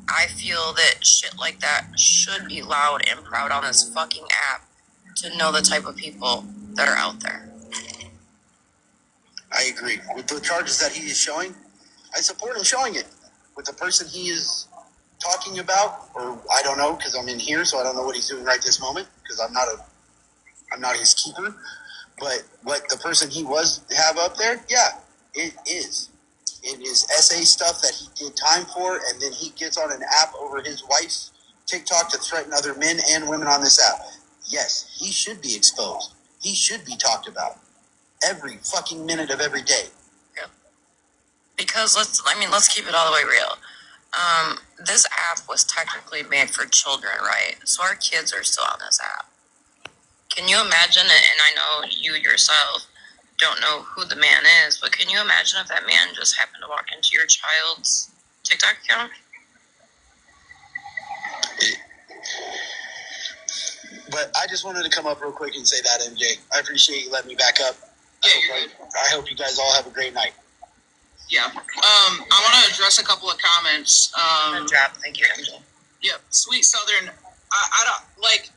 I feel that shit like that should be loud and proud on this fucking app to know the type of people that are out there. I agree. With the charges that he is showing, I support him showing it. With the person he is talking about, or I don't know, because I'm in here, so I don't know what he's doing right this moment, because I'm not his keeper. But what the person he have up there, yeah, it is. It is SA stuff that he did time for, and then he gets on an app over his wife's TikTok to threaten other men and women on this app. Yes, he should be exposed. He should be talked about every fucking minute of every day. Yeah. Because let's keep it all the way real. This app was technically made for children, right? So our kids are still on this app. Can you imagine it? And I know you yourself don't know who the man is, but can you imagine if that man just happened to walk into your child's TikTok account? But I just wanted to come up real quick and say that, MJ. I appreciate you letting me back up. I hope you guys all have a great night. Yeah. I want to address a couple of comments. Good job. Thank you, MJ. Yep. Sweet Southern. I don't like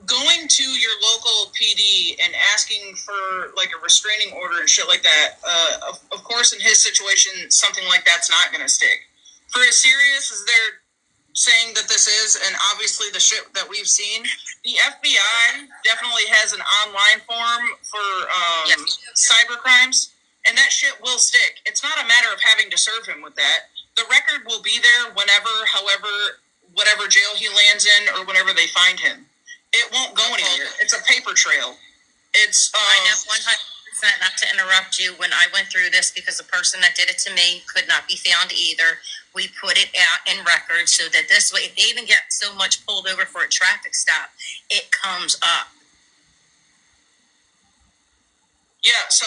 going to your local PD and asking for like a restraining order and shit like that. Of course, in his situation, something like that's not going to stick. For as serious as they're saying that this is, and obviously the shit that we've seen, the FBI definitely has an online form for cyber crimes, and that shit will stick. It's not a matter of having to serve him with that. The record will be there whenever, however, whatever jail he lands in or whenever they find him. It won't go anywhere. It's a paper trail. It's I know 100%, not to interrupt you, when I went through this, because the person that did it to me could not be found either, we put it out in records so that this way, if they even get so much pulled over for a traffic stop, it comes up. Yeah, so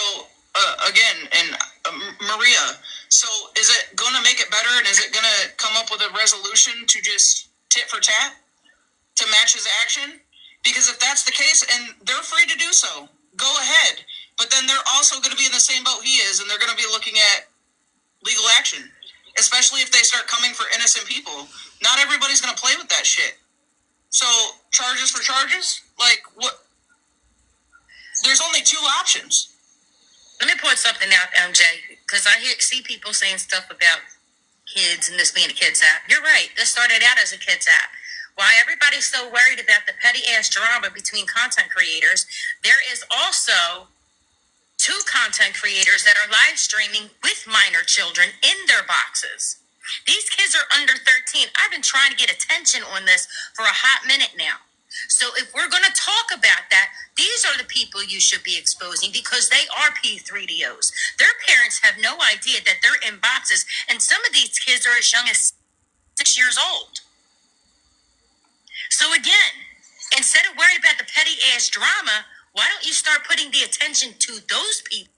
again, and Maria, so is it going to make it better, and is it going to come up with a resolution to just tit for tat to match his action? Because if that's the case, and they're free to do so, go ahead. But then they're also going to be in the same boat he is, and they're going to be looking at legal action, especially if they start coming for innocent people. Not everybody's going to play with that shit. So charges for charges? Like, what? There's only two options. Let me point something out, MJ, because I see people saying stuff about kids and this being a kids app. You're right. This started out as a kids app. Why everybody's so worried about the petty ass drama between content creators, there is also 2 content creators that are live streaming with minor children in their boxes. These kids are under 13. I've been trying to get attention on this for a hot minute now. So if we're going to talk about that, these are the people you should be exposing, because they are P3DOs. Their parents have no idea that they're in boxes, and some of these kids are as young as 6 years old. So again, instead of worrying about the petty ass drama, why don't you start putting the attention to those people?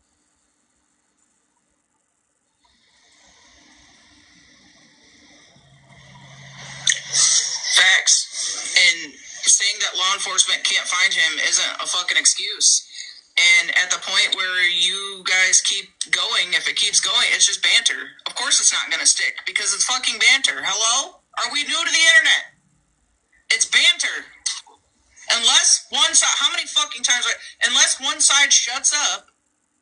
Facts. And saying that law enforcement can't find him isn't a fucking excuse. And at the point where you guys keep going, if it keeps going, it's just banter. Of course it's not going to stick, because it's fucking banter. Hello? Are we new to the internet? It's banter. Unless one side, how many fucking times, unless one side shuts up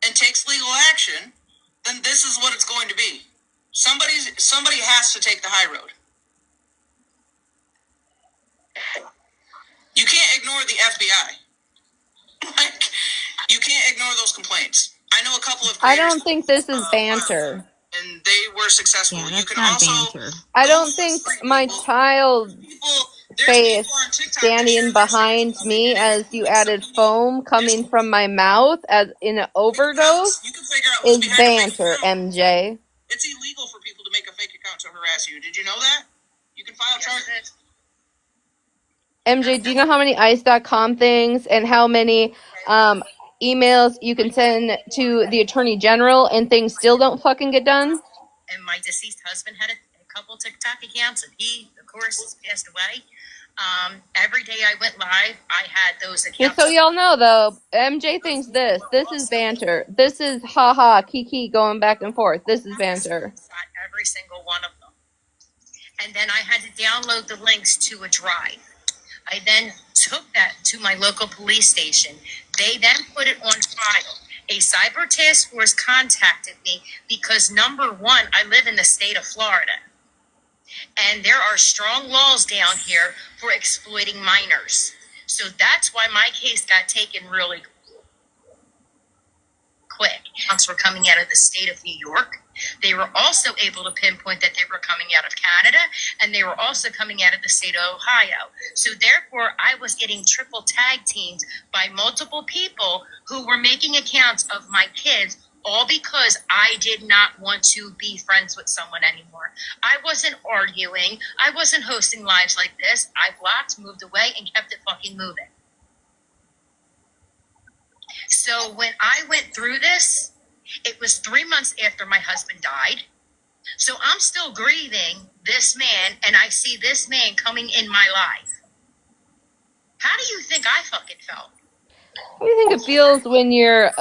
and takes legal action, then this is what it's going to be. Somebody has to take the high road. You can't ignore the FBI. Like, you can't ignore those complaints. I know a couple of I creators, don't think this is banter. and they were successful. Yeah, You that's can not also banter. I don't think my child there's face people on TikTok that share standing behind messages me and as you like added somebody foam coming from my mouth as in an overdose you can figure out who's is behind a fake banter, account. MJ. It's illegal for people to make a fake account to harass you. Did you know that? You can file charges. MJ, do you know how many ICE.com things and how many emails you can send to the Attorney General and things still don't fucking get done? And my deceased husband had a couple TikTok accounts, and he, of course, passed away. Every day I went live, I had those accounts. Just so y'all know, though, MJ thinks this is banter. This is haha, kiki going back and forth. This is banter. Every single one of them. And then I had to download the links to a drive. I then took that to my local police station. They then put it on file. A cyber task force contacted me because, number one, I live in the state of Florida. And there are strong laws down here for exploiting minors. So that's why my case got taken really quick. Accounts were coming out of the state of New York. They were also able to pinpoint that they were coming out of Canada, and they were also coming out of the state of Ohio. So therefore, I was getting triple tag teamed by multiple people who were making accounts of my kids, all because I did not want to be friends with someone anymore. I wasn't arguing. I wasn't hosting lives like this. I blocked, moved away, and kept it fucking moving. So when I went through this, it was 3 months after my husband died. So I'm still grieving this man, and I see this man coming in my life. How do you think I fucking felt? How do you think it feels when your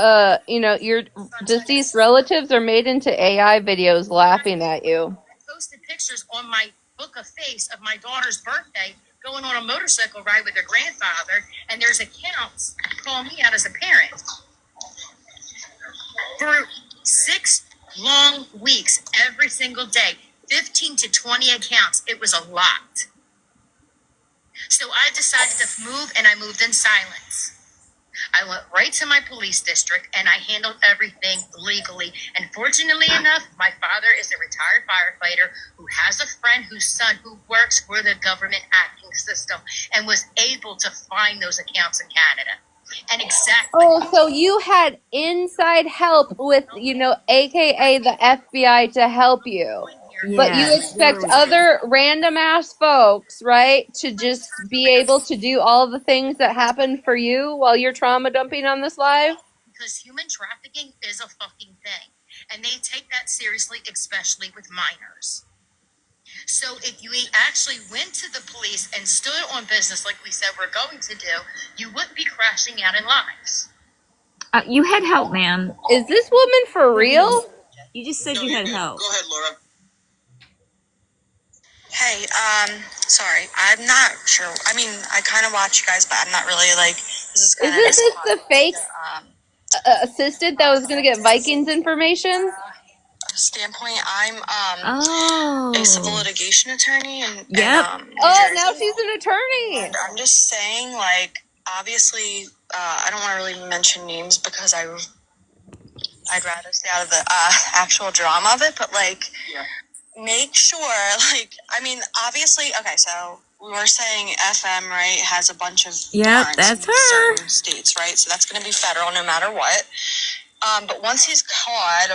your deceased relatives are made into AI videos laughing at you? I posted pictures on my book of face of my daughter's birthday going on a motorcycle ride with her grandfather, and there's accounts calling me out as a parent. For 6 long weeks, every single day, 15 to 20 accounts. It was a lot. So I decided to move, and I moved in silence. I went right to my police district and I handled everything legally. And fortunately enough, my father is a retired firefighter who has a friend whose son who works for the government hacking system and was able to find those accounts in Canada. And exactly. Oh, so you had inside help with, AKA the FBI to help you. But you expect other random ass folks, right, to just be able to do all the things that happened for you while you're trauma dumping on this live? Because human trafficking is a fucking thing. And they take that seriously, especially with minors. So if you actually went to the police and stood on business like we said we're going to do, you wouldn't be crashing out in lives. You had help, man. Is this woman for real? You just said you had help. Go ahead, Laura. Hey, sorry, I'm not sure. I mean, I kind of watch you guys, but I'm not really like, this is kind of... Is this the fake assistant that was going to get Vikings information? Standpoint, I'm a civil litigation attorney in New Jersey. Now she's an attorney. And I'm just saying, like, obviously, I don't want to really mention names because I'd rather stay out of the actual drama of it, but like, make sure, like, I mean, obviously, okay, so we were saying FM, right, has a bunch of that's her. certain states, right? So that's going to be federal no matter what. But once he's caught,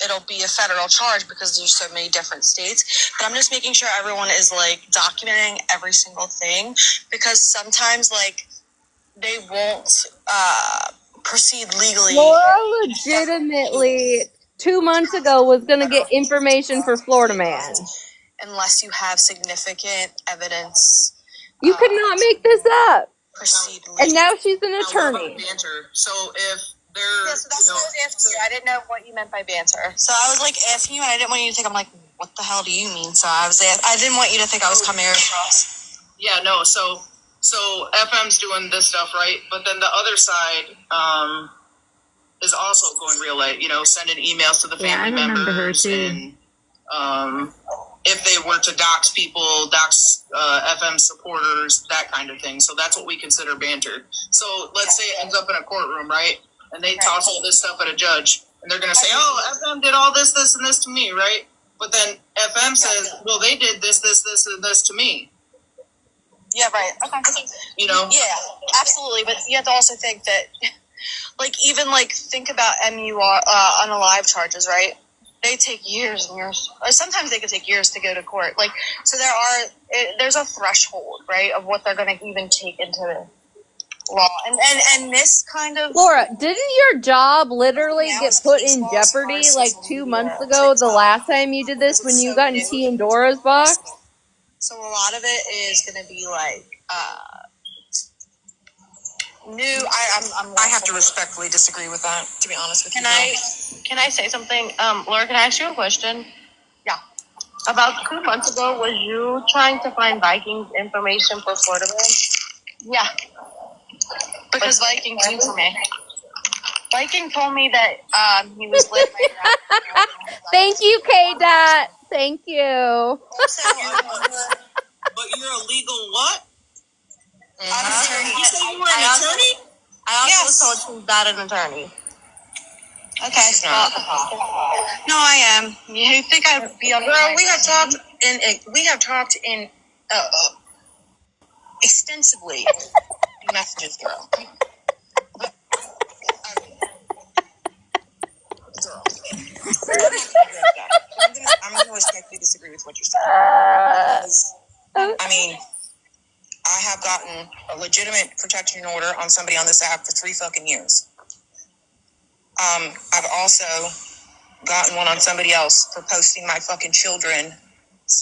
it'll be a federal charge because there's so many different states. But I'm just making sure everyone is like documenting every single thing, because sometimes like they won't proceed legally. Laura legitimately 2 months ago was going to get information for Florida Man. Unless you have significant evidence. You could not make this up. Proceed legally. And now she's an attorney. So if they're... Yeah, so that's what I was asking you. I didn't know what you meant by banter. So I was like asking you, and I didn't want you to think, I'm like, what the hell do you mean? So I didn't want you to think I was coming across. Yeah, no, so FM's doing this stuff, right? But then the other side is also going real late, sending emails to the family members. And if they were to dox people, FM supporters, that kind of thing. So that's what we consider banter. So let's say it ends up in a courtroom, right? And they toss all this stuff at a judge. And they're going to say, oh, FM did all this, and this to me, right? But then FM says, well, they did this, and this to me. Yeah, right. Okay. Yeah, absolutely. But you have to also think that, like, even, like, think about MUR, unalive charges, right? They take years and years. Or sometimes they could take years to go to court. Like, so there's a threshold, right, of what they're going to even take into the law. And this kind of... Laura, didn't your job literally get put in jeopardy like 2 months ago, the last time you did this, when you got in T and Dora's box? So a lot of it is going to be like new. I have to respectfully disagree with that, to be honest with you. Can I say something? Laura, can I ask you a question? Yeah. About 2 months ago, was you trying to find Vikings information for Florida Man? Yeah. Because Viking came for me. Viking told me that he was lit by Thank you, K-Dot. Thank you. But you're a legal what? Mm-hmm. You say you were an attorney? I also was told she was not an attorney. Okay. No, I am. You think I'd be on? Girl, we have talked in extensively in messages, girl. I'm going to respectfully disagree with what you're saying. I mean, I have gotten a legitimate protection order on somebody on this app for 3 fucking years. I've also gotten one on somebody else for posting my fucking children's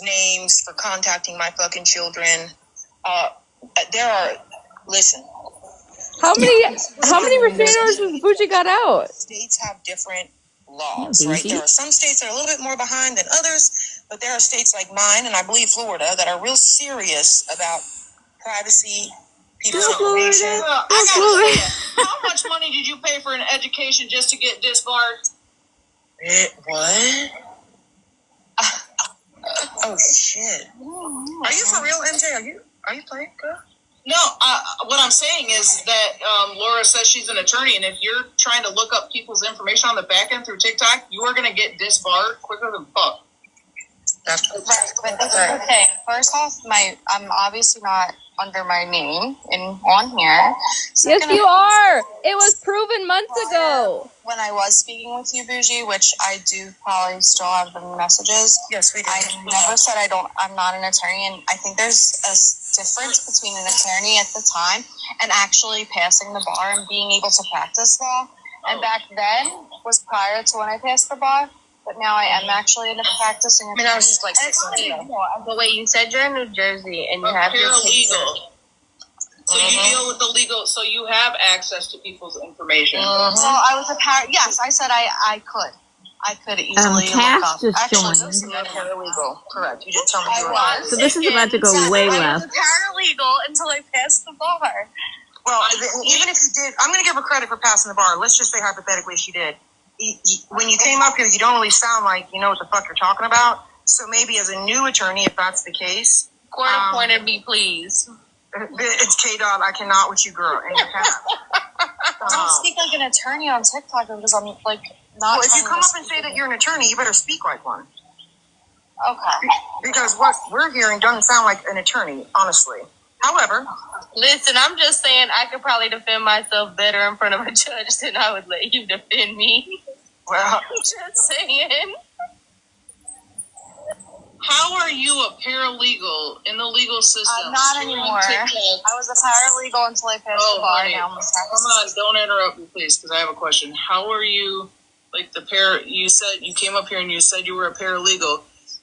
names, for contacting my fucking children. Listen. How many restraining orders has Bougie got out? States have different laws, right? There are some states that are a little bit more behind than others, but there are states like mine, and I believe Florida, that are real serious about privacy, people's information. How much money did you pay for an education just to get disbarred? What? Oh shit! Are you for real, MJ? Are you playing, girl? No, what I'm saying is that Laura says she's an attorney, and if you're trying to look up people's information on the back end through TikTok, you are going to get disbarred quicker than fuck. That's right, but okay. First off, I'm obviously not under my name on here. Yes, you are. It was proven months ago. When I was speaking with you, Bougie, which I do probably still have the messages. Yes, we do. I never said I'm not an attorney, and I think there's a difference between an attorney at the time and actually passing the bar and being able to practice law. And back then was prior to when I passed the bar. But now I am actually in a practicing. I mean, I was just like 6 months ago. But wait, you said you're in New Jersey and you A have your paralegal. So you deal with the legal, so you have access to people's information. Well, I was yes, I said I could. I could easily look up. Actually, This is a paralegal. Correct. You did tell me you were. so this is about to go way I was left. a paralegal until I passed the bar. Well, even if you did, I'm going to give her credit for passing the bar. Let's just say hypothetically she did. When you came up here, you don't really sound like you know what the fuck you're talking about. So maybe as a new attorney, if that's the case. Court appointed me, please. It's K-Dot, I cannot with you, girl. And you have. I don't speak like an attorney on TikTok because I'm like not. Well, if you come up and say that you're an attorney, you better speak like one. Okay. Because what we're hearing doesn't sound like an attorney, honestly. However, listen, I'm just saying I could probably defend myself better in front of a judge than I would let you defend me. well, I'm just saying. How are you a paralegal in the legal system? I'm not anymore. I was a paralegal until I passed the bar. Honey. Now I'm a Come on, don't interrupt me, please, because I have a question. How are you, like you said you came up here and you said you were a paralegal,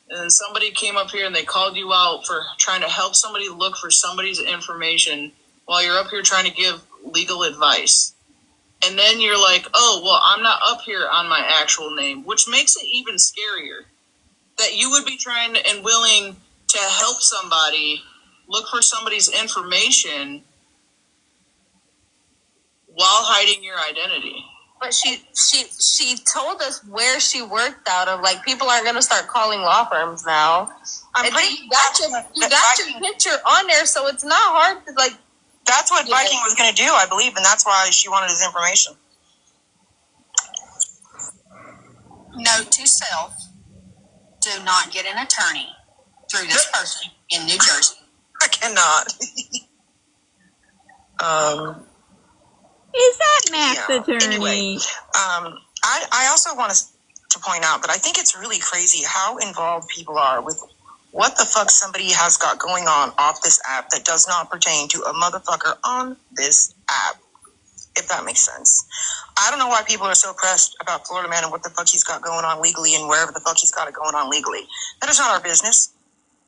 and then somebody came up here and they called you out for trying to help somebody look for somebody's information while you're up here trying to give legal advice. And then you're like, oh, well, I'm not up here on my actual name, which makes it even scarier. That you would be trying and willing to help somebody look for somebody's information while hiding your identity. But she told us where she worked out of. Like, people aren't going to start calling law firms now. You got your picture on there, so it's not hard to, like. That's what Viking was going to do, I believe, and that's why she wanted his information. Note to self: do not get an attorney through this person in New Jersey. I cannot. Is that Matt's attorney? Anyway, I also want to point out that I think it's really crazy how involved people are with what the fuck somebody has got going on off this app that does not pertain to a motherfucker on this app, if that makes sense. I don't know why people are so pressed about Florida Man and what the fuck he's got going on legally and wherever the fuck he's got it going on legally. That is not our business.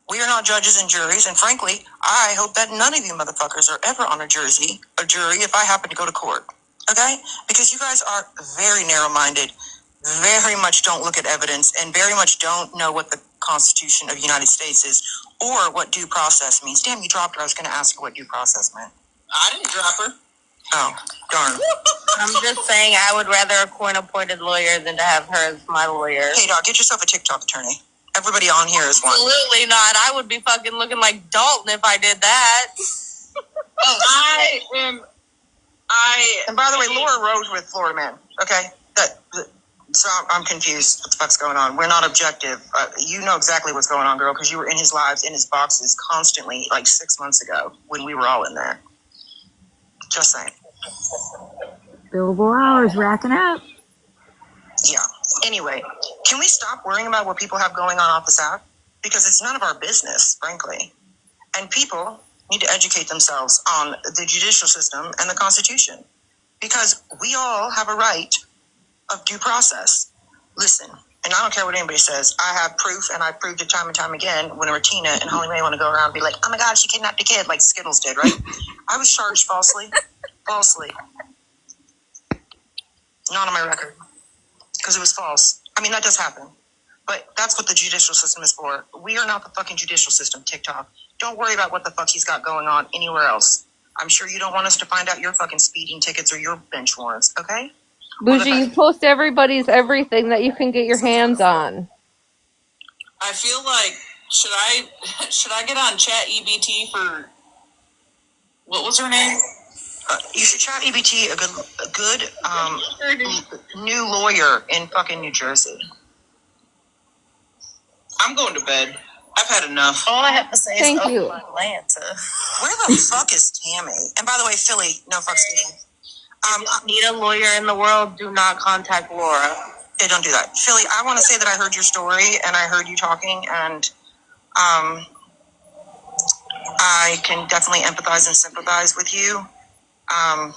We are not judges and juries, and frankly, I hope that none of you motherfuckers are ever on a jury if I happen to go to court, okay? Because you guys are very narrow-minded, very much don't look at evidence, and very much don't know what the Constitution of the United States is or what due process means. Damn, you dropped her. I was going to ask her what due process meant. I didn't drop her. Oh, darn. I'm just saying I would rather a court-appointed lawyer than to have her as my lawyer. Hey, dog, get yourself a TikTok attorney. Everybody on here is one. Absolutely not. I would be fucking looking like Dalton if I did that. And by the way, Laura rose with Florida Man. Okay, so I'm confused. What the fuck's going on? We're not objective. You know exactly what's going on, girl, because you were in his lives, in his boxes constantly, like 6 months ago when we were all in there. Just saying. Billable hours racking up. Yeah. Anyway, can we stop worrying about what people have going on off this app? Because it's none of our business, frankly. And people need to educate themselves on the judicial system and the Constitution. Because we all have a right of due process. Listen, and I don't care what anybody says, I have proof, and I've proved it time and time again when Retina and Holly Mae want to go around and be like, oh my God, she kidnapped a kid, like Skittles did, right? I was charged falsely. Not on my record. Because it was false. I mean, that does happen. But that's what the judicial system is for. We are not the fucking judicial system, TikTok. Don't worry about what the fuck he's got going on anywhere else. I'm sure you don't want us to find out your fucking speeding tickets or your bench warrants, okay? Bougie, you post everybody's everything that you can get your hands on. I feel like should I get on Chat EBT for What was her name? You should chat EBT a good new lawyer in fucking New Jersey. I'm going to bed. I've had enough. All I have to say is Thank you. Atlanta. Where the fuck is Tammy? And by the way, Philly, no fucks given. If you need a lawyer in the world, do not contact Laura. Yeah, don't do that. Philly, I want to say that I heard your story and I heard you talking, and I can definitely empathize and sympathize with you. I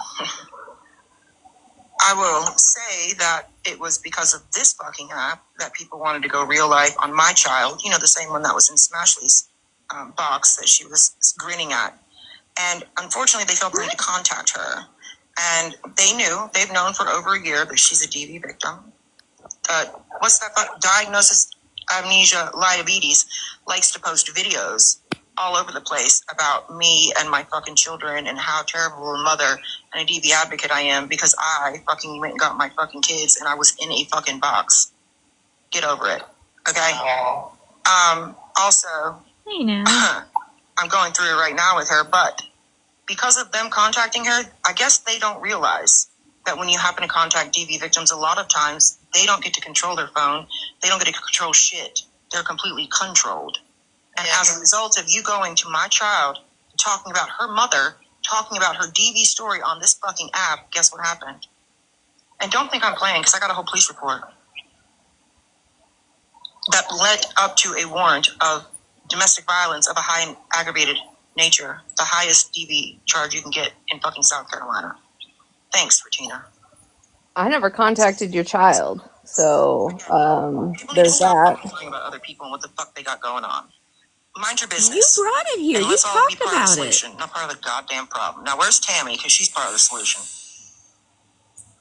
will say that it was because of this fucking app that people wanted to go real life on my child. You know, the same one that was in Smashley's box that she was grinning at. And unfortunately, they felt the need to contact her. And they've known for over a year that she's a DV victim. What's that? Diagnosis Amnesia Diabetes likes to post videos all over the place about me and my fucking children and how terrible a mother and a DV advocate I am because I fucking went and got my fucking kids and I was in a fucking box. Get over it. Okay? Also, Hey now. I'm going through it right now with her, but because of them contacting her, I guess they don't realize that when you happen to contact DV victims, a lot of times they don't get to control their phone. They don't get to control shit. They're completely controlled. And as a result of you going to my child, talking about her mother, talking about her DV story on this fucking app, guess what happened? And don't think I'm playing, because I got a whole police report that led up to a warrant of domestic violence of a high and aggravated nature, the highest DV charge you can get in fucking South Carolina. Thanks, Retina. I never contacted your child, so there's that. Talking about other people and what the fuck they got going on. Mind your business. You brought it here. And You let's all be talked part of the about it. solution, not part of the goddamn problem. Now, where's Tammy? Because she's part of the solution.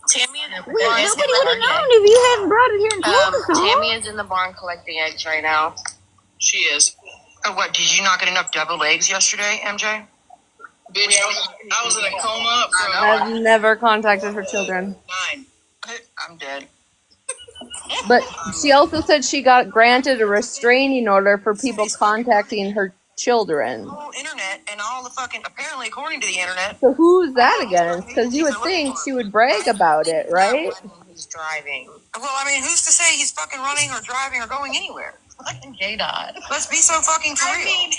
Tammy Wait, nobody would have known if you hadn't brought it here and told us all. Tammy is in the barn collecting eggs right now. She is. Oh, what? Did you not get enough deviled eggs yesterday, MJ? Bitch, I was in a coma for I've never contacted her children. 9. I'm dead. But she also said she got granted a restraining order for people contacting her children. The whole internet and all the fucking, apparently, according to the internet. So who's that against? Because you would think she would brag about it, right? He's driving. Well, I mean, who's to say he's fucking running or driving or going anywhere? Fucking J-Dot. Let's be so fucking for real. I mean,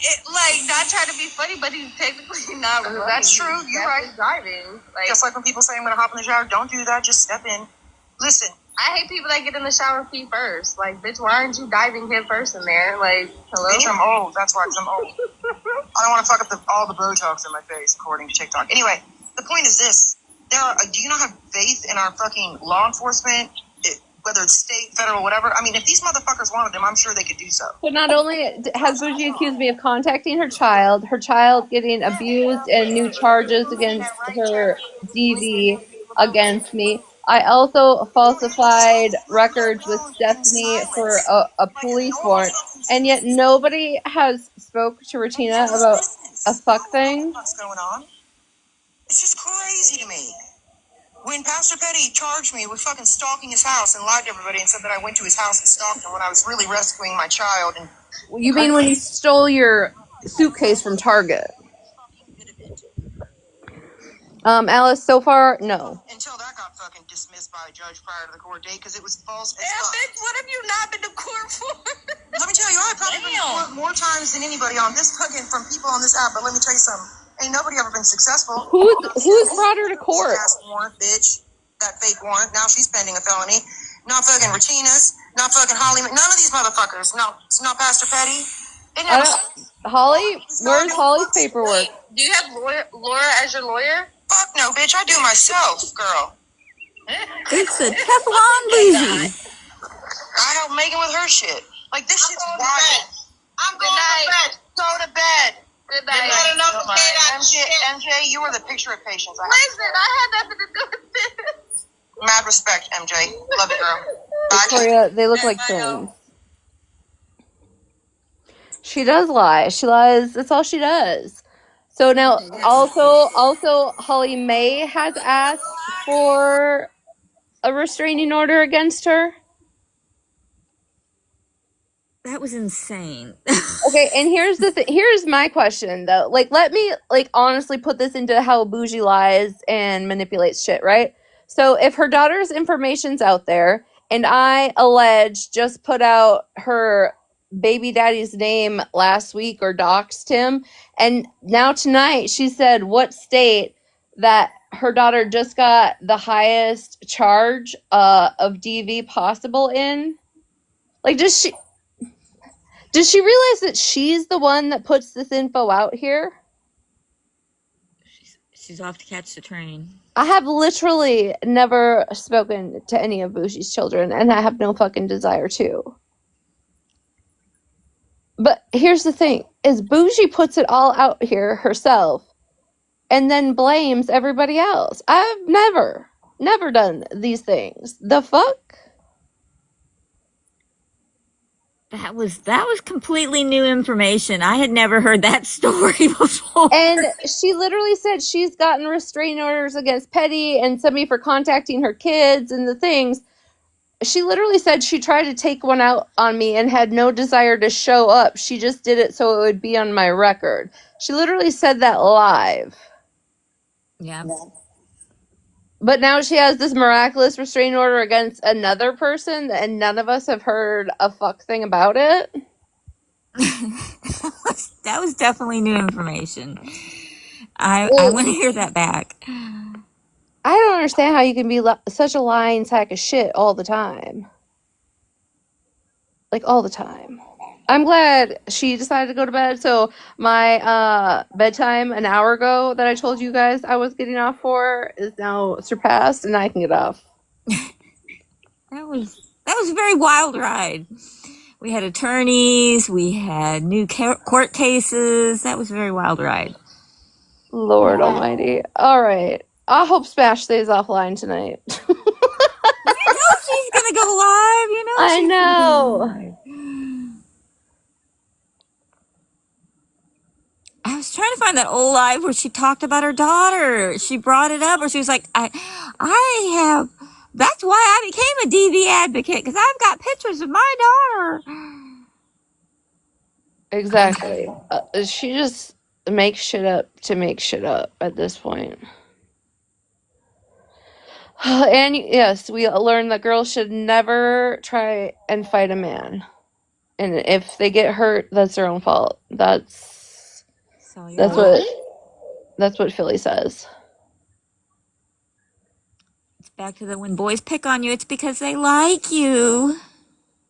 not trying to be funny, but he's technically not running. That's true. You're right. Driving. Just like when people say I'm going to hop in the shower, don't do that. Just step in. Listen. I hate people that get in the shower feet first. Like, bitch, why aren't you diving head first in there? Like, hello? Bitch, I'm old. That's why, because I'm old. I don't want to fuck up all the Botox in my face, according to TikTok. Anyway, the point is this. Do you not have faith in our fucking law enforcement, whether it's state, federal, whatever? I mean, if these motherfuckers wanted them, I'm sure they could do so. But not only has Bougie accused me of contacting her child getting abused and new charges against her DV against me. I also falsified records with Stephanie for a police warrant, and yet nobody has spoke to Retina about a fuck thing. What's going on? It's just crazy to me. When Pastor Petty charged me with fucking stalking his house and lied to everybody and said that I went to his house and stalked him when I was really rescuing my child. And you mean when you stole your suitcase from Target? Alice, so far, no. Until that got fucking dismissed by a judge prior to the court date because it was false as fuck. fuck. What have you not been to court for? Let me tell you, I've probably been to court more times than anybody on this fucking from people on this app, but let me tell you something. Ain't nobody ever been successful. Who's brought her to court? Warrant, bitch. That fake warrant. Now she's pending a felony. Not fucking Retina's. Not fucking Holly. None of these motherfuckers. No, it's not Pastor Petty. Holly? Where's Holly's paperwork? Do you have Laura as your lawyer? Fuck no, bitch. I do myself, girl. It's a Teflon Bougie. I help Megan with her shit. Like, this shit's wild. I'm going to bed. Go to bed. Good night. MJ, you are the picture of patience. Listen, I had nothing to do with this. Mad respect, MJ. Love you, girl. Victoria, they look like twins. She does lie. She lies. That's all she does. So now, also, Holly Mae has asked for a restraining order against her. That was insane. Okay, and here's the thing. Here's my question, though. Like, let me, like, honestly put this into how Bougie lies and manipulates shit, right? So, if her daughter's information's out there, and I just put out her baby daddy's name last week or doxed him, and now tonight she said what state that her daughter just got the highest charge of DV possible in. Like, does she realize that she's the one that puts this info out here? She's off to catch the train. I have literally never spoken to any of Bougie's children, and I have no fucking desire to. But here's the thing, is Bougie puts it all out here herself, and then blames everybody else. I've never done these things. The fuck? That was completely new information. I had never heard that story before. And she literally said she's gotten restraining orders against Petty and somebody for contacting her kids and the things. She literally said she tried to take one out on me and had no desire to show up. She just did it so it would be on my record. She literally said that live. Yeah. But now she has this miraculous restraining order against another person, and none of us have heard a fuck thing about it. That was definitely new information. I want to hear that back. I don't understand how you can be such a lying sack of shit all the time. Like, all the time. I'm glad she decided to go to bed. So my bedtime an hour ago that I told you guys I was getting off for is now surpassed, and I can get off. That was a very wild ride. We had attorneys, we had new court cases. That was a very wild ride. Lord almighty. All right. I hope Smash stays offline tonight. You know she's going to go live. You know I know. I was trying to find that old live where she talked about her daughter. She brought it up, or she was like, I have, that's why I became a DV advocate, because I've got pictures of my daughter. Exactly. She just makes shit up to make shit up at this point. And yes, we learned that girls should never try and fight a man. And if they get hurt, that's their own fault. That's what Philly says. It's back to the when boys pick on you, it's because they like you.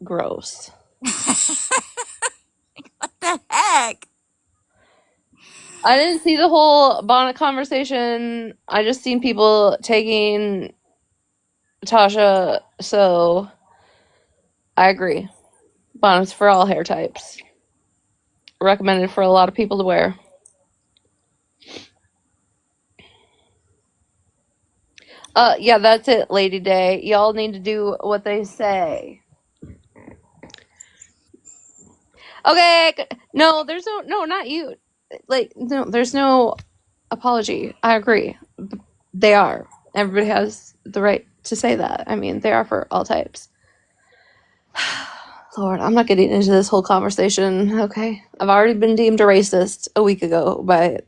Gross. What the heck? I didn't see the whole bonnet conversation. I just seen people taking Tasha, so I agree. Bonnets for all hair types. Recommended for a lot of people to wear. Yeah, that's it, Lady Day. Y'all need to do what they say. Okay, no, there's no, not you. Like, no, there's no apology. I agree. They are. Everybody has the right to say that. I mean, they are for all types. Lord, I'm not getting into this whole conversation, okay? I've already been deemed a racist a week ago by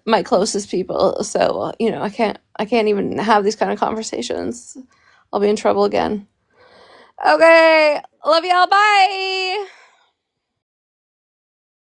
my closest people, so, I can't even have these kind of conversations. I'll be in trouble again. Okay, love y'all, bye!